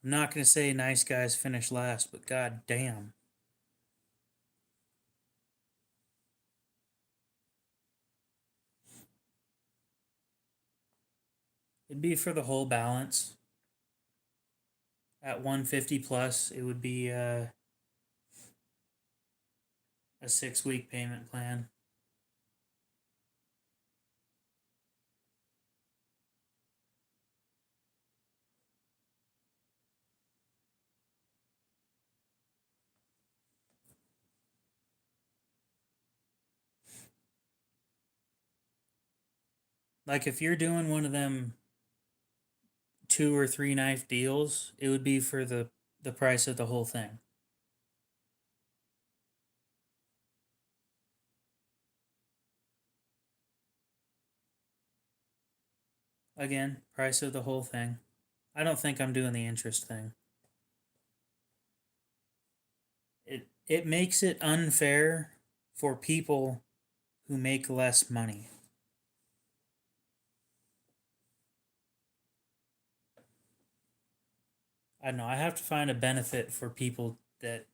I'm not gonna say nice guys finish last, but god damn. It'd be for the whole balance. At 150 plus, it would be a 6-week payment plan. Like if you're doing one of them 2 or 3 knife deals, it would be for the price of the whole thing. Again, price of the whole thing. I don't think I'm doing the interest thing. It makes it unfair for people who make less money. I don't know. I have to find a benefit for people that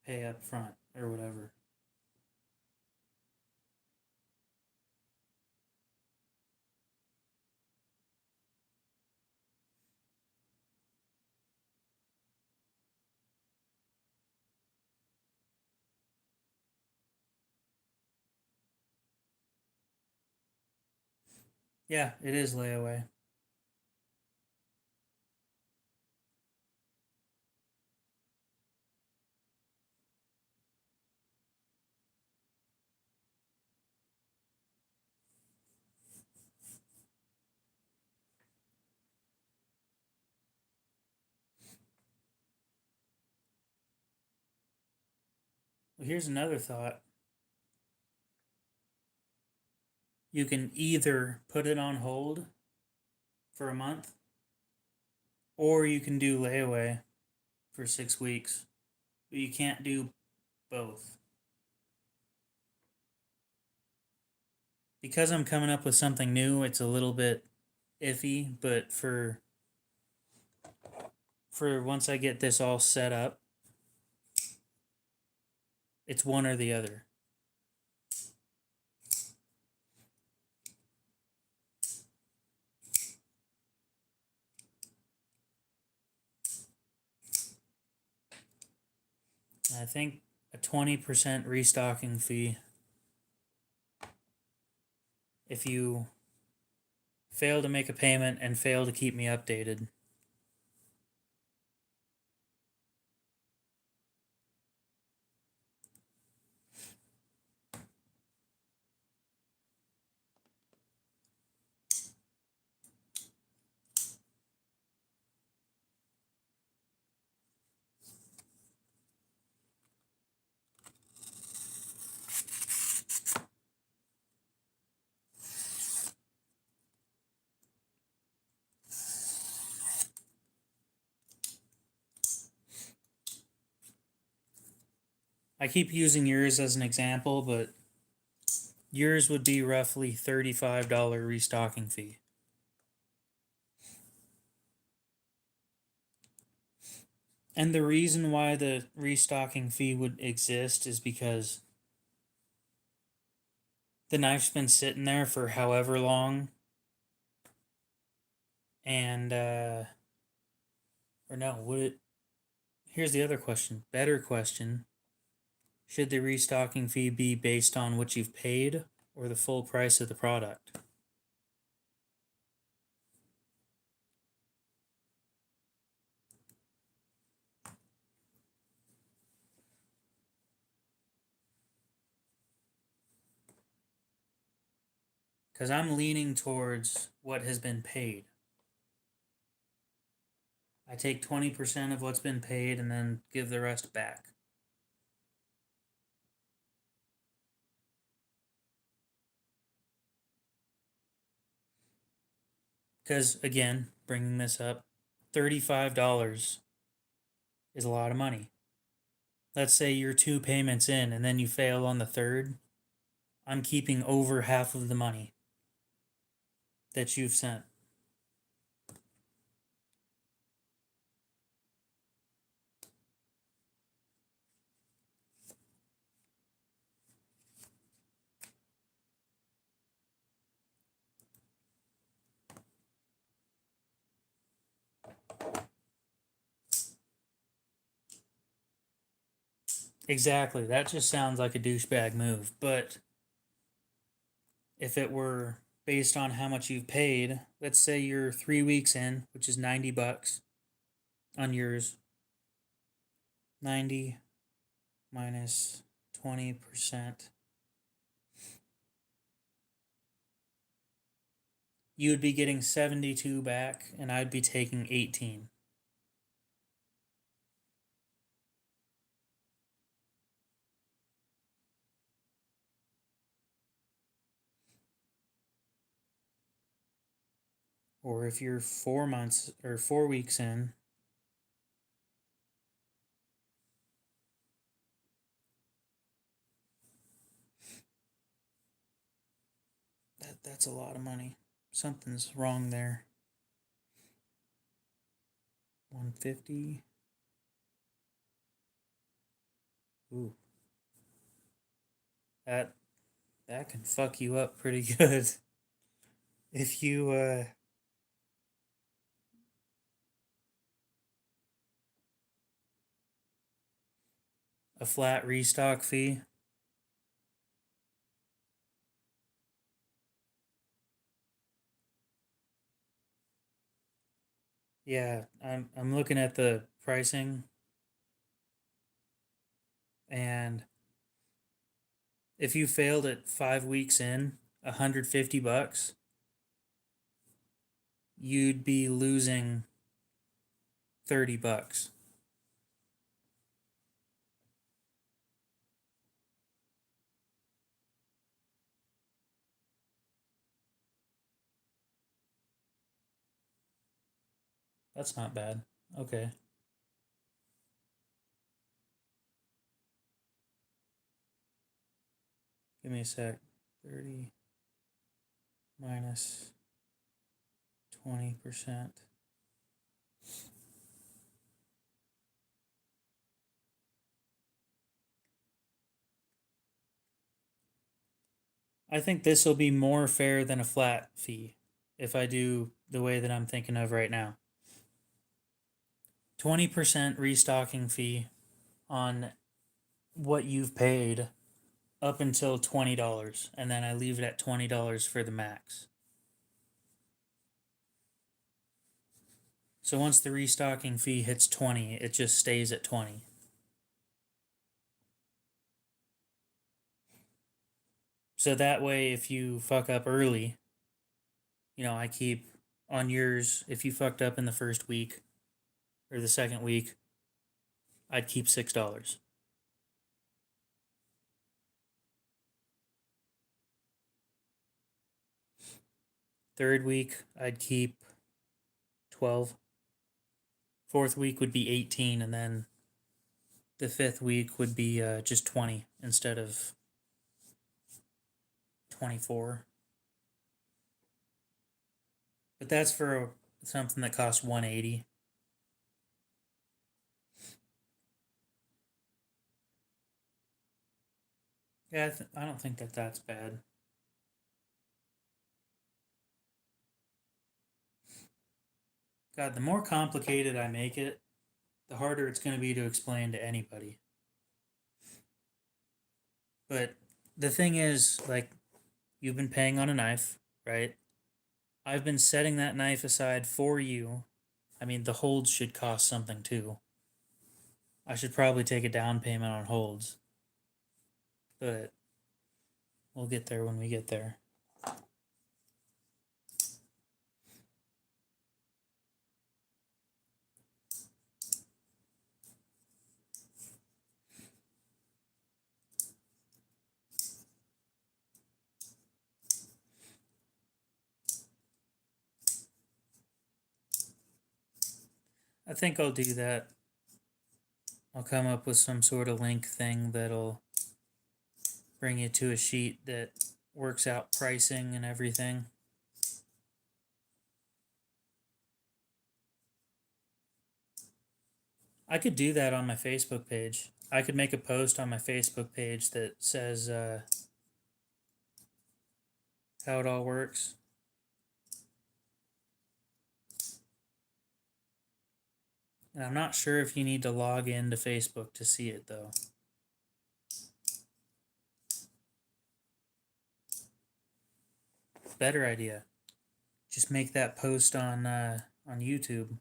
pay up front or whatever. Yeah, it is layaway. Well, here's another thought. You can either put it on hold for a month, or you can do layaway for 6 weeks. But you can't do both. Because I'm coming up with something new, it's a little bit iffy, but for once I get this all set up, it's one or the other. I think a 20% restocking fee if you fail to make a payment and fail to keep me updated. I keep using yours as an example, but yours would be roughly $35 restocking fee. And the reason why the restocking fee would exist is because the knife's been sitting there for however long, and or no, would it? Here's the other question. Better question. Should the restocking fee be based on what you've paid or the full price of the product? Because I'm leaning towards what has been paid. I take 20% of what's been paid and then give the rest back. Because, again, bringing this up, $35 is a lot of money. Let's say you're 2 payments in and then you fail on the third. I'm keeping over half of the money that you've sent. Exactly. That just sounds like a douchebag move. But if it were based on how much you've paid, let's say you're 3 weeks in, which is $90 on yours. 90 minus 20%. You would be getting 72 back, and I'd be taking 18. Or if you're 4 months or 4 weeks in, that's a lot of money. Something's wrong there. 150. Ooh. That can fuck you up pretty good. If you a flat restock fee. Yeah, I'm looking at the pricing, and if you failed at 5 weeks in, $150, you'd be losing $30. That's not bad. Okay. Give me a sec. 30 minus 20%. I think this will be more fair than a flat fee if I do the way that I'm thinking of right now. 20% restocking fee on what you've paid up until $20, and then I leave it at $20 for the max. So once the restocking fee hits 20, it just stays at 20. So that way, if you fuck up early, I keep on yours. If you fucked up in the first week or the second week, I'd keep $6. Third week, I'd keep 12. Fourth week would be 18, and then the fifth week would be just 20 instead of 24. But that's for something that costs 180. Yeah, I don't think that that's bad. God, the more complicated I make it, the harder it's going to be to explain to anybody. But the thing is, like, you've been paying on a knife, right? I've been setting that knife aside for you. I mean, the holds should cost something too. I should probably take a down payment on holds, but we'll get there when we get there. I think I'll do that. I'll come up with some sort of link thing that'll bring you to a sheet that works out pricing and everything. I could do that on my Facebook page. I could make a post on my Facebook page that says how it all works. And I'm not sure if you need to log into Facebook to see it though. Better idea. Just make that post on YouTube.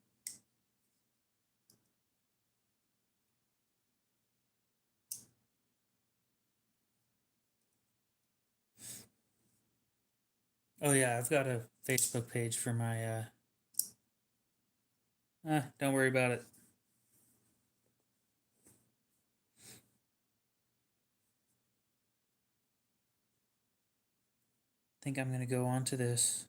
Oh yeah, I've got a Facebook page for my don't worry about it. I think I'm gonna go on to this.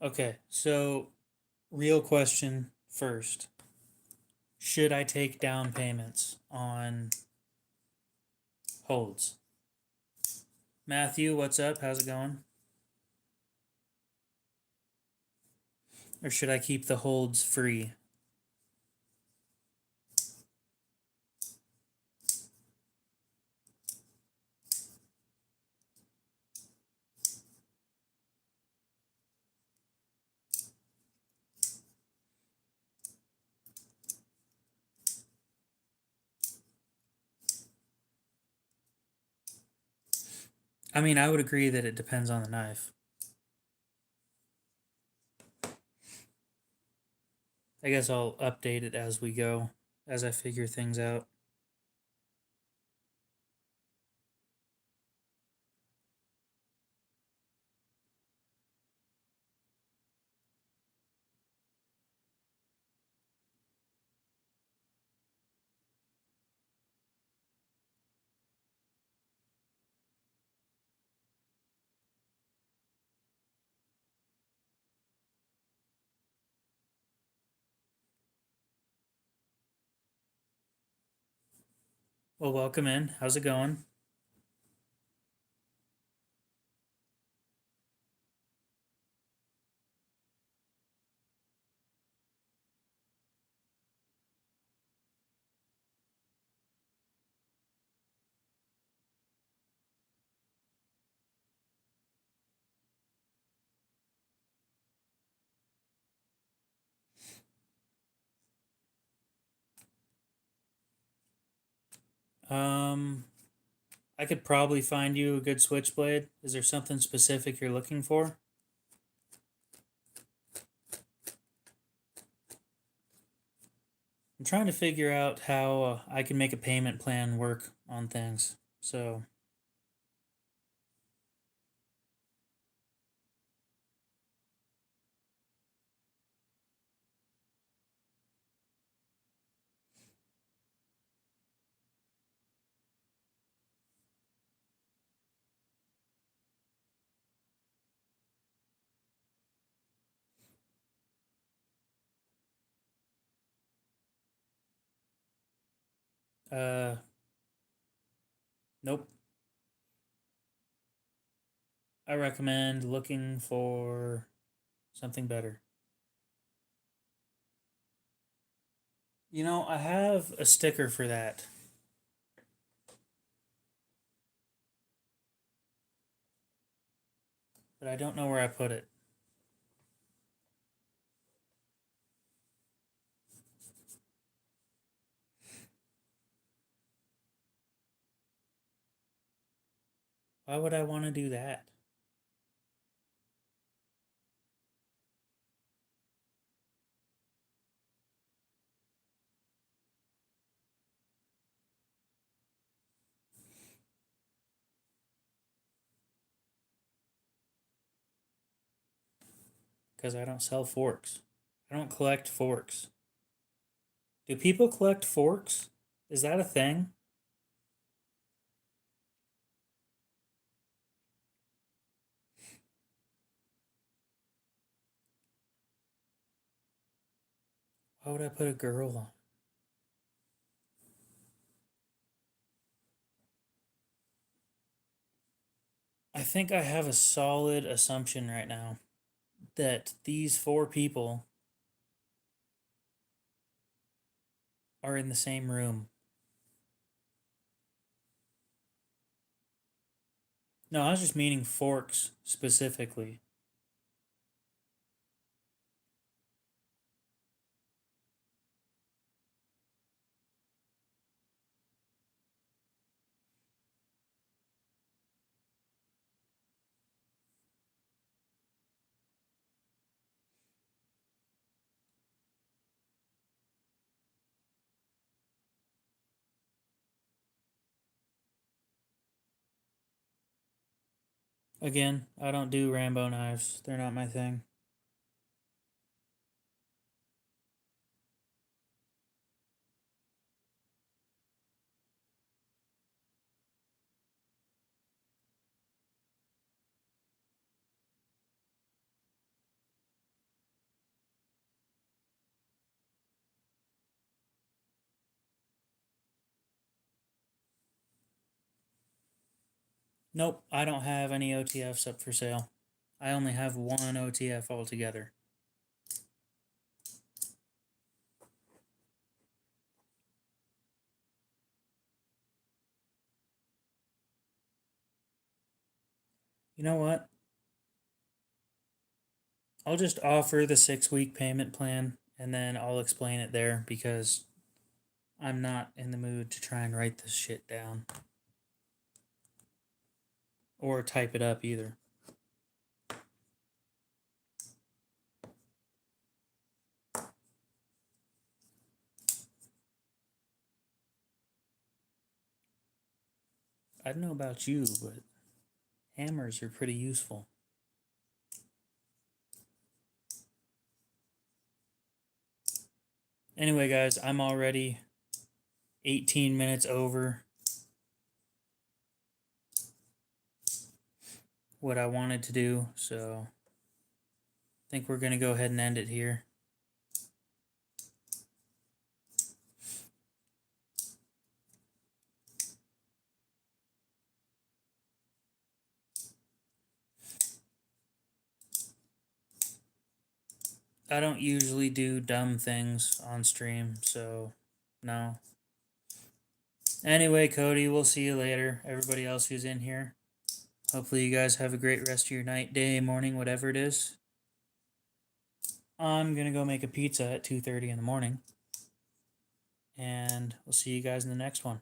Okay, so real question first. Should I take down payments on holds? Matthew, what's up? How's it going? Or should I keep the holds free? I mean, I would agree that it depends on the knife. I guess I'll update it as we go, as I figure things out. Well, welcome in. How's it going? Um, I could probably find you a good switchblade. Is there something specific you're looking for? I'm trying to figure out how I can make a payment plan work on things. So, Nope. I recommend looking for something better. You know, I have a sticker for that, but I don't know where I put it. Why would I want to do that? Because I don't sell forks. I don't collect forks. Do people collect forks? Is that a thing? Why would I put a girl on? I think I have a solid assumption right now that these four people are in the same room. No, I was just meaning forks specifically. Again, I don't do Rambo knives. They're not my thing. Nope, I don't have any OTFs up for sale. I only have one OTF altogether. You know what? I'll just offer the 6 week payment plan and then I'll explain it there because I'm not in the mood to try and write this shit down or type it up either. I don't know about you, but hammers are pretty useful. Anyway, guys, I'm already 18 minutes over what I wanted to do, so I think we're going to go ahead and end it here. I don't usually do dumb things on stream, so no. Anyway, Cody, we'll see you later. Everybody else who's in here. Hopefully you guys have a great rest of your night, day, morning, whatever it is. I'm going to go make a pizza at 2:30 in the morning. And we'll see you guys in the next one.